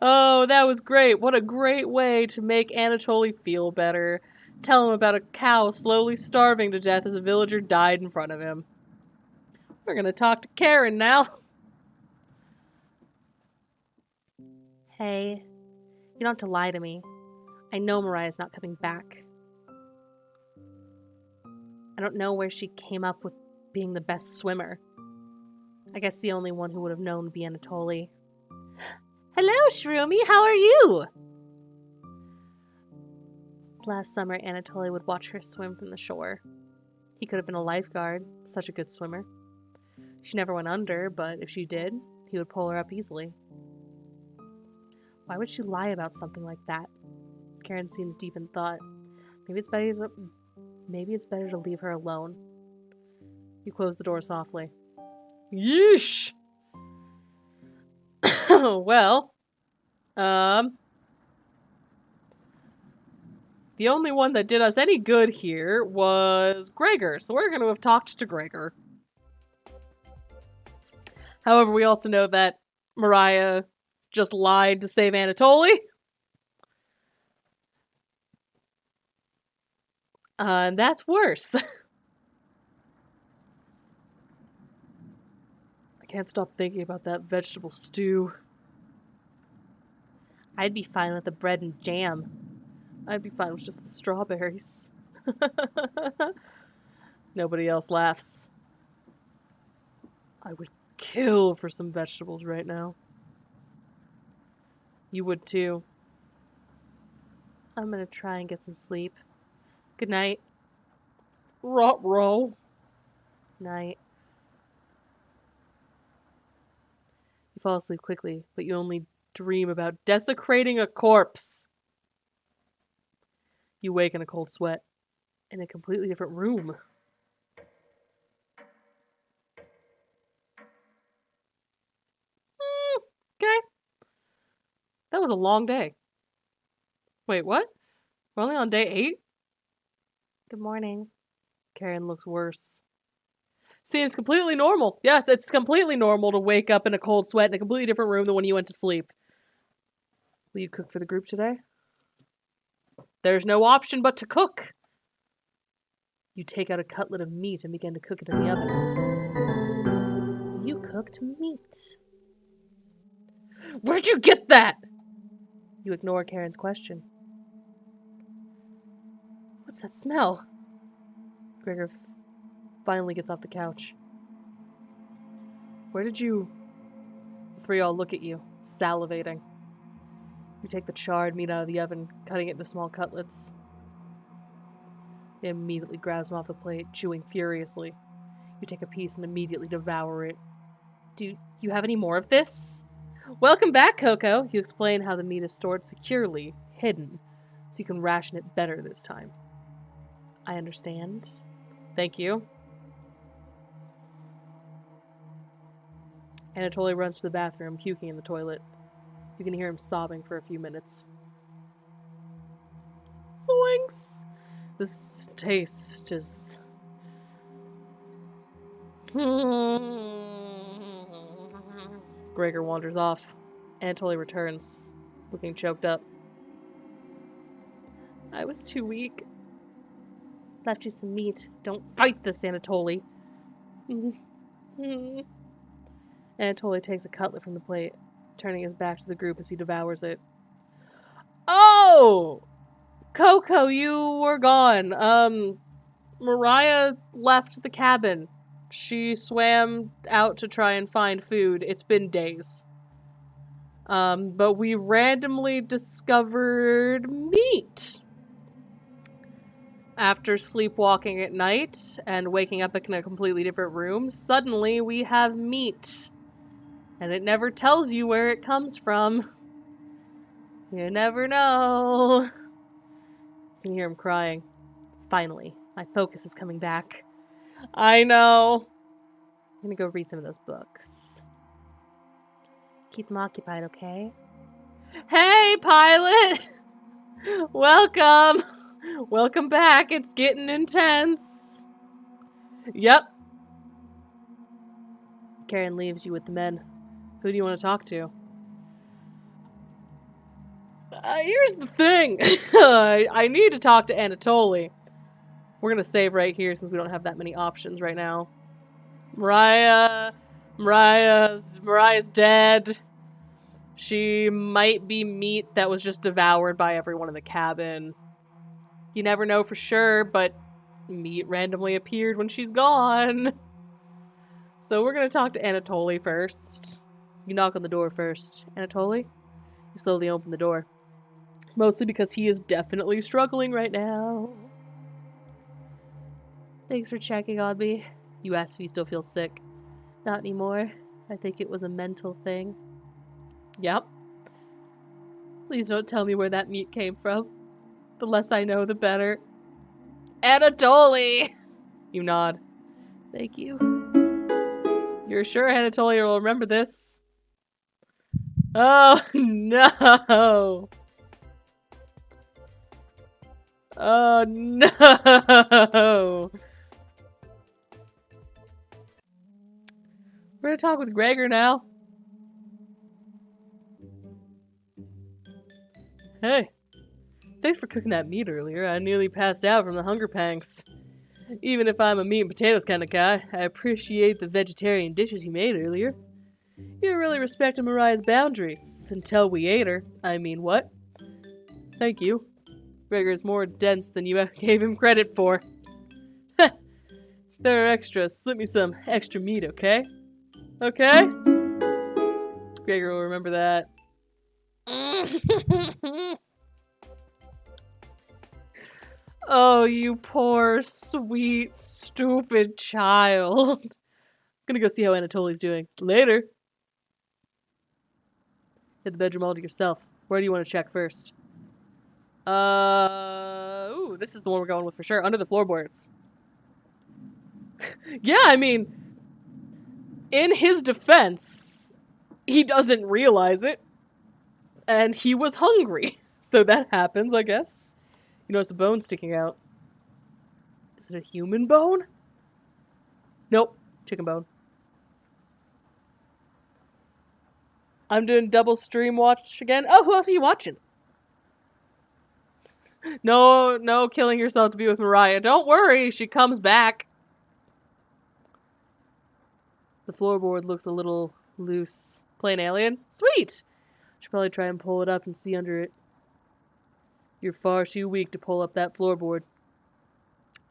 Oh, that was great. What a great way to make Anatoly feel better. Tell him about a cow slowly starving to death as a villager died in front of him. We're gonna talk to Karen now. Hey, you don't have to lie to me. I know Mariah's not coming back. I don't know where she came up with being the best swimmer. I guess the only one who would have known would be Anatoly. Hello, Shroomy, how are you? Last summer, Anatoly would watch her swim from the shore. He could have been a lifeguard, such a good swimmer. She never went under, but if she did, he would pull her up easily. Why would she lie about something like that? Karen seems deep in thought. Maybe it's better to leave her alone. You close the door softly. Yeesh! Well, the only one that did us any good here was Gregor, so we're going to have talked to Gregor. However, we also know that Mariah just lied to save Anatoly. And that's worse. I can't stop thinking about that vegetable stew. I'd be fine with the bread and jam. I'd be fine with just the strawberries. Nobody else laughs. I would kill for some vegetables right now. You would too. I'm gonna try and get some sleep. Good night. Ruh-roh. Night. You fall asleep quickly, but you only dream about desecrating a corpse. You wake in a cold sweat, in a completely different room. Okay. That was a long day. Wait, what? We're only on day 8? Good morning. Karen looks worse. Seems completely normal. Yes, it's completely normal to wake up in a cold sweat in a completely different room than when you went to sleep. Will you cook for the group today? There's no option but to cook. You take out a cutlet of meat and begin to cook it in the oven. You cooked meat. Where'd you get that? You ignore Karen's question. What's that smell? Gregor finally gets off the couch. Where did you... The three all look at you, salivating. You take the charred meat out of the oven, cutting it into small cutlets. He immediately grabs them off the plate, chewing furiously. You take a piece and immediately devour it. Do you have any more of this? Welcome back, Coco. You explain how the meat is stored securely, hidden, so you can ration it better this time. I understand. Thank you. Anatoly runs to the bathroom, puking in the toilet. You can hear him sobbing for a few minutes. Zoinks! This taste is... Gregor wanders off. Anatoly returns, looking choked up. I was too weak. Left you some meat. Don't fight this, Anatoly. Anatoly takes a cutlet from the plate, turning his back to the group as he devours it. Oh! Coco, you were gone. Mariah left the cabin. She swam out to try and find food. It's been days. But we randomly discovered meat. After sleepwalking at night and waking up in a completely different room, suddenly we have meat. And it never tells you where it comes from. You never know. You can hear him crying. Finally, my focus is coming back. I know. I'm gonna go read some of those books. Keep them occupied, okay? Hey, pilot! Welcome! Welcome back. It's getting intense. Yep. Karen leaves you with the men. Who do you want to talk to? Here's the thing. I need to talk to Anatoly. We're gonna save right here since we don't have that many options right now. Mariah's dead. She might be meat that was just devoured by everyone in the cabin. You never know for sure, but meat randomly appeared when she's gone. So we're gonna talk to Anatoly first. You knock on the door first. Anatoly? You slowly open the door. Mostly because he is definitely struggling right now. Thanks for checking on me. You asked if he still feels sick. Not anymore. I think it was a mental thing. Yep. Please don't tell me where that meat came from. The less I know, the better. Anatoly! You nod. Thank you. You're sure Anatoly will remember this? Oh, no! Oh, no! We're gonna talk with Gregor now. Hey. Thanks for cooking that meat earlier. I nearly passed out from the hunger pangs. Even if I'm a meat and potatoes kind of guy, I appreciate the vegetarian dishes you made earlier. You really respected Mariah's boundaries until we ate her. I mean, what? Thank you. Gregor is more dense than you gave him credit for. There are extras. Slip me some extra meat, okay? Okay? Gregor will remember that. Oh, you poor, sweet, stupid child. Gonna go see how Anatoly's doing. Later. Hit the bedroom all to yourself. Where do you want to check first? Ooh, this is the one we're going with for sure. Under the floorboards. Yeah, I mean, in his defense, he doesn't realize it. And he was hungry. So that happens, I guess. You notice a bone sticking out. Is it a human bone? Nope. Chicken bone. I'm doing double stream watch again. Oh, who else are you watching? No killing yourself to be with Mariah. Don't worry, she comes back. The floorboard looks a little loose. Plain alien? Sweet! Should probably try and pull it up and see under it. You're far too weak to pull up that floorboard.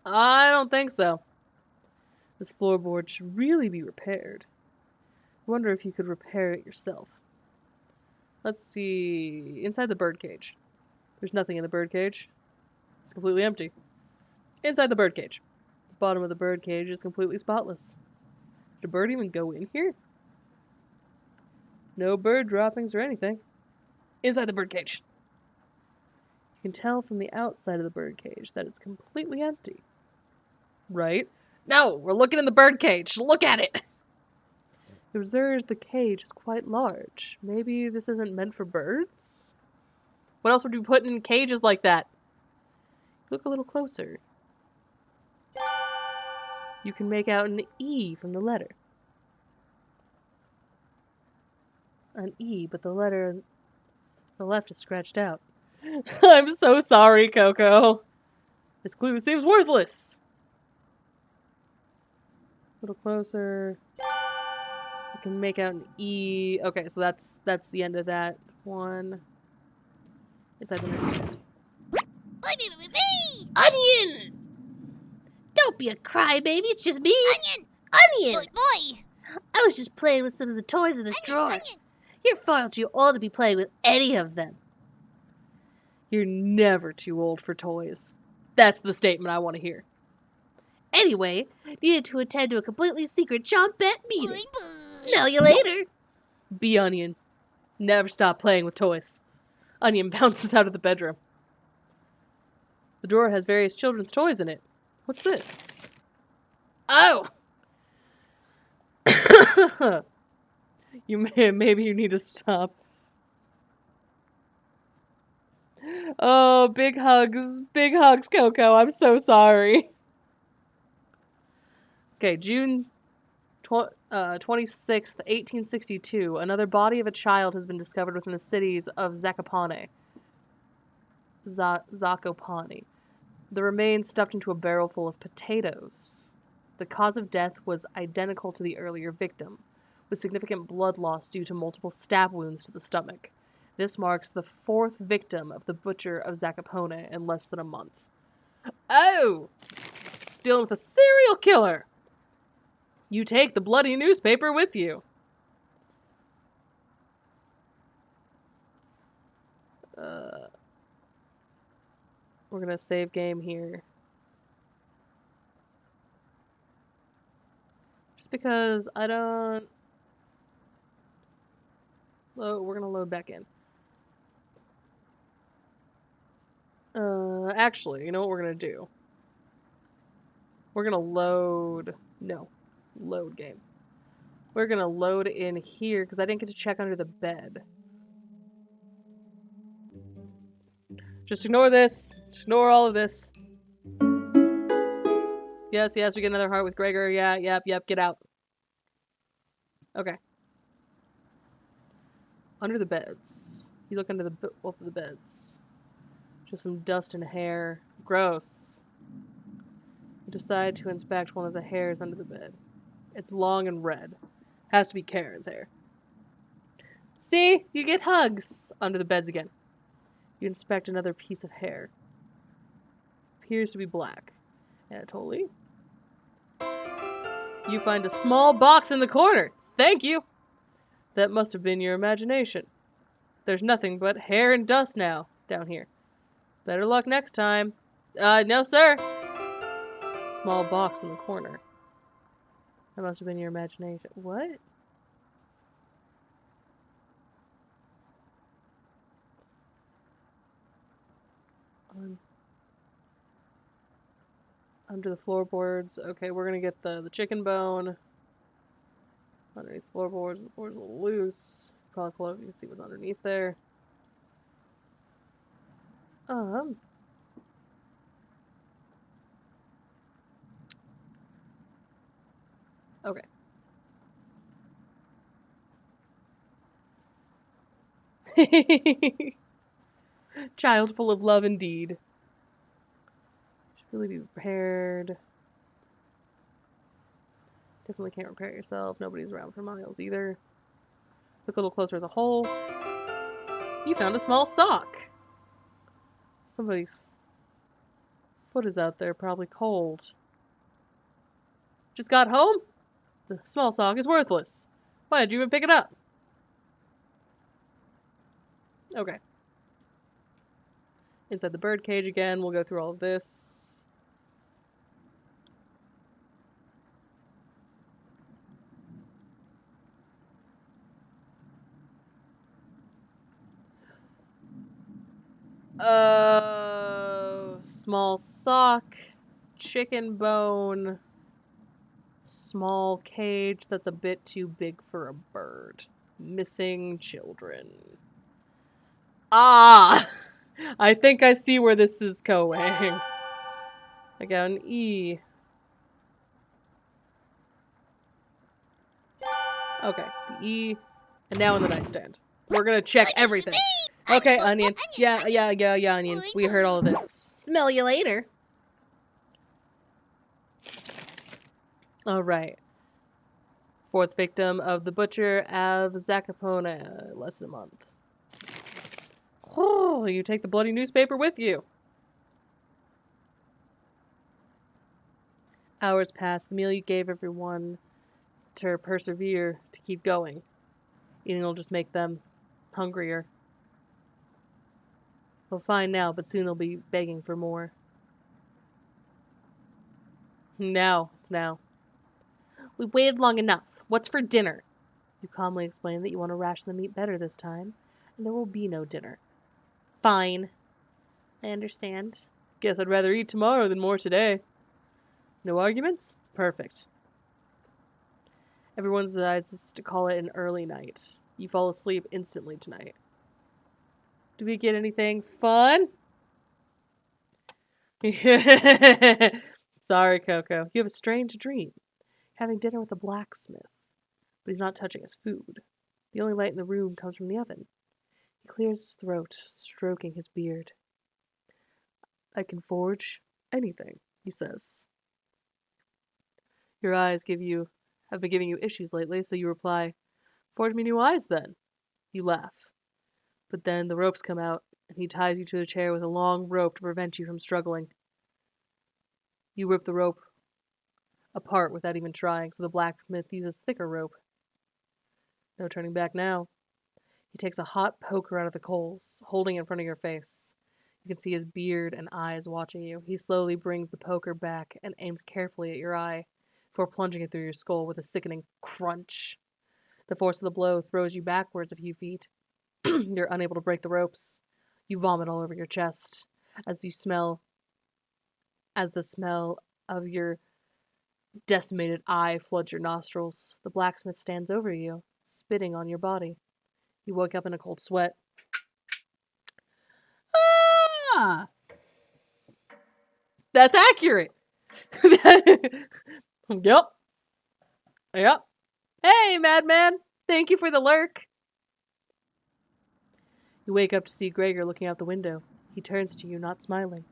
I don't think so. This floorboard should really be repaired. I wonder if you could repair it yourself. Let's see. Inside the birdcage. There's nothing in the birdcage. It's completely empty. Inside the birdcage. The bottom of the birdcage is completely spotless. Did a bird even go in here? No bird droppings or anything. Inside the birdcage. You can tell from the outside of the birdcage that it's completely empty. Right? No, we're looking in the birdcage. Look at it. It observes the cage is quite large. Maybe this isn't meant for birds? What else would you put in cages like that? Look a little closer. You can make out an E from the letter. An E, but the letter on the left is scratched out. I'm so sorry, Coco. This clue seems worthless. A little closer. You can make out an E. Okay, so that's the end of that one. Inside the next chest. Onion! Don't be a crybaby, it's just me. Onion! Onion! Boy! I was just playing with some of the toys in this drawer. Onion! You're far too old to be playing with any of them. You're never too old for toys. That's the statement I want to hear. Anyway, needed to attend to a completely secret Chompette meeting. Boy! Smell you later. Be Onion. Never stop playing with toys. Onion bounces out of the bedroom. The drawer has various children's toys in it. What's this? Oh! Maybe you need to stop. Oh, big hugs, Coco. I'm so sorry. Okay, June 26th, 1862. Another body of a child has been discovered within the cities of Zakopane. Zakopane. The remains stuffed into a barrel full of potatoes. The cause of death was identical to the earlier victim, with significant blood loss due to multiple stab wounds to the stomach. This marks the fourth victim of the butcher of Zakopane in less than a month. Oh! Dealing with a serial killer! You take the bloody newspaper with you. We're gonna save game here. Just because I don't... we're gonna load back in. Actually, you know what we're gonna do? We're gonna load... No. Load game. We're gonna load in here, because I didn't get to check under the bed. Just ignore this. Just ignore all of this. Yes, we get another heart with Gregor. Yeah, yep, get out. Okay. Under the beds. You look under both of the beds. Just some dust and hair. Gross. You decide to inspect one of the hairs under the bed. It's long and red. Has to be Karen's hair. See? You get hugs. Under the beds again. You inspect another piece of hair. Appears to be black. Anatoly. You find a small box in the corner. Thank you. That must have been your imagination. There's nothing but hair and dust now down here. Better luck next time. No, sir. Small box in the corner. That must have been your imagination. What? Under the floorboards. Okay, we're gonna get the chicken bone. Underneath floorboards. The floor's a little loose. Probably pull up. You can see what's underneath there. Okay. Child full of love indeed. Should really be repaired. Definitely can't repair it yourself. Nobody's around for miles either. Look a little closer at the hole. You found a small sock. Somebody's foot is out there, probably cold. Just got home? The small sock is worthless. Why did you even pick it up? Okay. Inside the bird cage again, we'll go through all of this. Small sock, chicken bone, small cage that's a bit too big for a bird. Missing children. Ah! I think I see where this is going. I got an E. Okay, the E. And now in the nightstand. We're gonna check everything. Okay, onion. Yeah, onion. We heard all of this. Smell you later. Alright. Fourth victim of the butcher of Zacapona. Less than a month. Oh, you take the bloody newspaper with you. Hours pass. The meal you gave everyone to persevere, to keep going. Eating will just make them hungrier. They'll find now, but soon they'll be begging for more. Now. It's now. We waited long enough. What's for dinner? You calmly explain that you want to ration the meat better this time, and there will be no dinner. Fine. I understand. Guess I'd rather eat tomorrow than more today. No arguments? Perfect. Everyone decides to call it an early night. You fall asleep instantly tonight. Do we get anything fun? Sorry, Coco. You have a strange dream. Having dinner with a blacksmith. But he's not touching his food. The only light in the room comes from the oven. He clears his throat, stroking his beard. I can forge anything, he says. Your eyes have been giving you issues lately, so you reply, forge me new eyes then. You laugh. But then the ropes come out, and he ties you to the chair with a long rope to prevent you from struggling. You rip the rope apart without even trying, so the blacksmith uses thicker rope. No turning back now. He takes a hot poker out of the coals, holding it in front of your face. You can see his beard and eyes watching you. He slowly brings the poker back and aims carefully at your eye, before plunging it through your skull with a sickening crunch. The force of the blow throws you backwards a few feet. You're unable to break the ropes. You vomit all over your chest as the smell of your decimated eye floods your nostrils. The blacksmith stands over you, spitting on your body. You wake up in a cold sweat. Ah! That's accurate! Yep. Hey, madman! Thank you for the lurk. You wake up to see Gregor looking out the window. He turns to you, not smiling.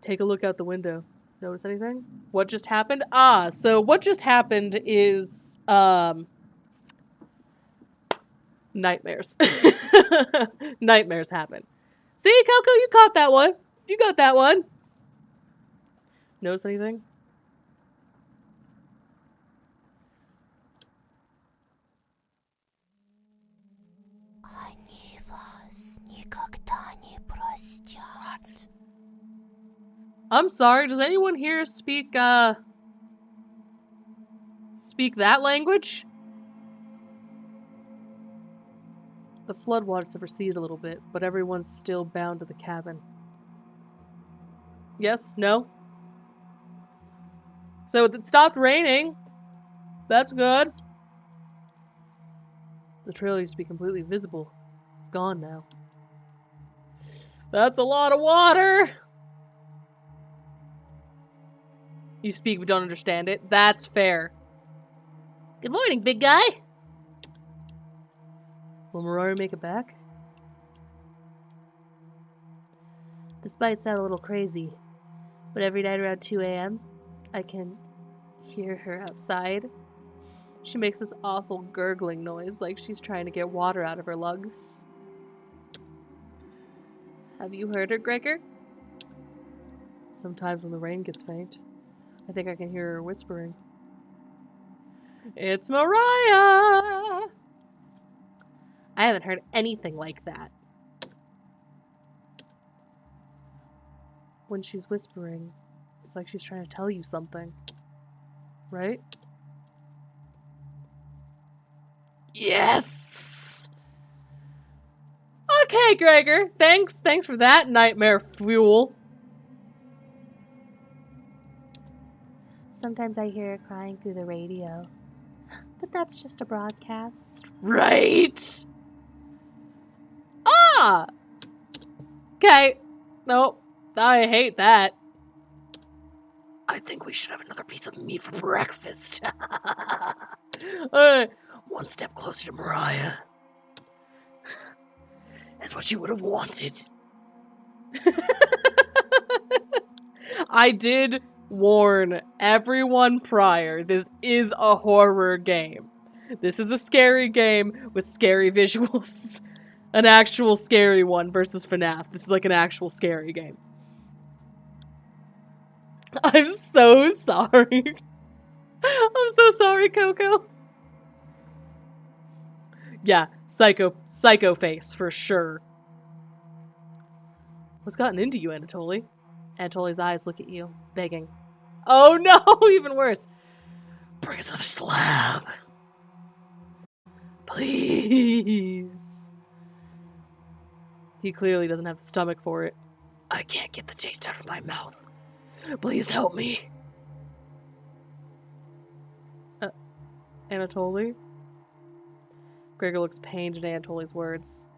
Take a look out the window. Notice anything? What just happened? So what just happened is, nightmares. Nightmares happen. See, Coco, you caught that one. You got that one. Notice anything? Они вас никогда не простят. I'm sorry, does anyone here speak that language? The floodwaters have receded a little bit, but everyone's still bound to the cabin. Yes? No? So it stopped raining. That's good. The trail used to be completely visible. It's gone now. That's a lot of water! You speak but don't understand it. That's fair. Good morning, big guy. Will Marora make it back? This might sound a little crazy, but every night around 2 a.m., I can hear her outside. She makes this awful gurgling noise like she's trying to get water out of her lungs. Have you heard her, Gregor? Sometimes when the rain gets faint, I think I can hear her whispering. It's Mariah! I haven't heard anything like that. When she's whispering, it's like she's trying to tell you something. Right? Yes! Okay, Gregor. Thanks for that nightmare fuel. Sometimes I hear her crying through the radio. But that's just a broadcast. Right? Ah! Okay. Nope. I hate that. I think we should have another piece of meat for breakfast. One step closer to Mariah. That's what you would have wanted. I did warn everyone prior, this is a horror game. This is a scary game with scary visuals. An actual scary one versus FNAF. This is like an actual scary game. I'm so sorry. I'm so sorry, Coco. Yeah, psycho face for sure. What's gotten into you, Anatoly? Anatoly's eyes look at you, begging. Oh no, even worse. Bring us another slab. Please. He clearly doesn't have the stomach for it. I can't get the taste out of my mouth. Please help me. Anatoly? Gregor looks pained at Anatoly's words.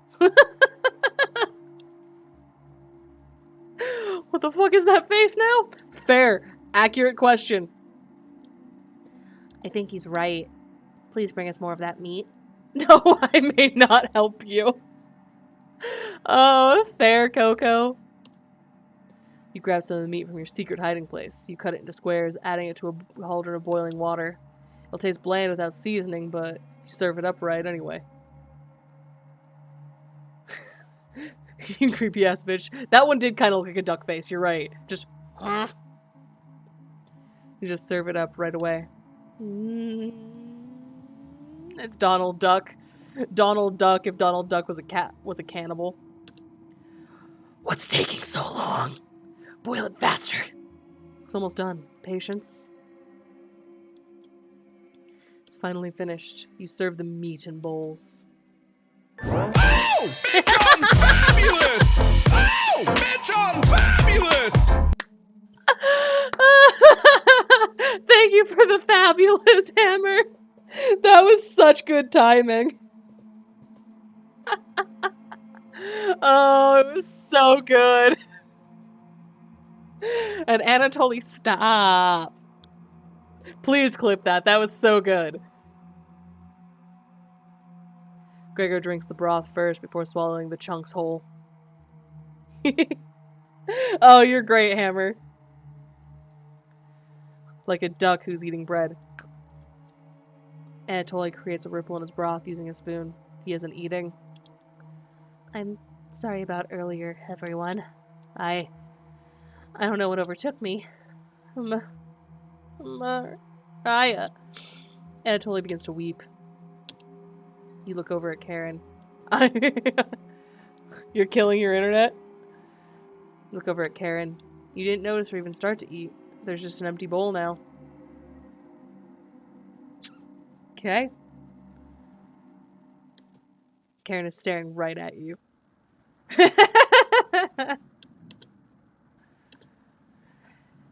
What the fuck is that face now? Fair. Accurate question. I think he's right. Please bring us more of that meat. No, I may not help you. Oh, fair, Coco. You grab some of the meat from your secret hiding place. You cut it into squares, adding it to a cauldron of boiling water. It'll taste bland without seasoning, but you serve it up right anyway. You creepy ass bitch. That one did kind of look like a duck face, you're right. Just... You just serve it up right away. It's Donald Duck. Donald Duck if Donald Duck was a cannibal. What's taking so long? Boil it faster. It's almost done. Patience. It's finally finished. You serve the meat in bowls. Oh! Bitch, I'm fabulous! Oh! Bitch, I'm fabulous! Thank you for the fabulous hammer. That was such good timing. Oh, it was so good. And Anatoly, stop. Please clip that. That was so good. Gregor drinks the broth first before swallowing the chunks whole. Oh, you're great, Hammer. Like a duck who's eating bread. Anatoly creates a ripple in his broth using a spoon. He isn't eating. I'm sorry about earlier, everyone. I don't know what overtook me. Mariah. Anatoly begins to weep. You look over at Karen. You're killing your internet? Look over at Karen. You didn't notice or even start to eat. There's just an empty bowl now. Okay. Karen is staring right at you.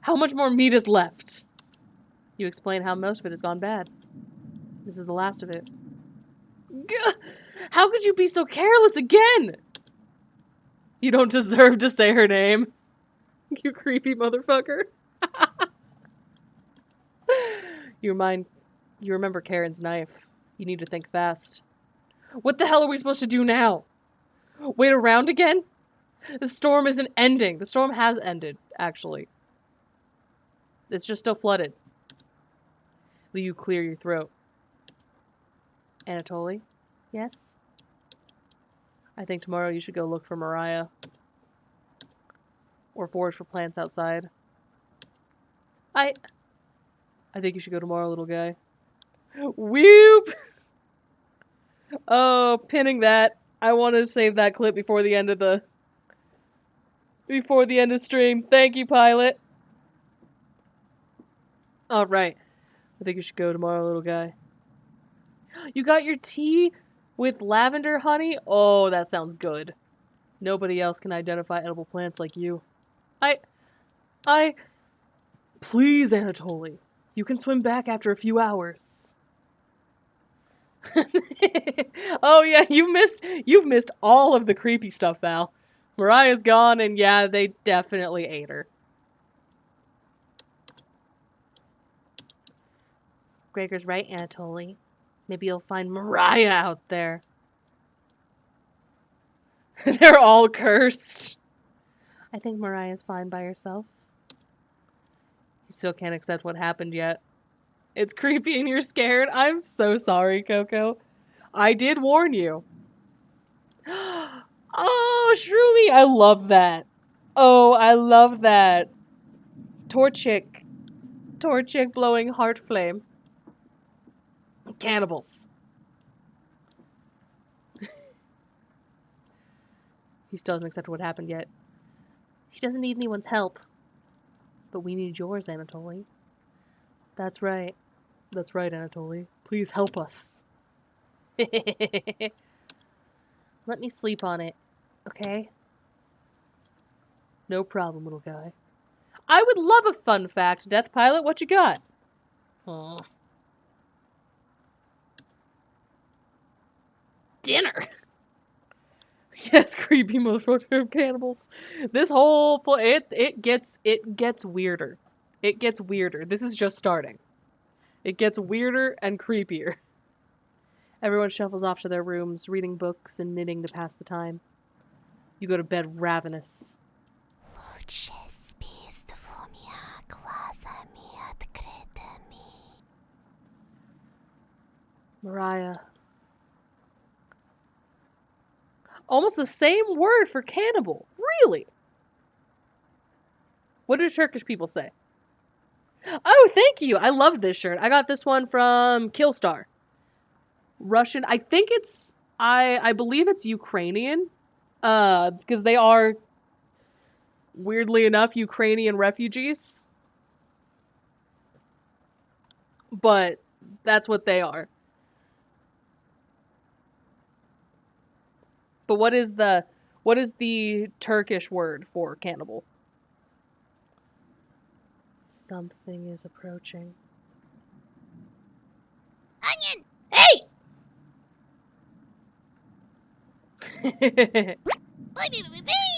How much more meat is left? You explain how most of it has gone bad. This is the last of it. How could you be so careless again? You don't deserve to say her name. You creepy motherfucker. You remember Karen's knife. You need to think fast. What the hell are we supposed to do now? Wait around again? The storm isn't ending. The storm has ended, actually. It's just still flooded. Will you clear your throat? Anatoly? Yes? I think tomorrow you should go look for Mariah. Or forage for plants outside. I think you should go tomorrow, little guy. Whoop! Oh, pinning that. I wanted to save that clip before the end of stream. Thank you, pilot. All right. I think you should go tomorrow, little guy. You got your tea with lavender honey? Oh, that sounds good. Nobody else can identify edible plants like you. Please, Anatoly. You can swim back after a few hours. Oh yeah, you've missed all of the creepy stuff, Val. Mariah's gone, and yeah, they definitely ate her. Gregor's right, Anatoly. Maybe you'll find Mariah out there. They're all cursed. I think Mariah's fine by herself. You still can't accept what happened yet. It's creepy and you're scared. I'm so sorry, Coco. I did warn you. Oh, Shroomy! I love that. Oh, I love that. Torchic blowing heart flame. Cannibals. He still hasn't accepted what happened yet. He doesn't need anyone's help. But we need yours, Anatoly. That's right. That's right, Anatoly. Please help us. Let me sleep on it, okay? No problem, little guy. I would love a fun fact, Death Pilot. What you got? Oh. Dinner. Yes, creepy motherfucker cannibals. This whole it gets weirder. It gets weirder. This is just starting. It gets weirder and creepier. Everyone shuffles off to their rooms, reading books and knitting to pass the time. You go to bed ravenous. Лучше спи с двумя глазами открытыми. Mariah. Almost the same word for cannibal. Really? What do Turkish people say? Oh, thank you. I love this shirt. I got this one from Killstar. Russian. I think it's... I believe it's Ukrainian. Because they are, weirdly enough, Ukrainian refugees. But that's what they are. But what is the Turkish word for cannibal? Something is approaching. Onion! Hey!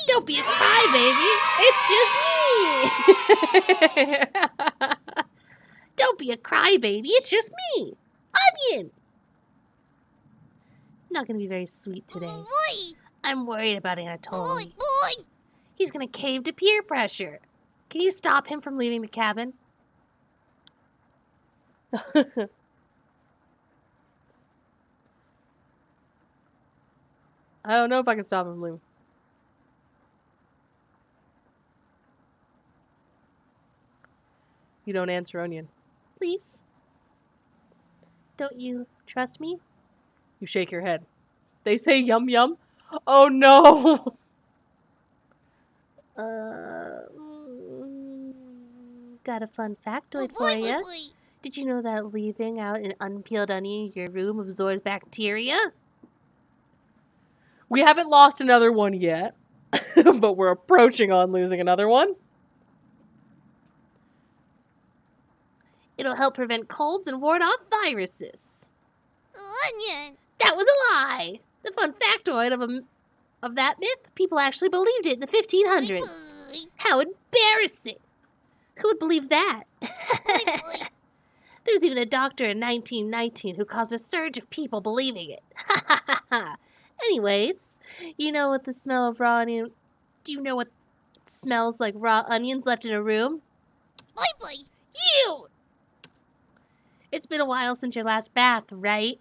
Don't be a crybaby. It's just me. Don't be a crybaby. It's just me. Onion. Not gonna be very sweet today. Boy! I'm worried about Anatoly. Boy! He's gonna cave to peer pressure. Can you stop him from leaving the cabin? I don't know if I can stop him from leaving. You don't answer, Onion. Please. Don't you trust me? You shake your head. They say yum yum. Oh no! Got a fun factoid for you. Did you know that leaving out an unpeeled onion in your room absorbs bacteria? We haven't lost another one yet, but we're approaching on losing another one. It'll help prevent colds and ward off viruses. Onion! That was a lie. The fun factoid of that myth, people actually believed it in the 1500s. How embarrassing. Who would believe that? There was even a doctor in 1919 who caused a surge of people believing it. Anyways, you know what the smell of raw onion... Do you know what smells like raw onions left in a room? Boy! You! It's been a while since your last bath, right?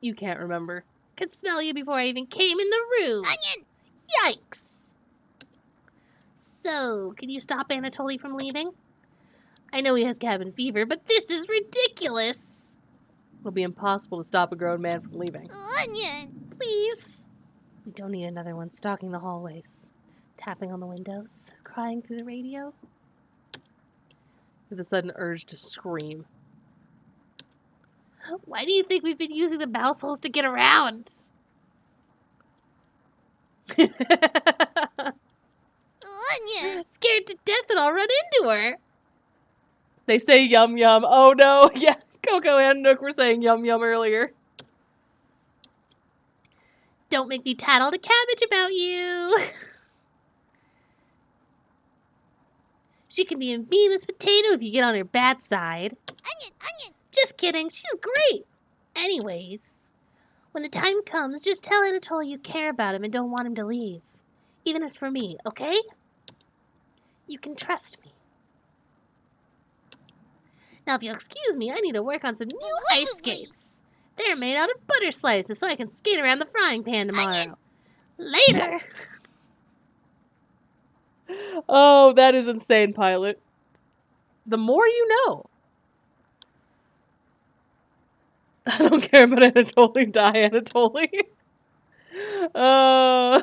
You can't remember. Could smell you before I even came in the room. Onion! Yikes! So, can you stop Anatoly from leaving? I know he has cabin fever, but this is ridiculous. It'll be impossible to stop a grown man from leaving. Onion! Please. We don't need another one stalking the hallways, tapping on the windows, crying through the radio. With a sudden urge to scream. Why do you think we've been using the mouse holes to get around? Onion! Scared to death that I'll run into her. They say yum yum. Oh no, yeah. Coco and Nook were saying yum yum earlier. Don't make me tattle to Cabbage about you. She can be a mean as potato if you get on her bad side. Onion! Just kidding, she's great. Anyways, when the time comes, just tell Anatoly you care about him and don't want him to leave. Even as for me, okay? You can trust me. Now, if you'll excuse me, I need to work on some new ice skates. They're made out of butter slices so I can skate around the frying pan tomorrow. Later! Oh, that is insane, Pilot. The more you know. I don't care about Anatoly. Die, Anatoly. Oh.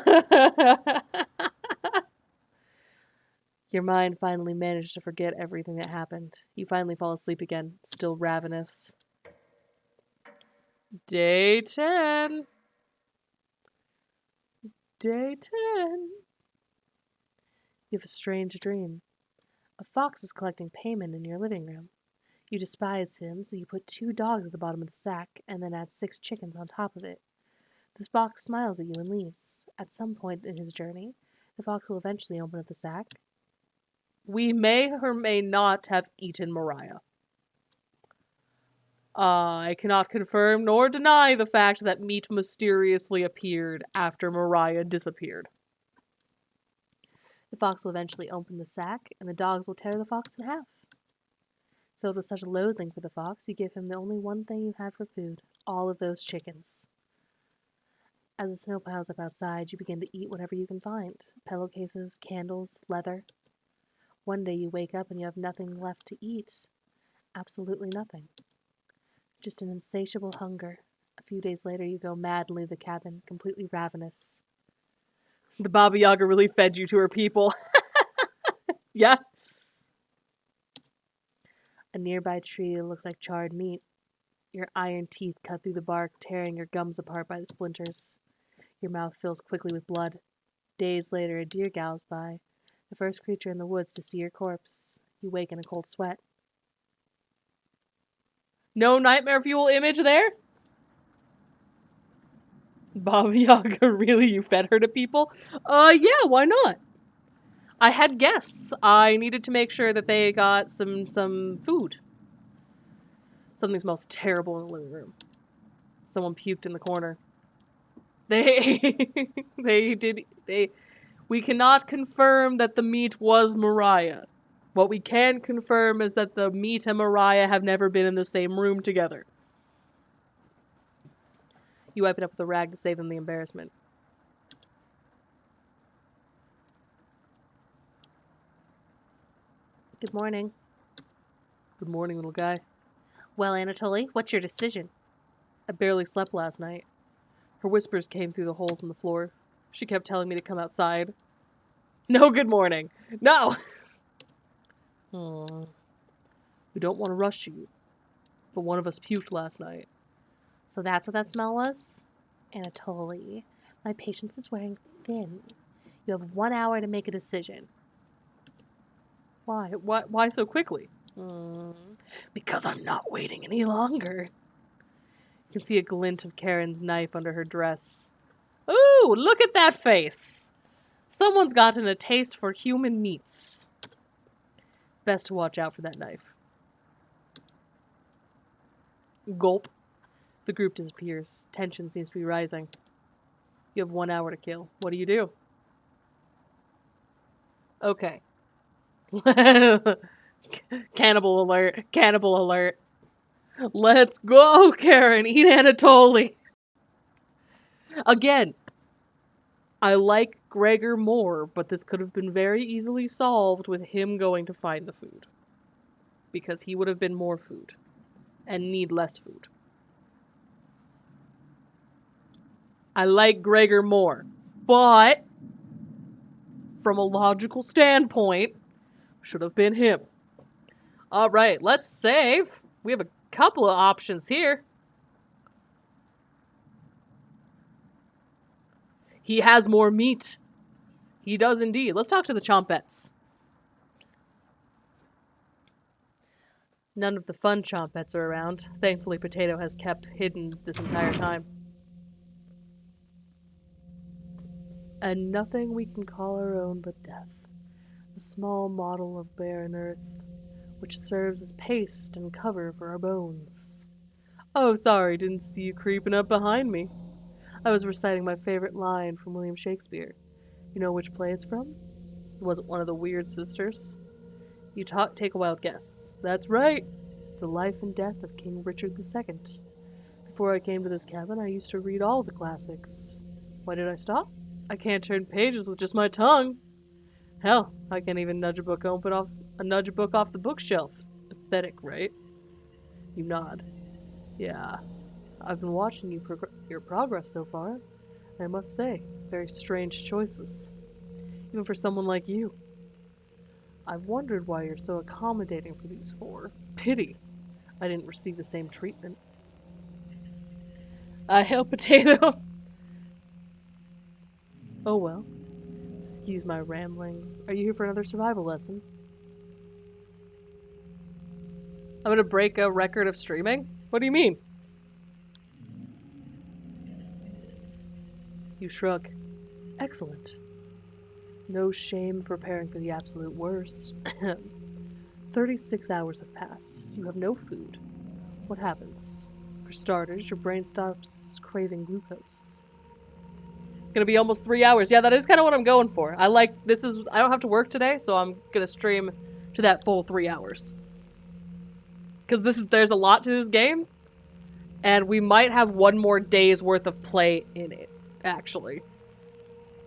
Your mind finally managed to forget everything that happened. You finally fall asleep again, still ravenous. Day 10. Day 10. You have a strange dream. A fox is collecting payment in your living room. You despise him, so you put 2 dogs at the bottom of the sack and then add 6 chickens on top of it. The fox smiles at you and leaves. At some point in his journey, the fox will eventually open up the sack. We may or may not have eaten Mariah. I cannot confirm nor deny the fact that meat mysteriously appeared after Mariah disappeared. The fox will eventually open the sack, and the dogs will tear the fox in half. Filled with such loathing for the fox, you give him the only one thing you had for food, all of those chickens. As the snow piles up outside, you begin to eat whatever you can find. Pillowcases, candles, leather. One day you wake up and you have nothing left to eat. Absolutely nothing. Just an insatiable hunger. A few days later, you go mad and leave the cabin, completely ravenous. The Baba Yaga really fed you to her people. Yeah. A nearby tree looks like charred meat. Your iron teeth cut through the bark, tearing your gums apart by the splinters. Your mouth fills quickly with blood. Days later, a deer gallops by, the first creature in the woods to see your corpse. You wake in a cold sweat. No nightmare fuel image there? Baba Yaga, really? You fed her to people? Yeah, why not? I had guests. I needed to make sure that they got some food. Something smells terrible in the living room. Someone puked in the corner. We cannot confirm that the meat was Mariah. What we can confirm is that the meat and Mariah have never been in the same room together. You wipe it up with a rag to save them the embarrassment. Good morning. Good morning, little guy. Well, Anatoly, what's your decision? I barely slept last night. Her whispers came through the holes in the floor. She kept telling me to come outside. No good morning. No! We don't want to rush you, but one of us puked last night. So that's what that smell was? Anatoly, my patience is wearing thin. You have 1 hour to make a decision. Why? Why so quickly? Because I'm not waiting any longer. You can see a glint of Karen's knife under her dress. Ooh, look at that face! Someone's gotten a taste for human meats. Best to watch out for that knife. Gulp. The group disappears. Tension seems to be rising. You have 1 hour to kill. What do? Okay. Cannibal alert. Cannibal alert. Let's go, Karen. Eat Anatoly. Again, I like Gregor more, but this could have been very easily solved with him going to find the food. because he would have been more food and need less food. I like Gregor more, but from a logical standpoint, should have been him. All right, let's save. We have a couple of options here. He has more meat. He does indeed. Let's talk to the Chompettes. None of the fun Chompettes are around. Thankfully, Potato has kept hidden this entire time. And nothing we can call our own but death. A small model of barren earth, which serves as paste and cover for our bones. Oh, sorry, didn't see you creeping up behind me. I was reciting my favorite line from William Shakespeare. You know which play it's from? Was it one of the Weird Sisters? You take a wild guess. That's right. The Life and Death of King Richard II. Before I came to this cabin, I used to read all the classics. Why did I stop? I can't turn pages with just my tongue. Hell, I can't even nudge a book off the bookshelf. Pathetic, right? You nod. Yeah. I've been watching your progress so far. And I must say, very strange choices. Even for someone like you. I've wondered why you're so accommodating for these four. Pity I didn't receive the same treatment. I hail Potato. Oh well. Excuse my ramblings. Are you here for another survival lesson? I'm gonna break a record of streaming? What do you mean? You shrug. Excellent. No shame preparing for the absolute worst. 36 hours have passed. You have no food. What happens? For starters, your brain stops craving glucose. Gonna be almost 3 hours. Yeah, that is kind of what I'm going for. I don't have to work today, so I'm gonna stream to that full 3 hours. Because there's a lot to this game, and we might have one more day's worth of play in it, actually.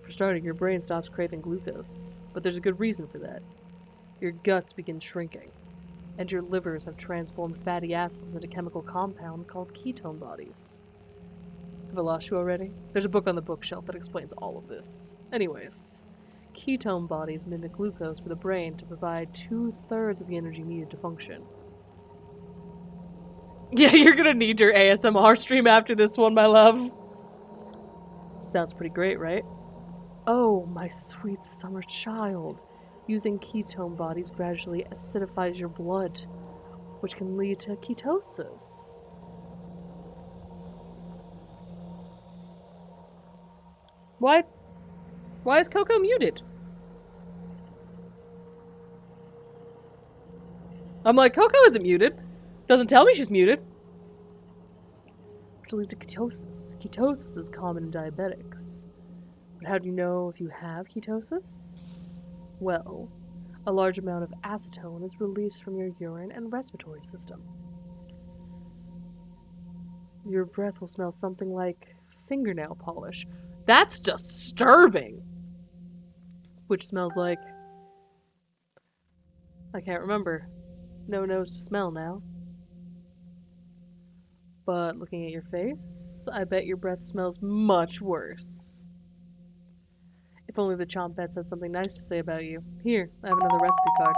For starting, your brain stops craving glucose, but there's a good reason for that. Your guts begin shrinking, and your livers have transformed fatty acids into chemical compounds called ketone bodies. Have I lost you already? There's a book on the bookshelf that explains all of this. Anyways, ketone bodies mimic glucose for the brain to provide 2/3 of the energy needed to function. Yeah, you're gonna need your ASMR stream after this one, my love. Sounds pretty great, right? Oh, my sweet summer child. Using ketone bodies gradually acidifies your blood, which can lead to ketosis. Why is Coco muted? I'm like, Coco isn't muted. Doesn't tell me she's muted. Which leads to ketosis. Ketosis is common in diabetics. But how do you know if you have ketosis? Well, a large amount of acetone is released from your urine and respiratory system. Your breath will smell something like fingernail polish. That's disturbing! Which smells like... I can't remember. No nose to smell now. But looking at your face, I bet your breath smells much worse. If only the Chompettes has something nice to say about you. Here, I have another recipe card.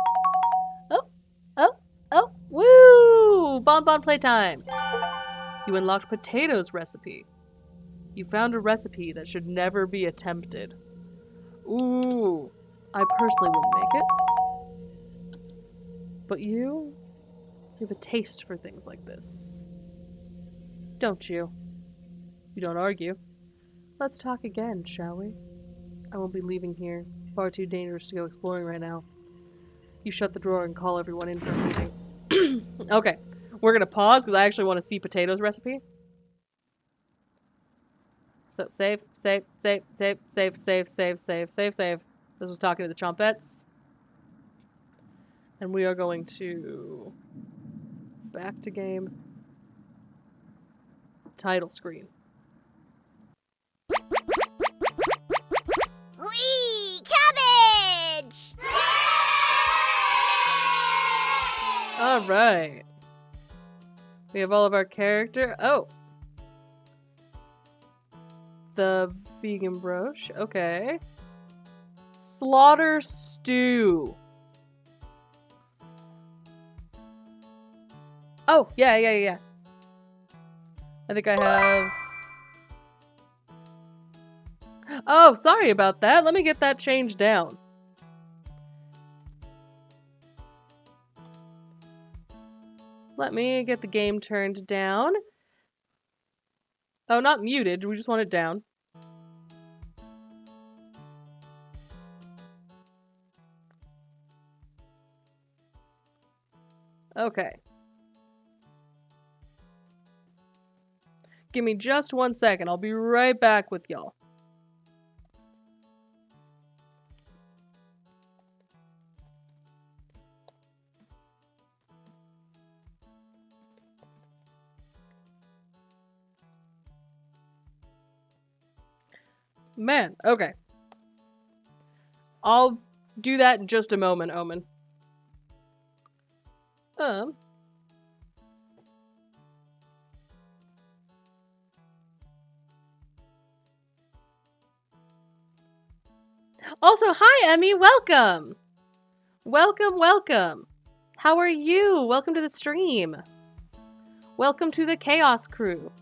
Oh, woo! Bonbon playtime! You unlocked Potato's recipe. You found a recipe that should never be attempted. Ooh, I personally wouldn't make it. But you have a taste for things like this. Don't you? You don't argue. Let's talk again, shall we? I won't be leaving here. Far too dangerous to go exploring right now. You shut the drawer and call everyone in for a meeting. Okay, we're gonna pause because I actually want to see Potato's recipe. So save. This was talking to the Chompettes. And we are going to back to game. Title screen. Whee! Cabbage! Alright. We have all of our character. Oh. The vegan brooch. Okay. Slaughter stew. Oh, yeah. I think I have... Oh, sorry about that. Let me get that changed down. Let me get the game turned down. Oh, not muted. We just want it down. Okay. Give me just 1 second. I'll be right back with y'all. Man, okay. I'll do that in just a moment, Omen. Also, hi, Emmy. Welcome. Welcome. How are you? Welcome to the stream. Welcome to the Chaos Crew.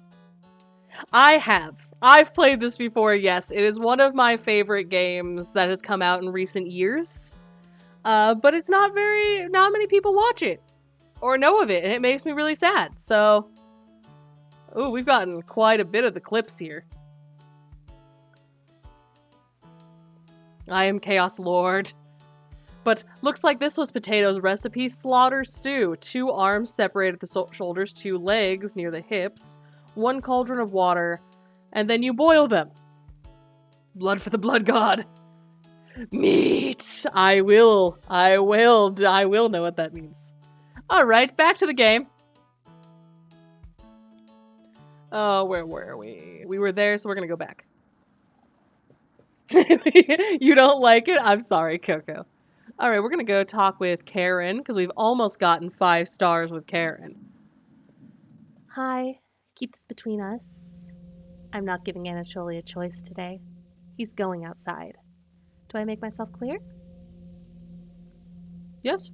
I've played this before, yes. It is one of my favorite games that has come out in recent years. But it's not many people watch it or know of it, and it makes me really sad. So, ooh, we've gotten quite a bit of the clips here. I am Chaos Lord. But looks like this was Potato's recipe. Slaughter stew. 2 arms separated at the shoulders, 2 legs near the hips, 1 cauldron of water, and then you boil them. Blood for the blood god. Meat. I will know what that means. Alright, back to the game. Oh, where were we? We were there, so we're gonna go back. You don't like it? I'm sorry, Coco. Alright, we're gonna go talk with Karen, because we've almost gotten 5 stars with Karen. Hi. Keep this between us. I'm not giving Anatoly a choice today. He's going outside. Do I make myself clear? Yes?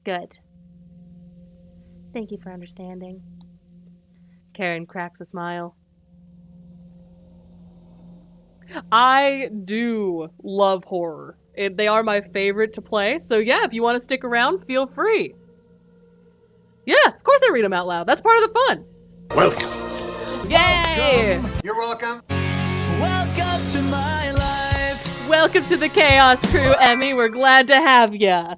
Good. Thank you for understanding. Karen cracks a smile. I do love horror. They are my favorite to play, so yeah, if you want to stick around, feel free. Yeah, of course I read them out loud. That's part of the fun. Welcome. Yay! You're welcome. Welcome to my life. Welcome to the Chaos Crew, Emmy. We're glad to have ya.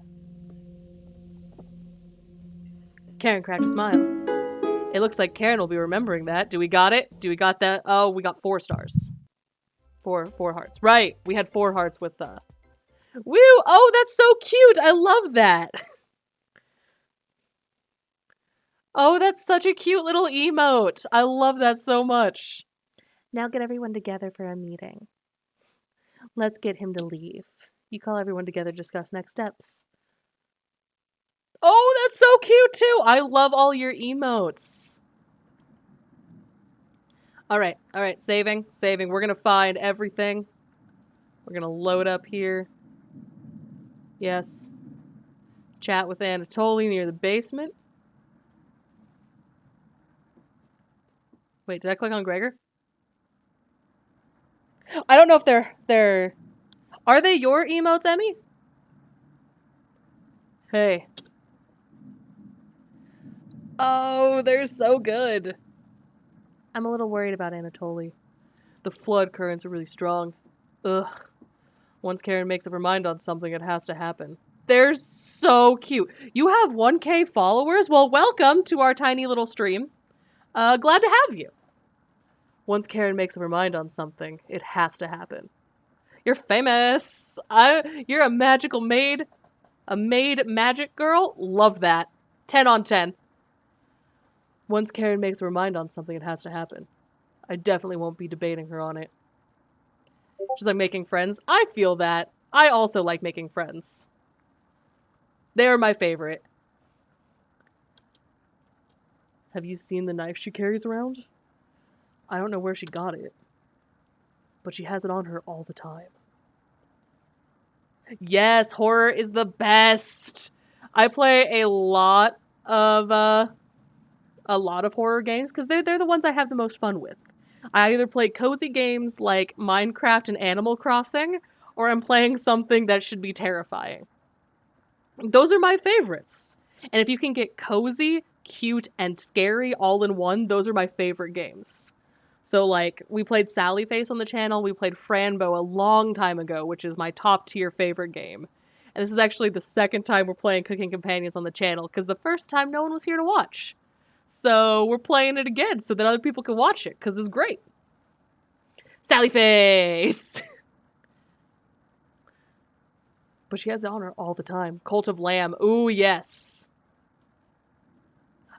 Karen cracked a smile. It looks like Karen will be remembering that. Do we got it? Do we got that? Oh, we got 4 stars. Four hearts. Right. We had 4 hearts with Woo! Oh, that's so cute. I love that. Oh, that's such a cute little emote. I love that so much. Now get everyone together for a meeting. Let's get him to leave. You call everyone together to discuss next steps. Oh, that's so cute too. I love all your emotes. All right. Saving. We're going to find everything. We're going to load up here. Yes. Chat with Anatoly near the basement. Wait, did I click on Gregor? I don't know if they're... Are they your emotes, Emmy? Hey. Oh, they're so good. I'm a little worried about Anatoly. The flood currents are really strong. Ugh. Once Karen makes up her mind on something, it has to happen. They're so cute. You have 1K followers? Well, welcome to our tiny little stream. Glad to have you. Once Karen makes up her mind on something, it has to happen. You're famous. You're a magical maid. A maid magic girl. Love that. 10 on 10. Once Karen makes up her mind on something, it has to happen. I definitely won't be debating her on it. She's like making friends. I feel that. I also like making friends. They're my favorite. Have you seen the knife she carries around? I don't know where she got it, but she has it on her all the time. Yes, horror is the best. I play a lot of horror games because they're the ones I have the most fun with. I either play cozy games like Minecraft and Animal Crossing, or I'm playing something that should be terrifying. Those are my favorites. And if you can get cozy, cute, and scary all in one, those are my favorite games. So, like, we played Sally Face on the channel, we played Franbo a long time ago, which is my top tier favorite game. And this is actually the second time we're playing Cooking Companions on the channel, because the first time no one was here to watch. So we're playing it again so that other people can watch it, because it's great. Sally Face! But she has it on her all the time. Cult of Lamb. Ooh, yes.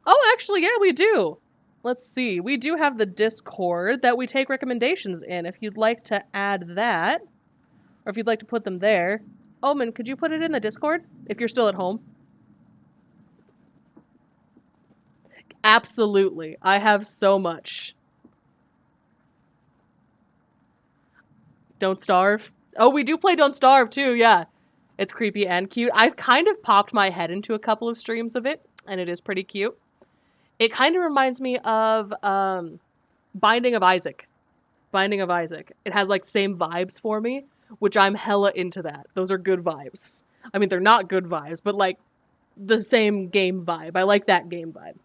Oh, actually, yeah, we do. Let's see. We do have the Discord that we take recommendations in. If you'd like to add that, or if you'd like to put them there. Omen, could you put it in the Discord if you're still at home? Absolutely. I have so much. Don't Starve. Oh, we do play Don't Starve too, yeah. It's creepy and cute. I've kind of popped my head into a couple of streams of it, and it is pretty cute. It kind of reminds me of Binding of Isaac. Binding of Isaac. It has like same vibes for me, which I'm hella into that. Those are good vibes. I mean, they're not good vibes, but like the same game vibe. I like that game vibe.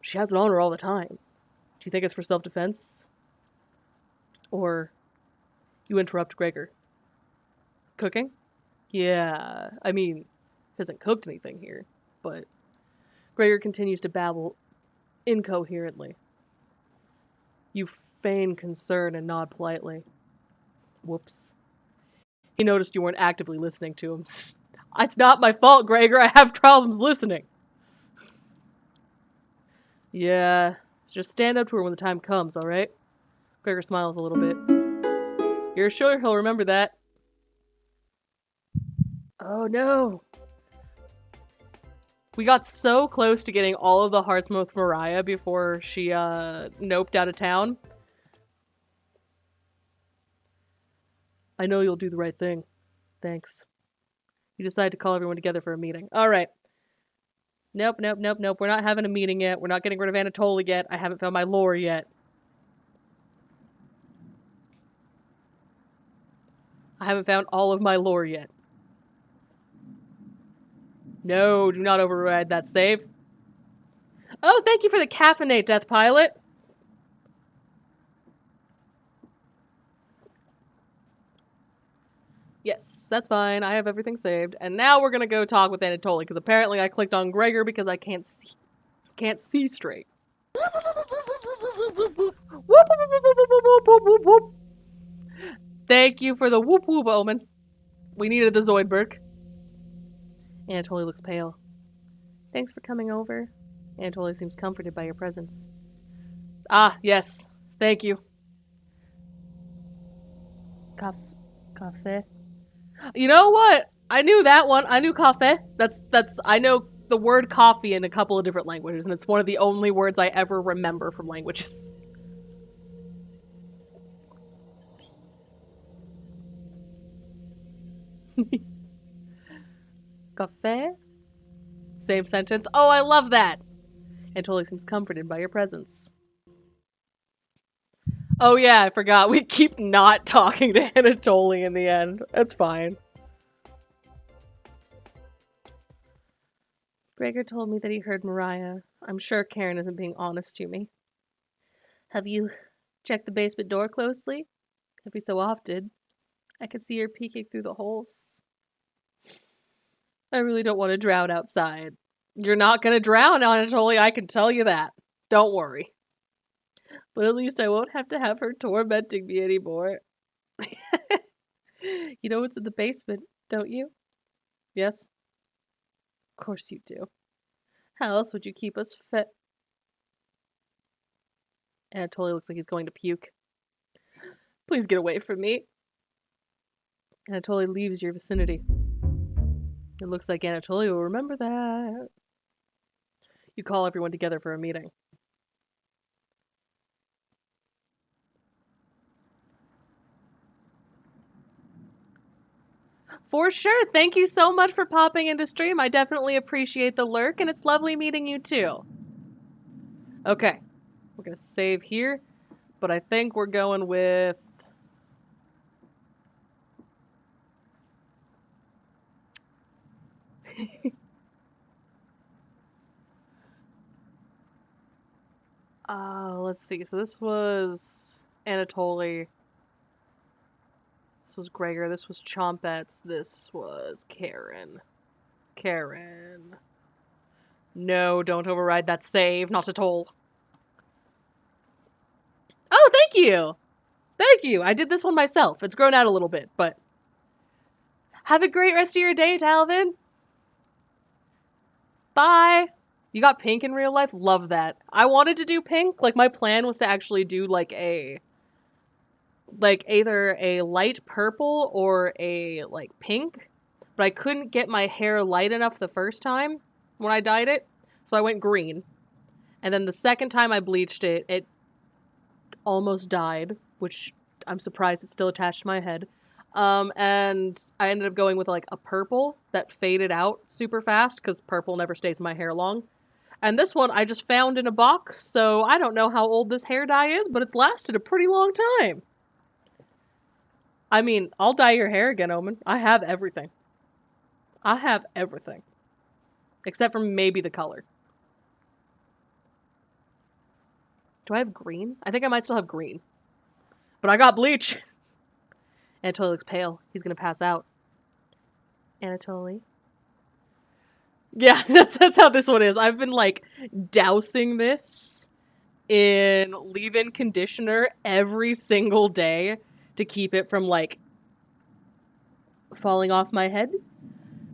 She has it on her all the time. Do you think it's for self-defense? Or you interrupt Gregor? Cooking? Yeah, I mean, he hasn't cooked anything here, but Gregor continues to babble incoherently. You feign concern and nod politely. Whoops. He noticed you weren't actively listening to him. It's not my fault, Gregor. I have problems listening. Yeah, just stand up to her when the time comes, alright? Gregor smiles a little bit. You're sure he'll remember that? Oh no. We got so close to getting all of the hearts with Mariah before she noped out of town. I know you'll do the right thing. Thanks. You decided to call everyone together for a meeting. Alright. Nope. We're not having a meeting yet. We're not getting rid of Anatoly yet. I haven't found my lore yet. I haven't found all of my lore yet. No, do not override that save. Oh, thank you for the caffeinate, Death Pilot. Yes, that's fine. I have everything saved. And now we're gonna go talk with Anatoly, because apparently I clicked on Gregor because I can't see straight. Thank you for the whoop whoop, Omen. We needed the Zoidberg. Anatoly looks pale. Thanks for coming over. Anatoly seems comforted by your presence. Ah, yes. Thank you. Cafe? You know what? I knew that one. I knew cafe. I know the word coffee in a couple of different languages, and it's one of the only words I ever remember from languages. Cafe? Same sentence. Oh, I love that! Anatoly seems comforted by your presence. Oh yeah, I forgot. We keep not talking to Anatoly in the end. That's fine. Gregor told me that he heard Mariah. I'm sure Karen isn't being honest to me. Have you checked the basement door closely? Every so often, I could see her peeking through the holes. I really don't want to drown outside. You're not going to drown, Anatoly, I can tell you that. Don't worry. But at least I won't have to have her tormenting me anymore. You know what's in the basement, don't you? Yes? Of course you do. How else would you keep us fed? Anatoly looks like he's going to puke. Please get away from me. Anatoly leaves your vicinity. It looks like Anatoly will remember that. You call everyone together for a meeting. For sure. Thank you so much for popping into stream. I definitely appreciate the lurk, and it's lovely meeting you too. Okay. We're going to save here, but I think we're going with... let's see. So this was Anatoly. This was Gregor. This was Chompets. This was Karen. Karen. No, don't override that save. Not at all. Oh, thank you! Thank you! I did this one myself. It's grown out a little bit, but... Have a great rest of your day, Talvin! Bye! You got pink in real life? Love that. I wanted to do pink. Like, my plan was to actually do, like, a... Like, either a light purple or a, like, pink. But I couldn't get my hair light enough the first time when I dyed it. So I went green. And then the second time I bleached it, it almost died, which I'm surprised it's still attached to my head. And I ended up going with like a purple that faded out super fast because purple never stays in my hair long. And this one I just found in a box, so I don't know how old this hair dye is, but it's lasted a pretty long time. I mean, I'll dye your hair again, Omen. I have everything. I have everything. Except for maybe the color. Do I have green? I think I might still have green. But I got bleach. Anatoly looks pale. He's gonna pass out. Anatoly? Yeah, that's how this one is. I've been, like, dousing this in leave-in conditioner every single day to keep it from, like, falling off my head.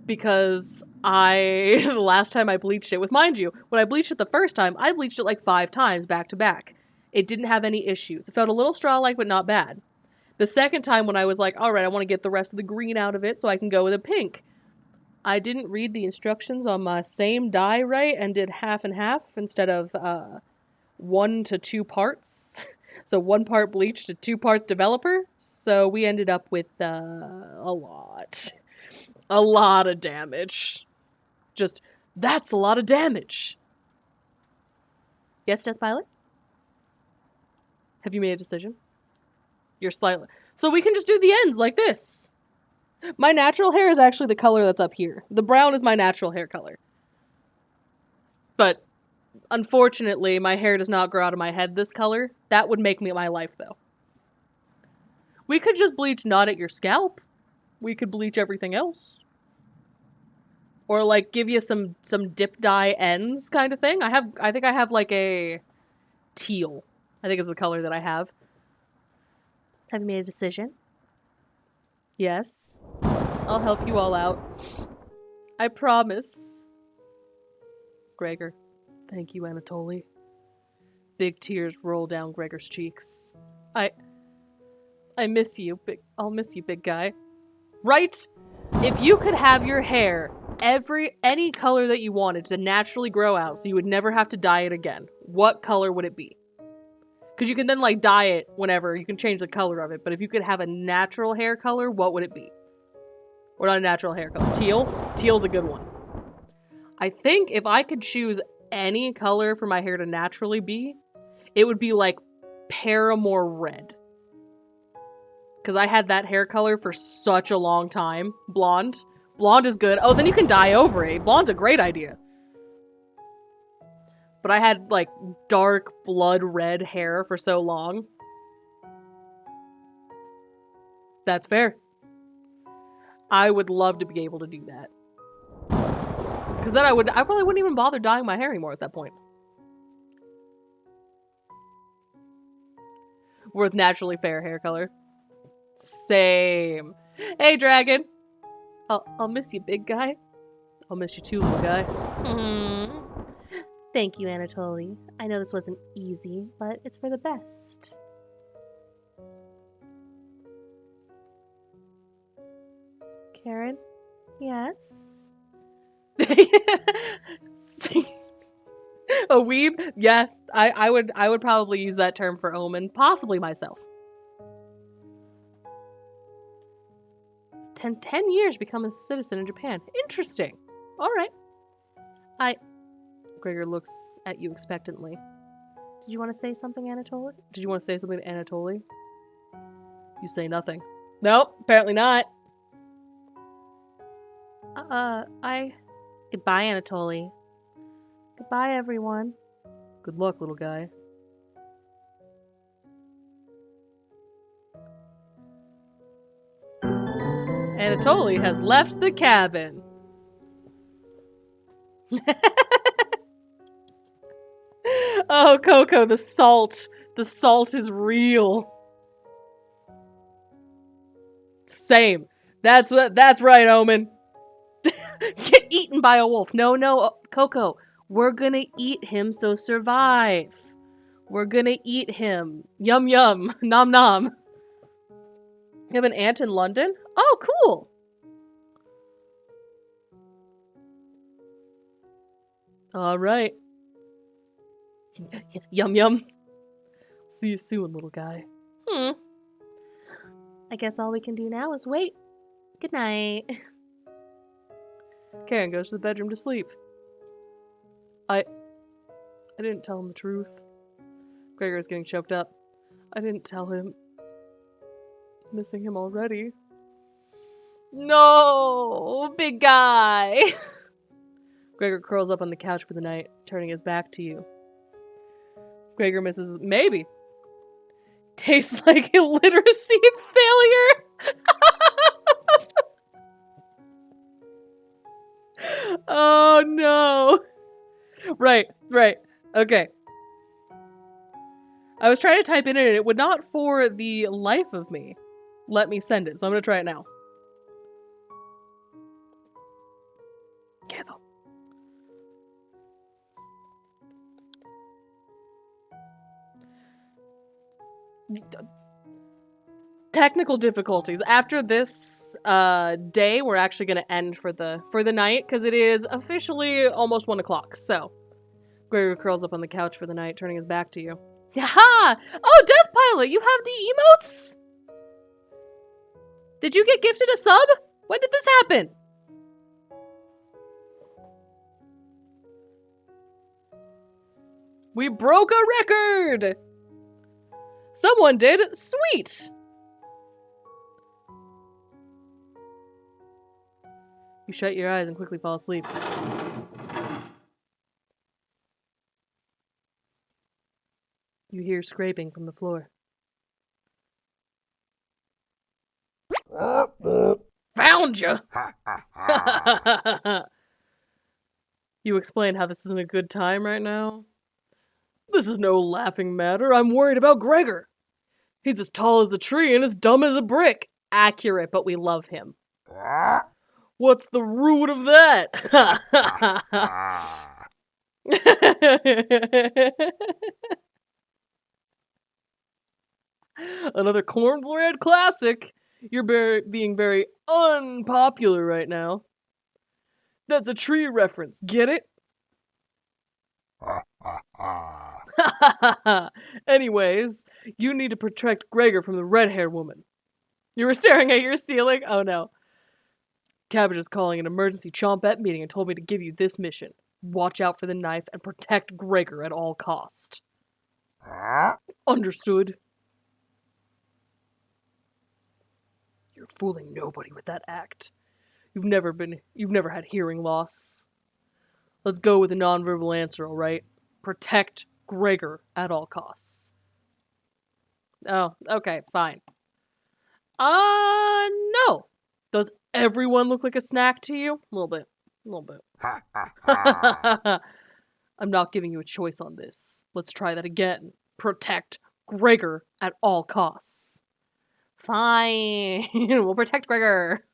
Because the last time I bleached it, mind you, when I bleached it the first time, I bleached it like 5 times back to back. It didn't have any issues. It felt a little straw-like, but not bad. The second time when I was like, alright, I want to get the rest of the green out of it so I can go with a pink. I didn't read the instructions on my same dye right and did half and half instead of 1 to 2 parts. So 1 part bleach to 2 parts developer. So we ended up with a lot. A lot of damage. Just, that's a lot of damage. Yes, Death Pilot? Have you made a decision? You're slightly... So we can just do the ends like this. My natural hair is actually the color that's up here. The brown is my natural hair color. But, unfortunately, my hair does not grow out of my head this color. That would make me my life, though. We could just bleach not at your scalp. We could bleach everything else. Or, like, give you some dip dye ends kind of thing. I think I have, like, a teal. I think is the color that I have. Have you made a decision? Yes. I'll help you all out. I promise. Gregor. Thank you, Anatoly. Big tears roll down Gregor's cheeks. I miss you, I'll miss you, big guy. Right? If you could have your hair any color that you wanted to naturally grow out so you would never have to dye it again, what color would it be? Because you can then, like, dye it whenever. You can change the color of it. But if you could have a natural hair color, what would it be? Or not a natural hair color. Teal? Teal's a good one. I think if I could choose any color for my hair to naturally be, it would be, like, Paramore Red. Because I had that hair color for such a long time. Blonde. Blonde is good. Oh, then you can dye over it. Blonde's a great idea. But I had, like, dark blood red hair for so long. That's fair. I would love to be able to do that. Because then I probably wouldn't even bother dyeing my hair anymore at that point. With naturally fair hair color. Same. Hey, Dragon. I'll miss you, big guy. I'll miss you too, little guy. Thank you, Anatoly. I know this wasn't easy, but it's for the best. Karen? Yes? A weeb? Yeah, I would probably use that term for omen, possibly myself. 10 years become a citizen in Japan. Interesting. All right. Gregor looks at you expectantly. Did you want to say something, Anatoly? Did you want to say something to Anatoly? You say nothing. Nope, apparently not. Goodbye, Anatoly. Goodbye, everyone. Good luck, little guy. Anatoly has left the cabin. Oh, Coco, the salt. The salt is real. Same. That's right, Omen. Get eaten by a wolf. No, Coco. We're gonna eat him, so survive. We're gonna eat him. Yum yum. Nom nom. You have an aunt in London? Oh, cool. All right. Yum yum. See you soon, little guy. I guess all we can do now is wait. Good night. Karen goes to the bedroom to sleep. I didn't tell him the truth. Gregor is getting choked up. I didn't tell him. Missing him already. No, big guy. Gregor curls up on the couch for the night, turning his back to you. Gregor misses maybe. Tastes like illiteracy and failure. Oh no. Right. Okay. I was trying to type in it and it would not for the life of me let me send it, so I'm gonna try it now. Cancel. Technical difficulties. After this day, we're actually going to end for the night because it is officially almost 1 o'clock. So, Gregor curls up on the couch for the night, turning his back to you. Yaha! Oh, Death Pilot, you have the emotes? Did you get gifted a sub? When did this happen? We broke a record! Someone did. Sweet! You shut your eyes and quickly fall asleep. You hear scraping from the floor. Found you! You explain how this isn't a good time right now. This is no laughing matter. I'm worried about Gregor. He's as tall as a tree and as dumb as a brick. Accurate, but we love him. What's the root of that? Another cornbread classic. You're being very unpopular right now. That's a tree reference. Get it? Anyways, you need to protect Gregor from the red-haired woman. You were staring at your ceiling? Oh no. Cabbage is calling an emergency chompette meeting and told me to give you this mission. Watch out for the knife and protect Gregor at all cost. Understood. You're fooling nobody with that act. You've never had hearing loss. Let's go with a nonverbal answer, alright? Protect Gregor at all costs. Oh, okay, fine. No. Does everyone look like a snack to you? A little bit. I'm not giving you a choice on this. Let's try that again. Protect Gregor at all costs. Fine. We'll protect Gregor.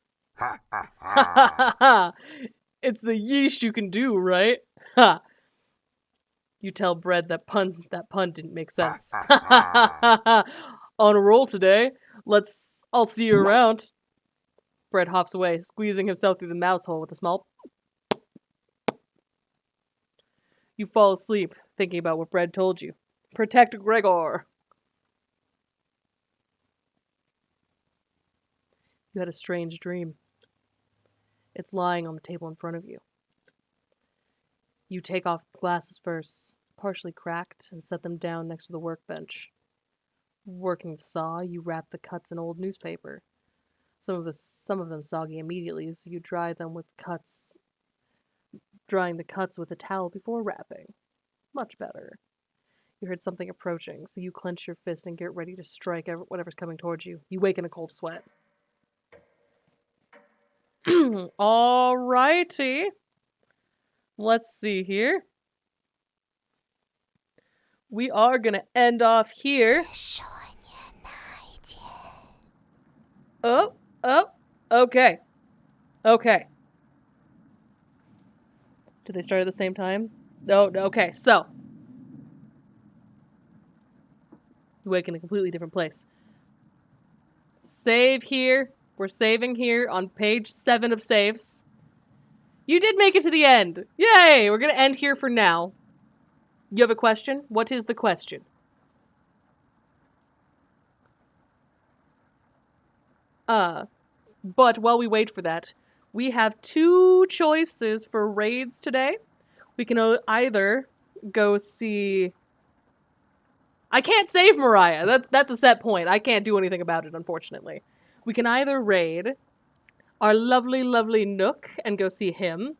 It's the yeast you can do, right? You tell Bread that pun didn't make sense. On a roll today. I'll see you around. Bread hops away, squeezing himself through the mouse hole with a small... You fall asleep, thinking about what Bread told you. Protect Gregor. You had a strange dream. It's lying on the table in front of you. You take off the glasses first, partially cracked, and set them down next to the workbench. Working saw, you wrap the cuts in old newspaper. Some of them soggy immediately, so you drying the cuts with a towel before wrapping. Much better. You heard something approaching, so you clench your fist and get ready to strike whatever's coming towards you. You wake in a cold sweat. Alrighty. Let's see here. We are gonna end off here. Oh, okay. Okay. Did they start at the same time? No, okay, so. You wake in a completely different place. Save here. We're saving here on page 7 of saves. You did make it to the end. Yay! We're gonna end here for now. You have a question? What is the question? But while we wait for that, we have 2 choices for raids today. We can either go see... I can't save Mariah. That's a set point. I can't do anything about it, unfortunately. We can either raid our lovely, lovely Nook and go see him,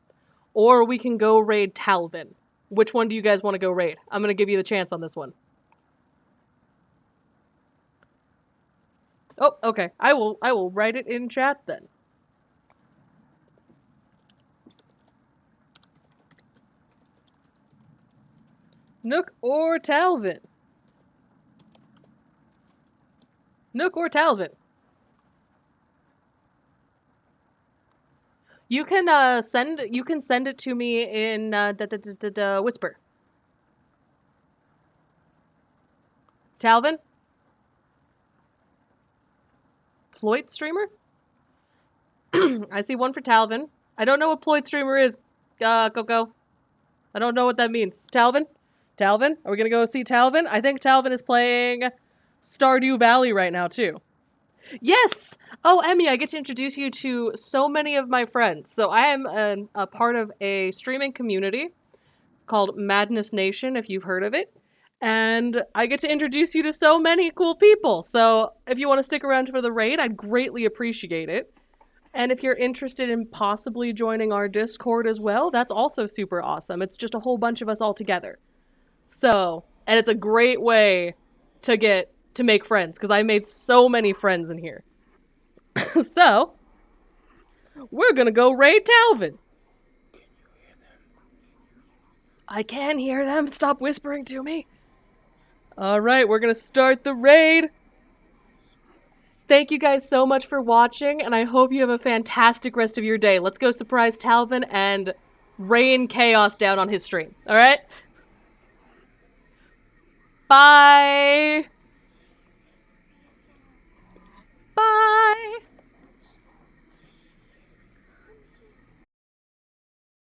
or we can go raid Talvin. Which one do you guys want to go raid? I'm going to give you the chance on this one. Oh, okay. I will write it in chat then. Nook or Talvin? Nook or Talvin? You can send it to me in Whisper. Talvin? Ploit streamer? I see one for Talvin. I don't know what Ploit streamer is, Coco. I don't know what that means. Talvin? Talvin? Are we gonna go see Talvin? I think Talvin is playing Stardew Valley right now, too. Yes! Oh, Emmy, I get to introduce you to so many of my friends. So I am a part of a streaming community called Madness Nation, if you've heard of it. And I get to introduce you to so many cool people. So if you want to stick around for the raid, I'd greatly appreciate it. And if you're interested in possibly joining our Discord as well, that's also super awesome. It's just a whole bunch of us all together. So, and it's a great way to make friends, because I made so many friends in here. So, we're gonna go raid Talvin. I can hear them. Stop whispering to me. Alright, we're gonna start the raid. Thank you guys so much for watching, and I hope you have a fantastic rest of your day. Let's go surprise Talvin and rain chaos down on his stream. Alright? Bye!